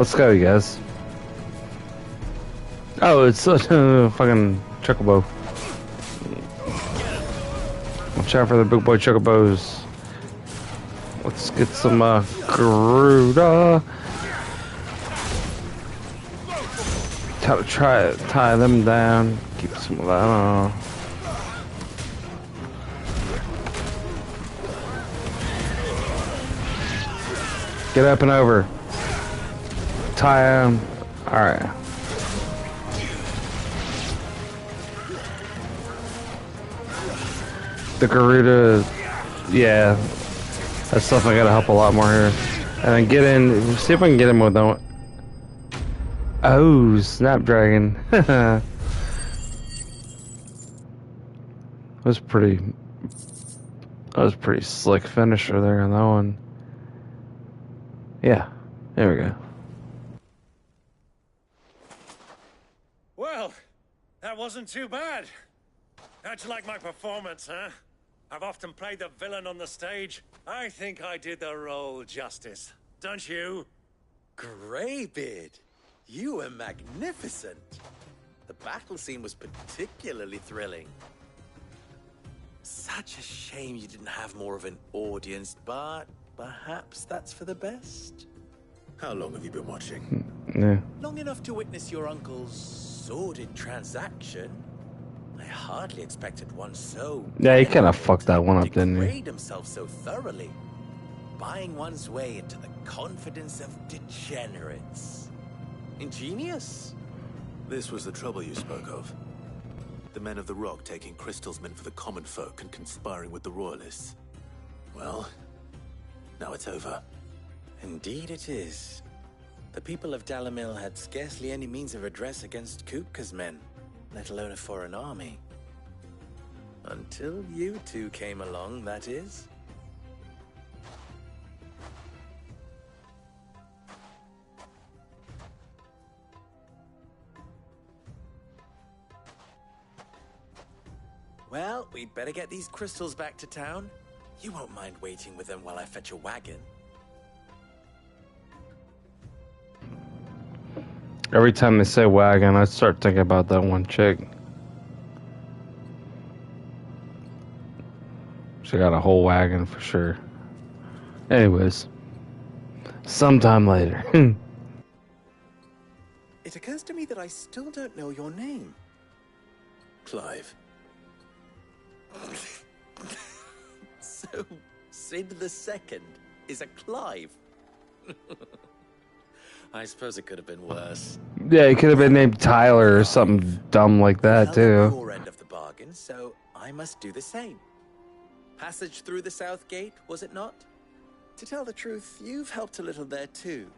Let's go, you guys. Oh, it's such a fucking chocobo. Watch out for the big boy chocobos. Let's get some Garuda. Try to tie them down. Keep some of that on. Get up and over. Tie them. Alright. The Garuda, yeah, that's definitely gonna help a lot more here. And then get in, see if I can get him with that. Oh, Snapdragon. That was pretty slick finisher there on that one. Yeah, there we go. wasn't too bad. How'd you like my performance, huh? I've often played the villain on the stage. I think I did the role justice. Don't you? Greybeard, you were magnificent. The battle scene was particularly thrilling. Such a shame you didn't have more of an audience, but perhaps that's for the best. How long have you been watching? Yeah. Long enough to witness your uncle's sordid transaction. I hardly expected one so... Yeah, he kind of fucked that one up, didn't he? ...degrade himself so thoroughly. Buying one's way into the confidence of degenerates. Ingenious. This was the trouble you spoke of. The men of the Rock taking crystals meant for the common folk and conspiring with the Royalists. Well, now it's over. Indeed it is. The people of Dalamil had scarcely any means of redress against Kupka's men, let alone a foreign army. Until you two came along, that is. Well, we'd better get these crystals back to town. You won't mind waiting with them while I fetch a wagon. Every time they say wagon, I start thinking about that one chick. She got a whole wagon for sure. Anyways, sometime later. It occurs to me that I still don't know your name. Clive. So, Sid the Second is a Clive. I suppose it could have been worse. Yeah, he could have been named Tyler or something dumb like that too. Your end of the bargain, so I must do the same. Passage through the south gate, was it not? To tell the truth, you've helped a little there too.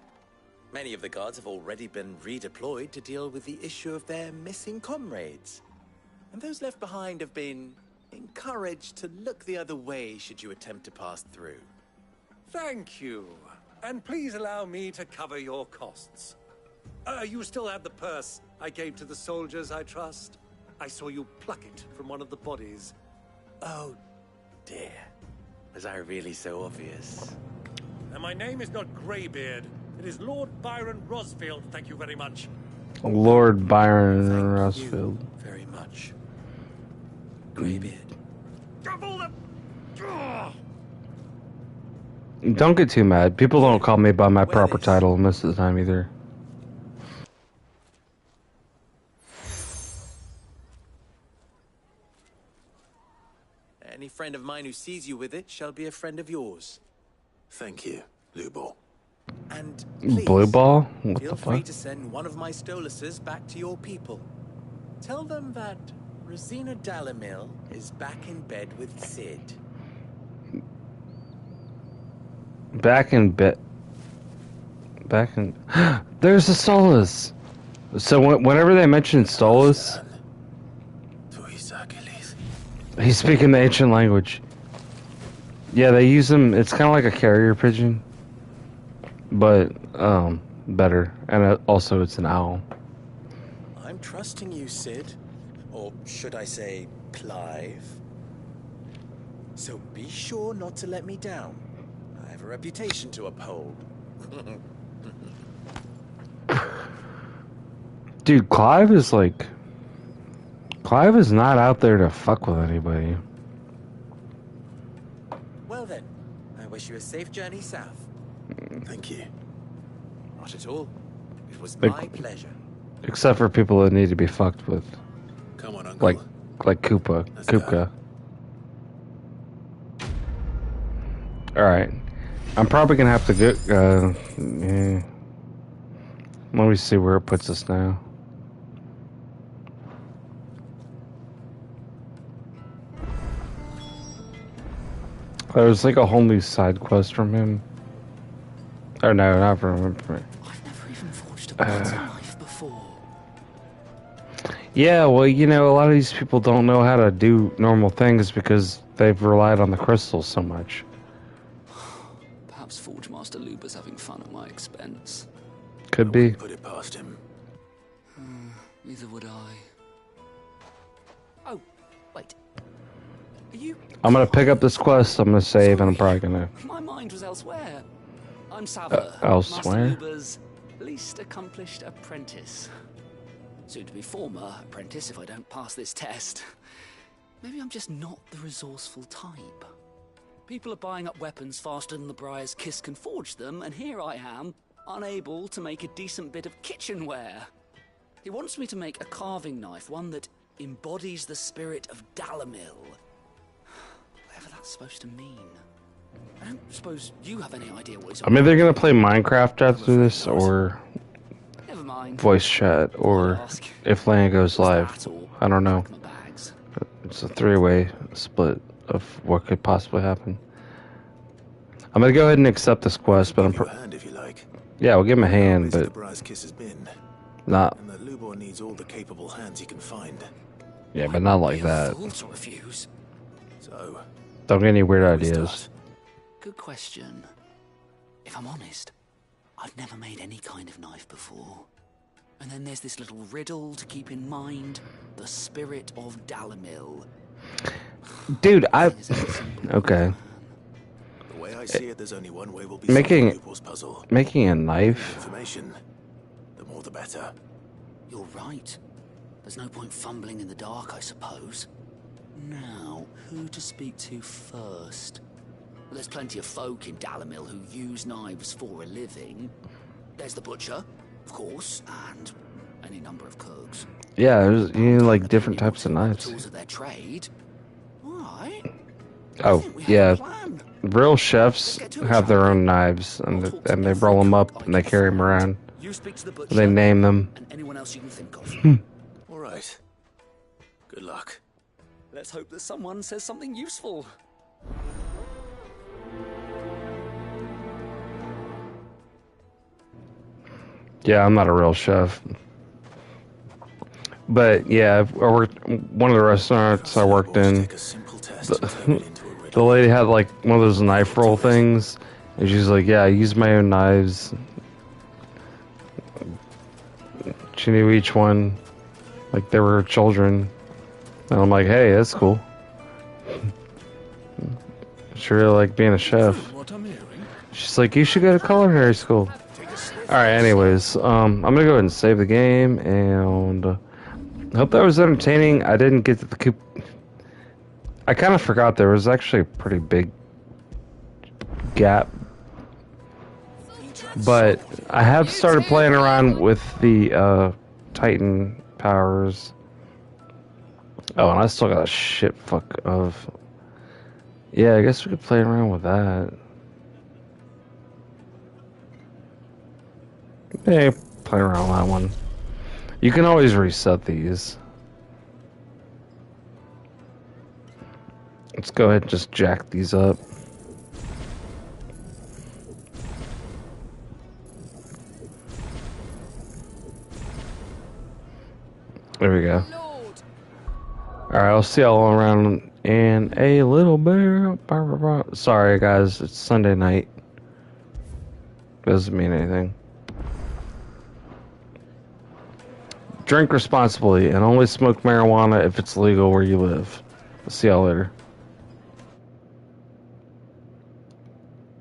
Many of the guards have already been redeployed to deal with the issue of their missing comrades. And those left behind have been encouraged to look the other way should you attempt to pass through. Thank you. And please allow me to cover your costs. You still have the purse I gave to the soldiers, I trust? I saw you pluck it from one of the bodies. Oh, dear. Was I really so obvious? And my name is not Greybeard. It is Lord Byron Rosfield, thank you very much. Lord Byron Rosfield. Very much. Greybeard. Don't get too mad. People don't call me by my proper title most of the time either. Any friend of mine who sees you with it shall be a friend of yours. Thank you, Blue Ball. And please, Blue Ball? What feel the free fuck? to send one of my Stoluses back to your people. Tell them that Rosina Dalamil is back in bed with Sid. Back in bed. Back in. There's the Stolas. So whenever they mention Stolas, he's speaking the ancient language. Yeah, they use them. It's kind of like a carrier pigeon, but better. And also, it's an owl. I'm trusting you, Sid. Or should I say, Clive. So be sure not to let me down. I have a reputation to uphold. Dude, Clive is like... Clive is not out there to fuck with anybody. Well then, I wish you a safe journey south. Thank you. Not at all. It was Like- my pleasure. Except for people that need to be fucked with. Come on, Uncle. Like Kupka. Alright. I'm probably gonna have to go, yeah. Let me see where it puts us now. There was like a whole new side quest from him. Or no, not from him. I've never even forged a path in life before. Yeah, well, you know, a lot of these people don't know how to do normal things because they've relied on the crystals so much. Perhaps Forge Master Luba's having fun at my expense. Could be. Put it past him. Neither would I. Wait. Are you... I'm gonna pick up this quest, I'm gonna save, and I'm probably gonna... My mind was elsewhere. I'm Sava, elsewhere? Master Luba's least accomplished apprentice. Soon to be former apprentice if I don't pass this test. Maybe I'm just not the resourceful type. People are buying up weapons faster than the Briar's Kiss can forge them, and here I am, unable to make a decent bit of kitchenware. He wants me to make a carving knife, one that embodies the spirit of Dalamil. Whatever that's supposed to mean. I don't suppose you have any idea what he's I'm either gonna play Minecraft after this, or Never mind. voice chat, or if LAN goes live. I don't know. It's a three-way split of what could possibly happen. I'm gonna go ahead and accept this quest, but I'm... Yeah, we'll give him a hand, but... Not... And that Lubor needs all the capable hands he can find. Yeah, but not like that. So, Don't get any weird ideas. Good question. If I'm honest, I've never made any kind of knife before. And then there's this little riddle to keep in mind. The spirit of Dalamil. Dude, okay. The way I see it, there's only one way we'll be Making... solving Lubor's puzzle. Making a knife? Information. The more the better. You're right. There's no point fumbling in the dark, I suppose. Now, who to speak to first? Well, there's plenty of folk in Dalamil who use knives for a living. There's the butcher, of course, and any number of cooks. Yeah, you need like different types of knives. Tools of their trade. All right. Oh, yeah. Real chefs have their own knives, and they roll them up and they carry them around. They name them. And anyone else you can think of. All right. Good luck. Let's hope that someone says something useful. Yeah, I'm not a real chef. But yeah, I worked one of the restaurants I worked in. The lady had like one of those knife roll things, and she's like, "Yeah, I use my own knives." She knew each one, like they were children. And I'm like, "Hey, that's cool." Sure, like being a chef. She's like, "You should go to culinary school." All right. Anyways, I'm gonna go ahead and save the game, and hope that was entertaining. I didn't get to the coop. I kind of forgot there was actually a pretty big gap, but I have started playing around with the Titan powers. Oh, and I still got a shit fuck of. Yeah, I guess we could play around with that. Yeah, play around with that one. You can always reset these. Let's go ahead and just jack these up. There we go. Alright, I'll see y'all around in a little bit. Sorry guys, it's Sunday night. Doesn't mean anything. Drink responsibly and only smoke marijuana if it's legal where you live. See y'all later.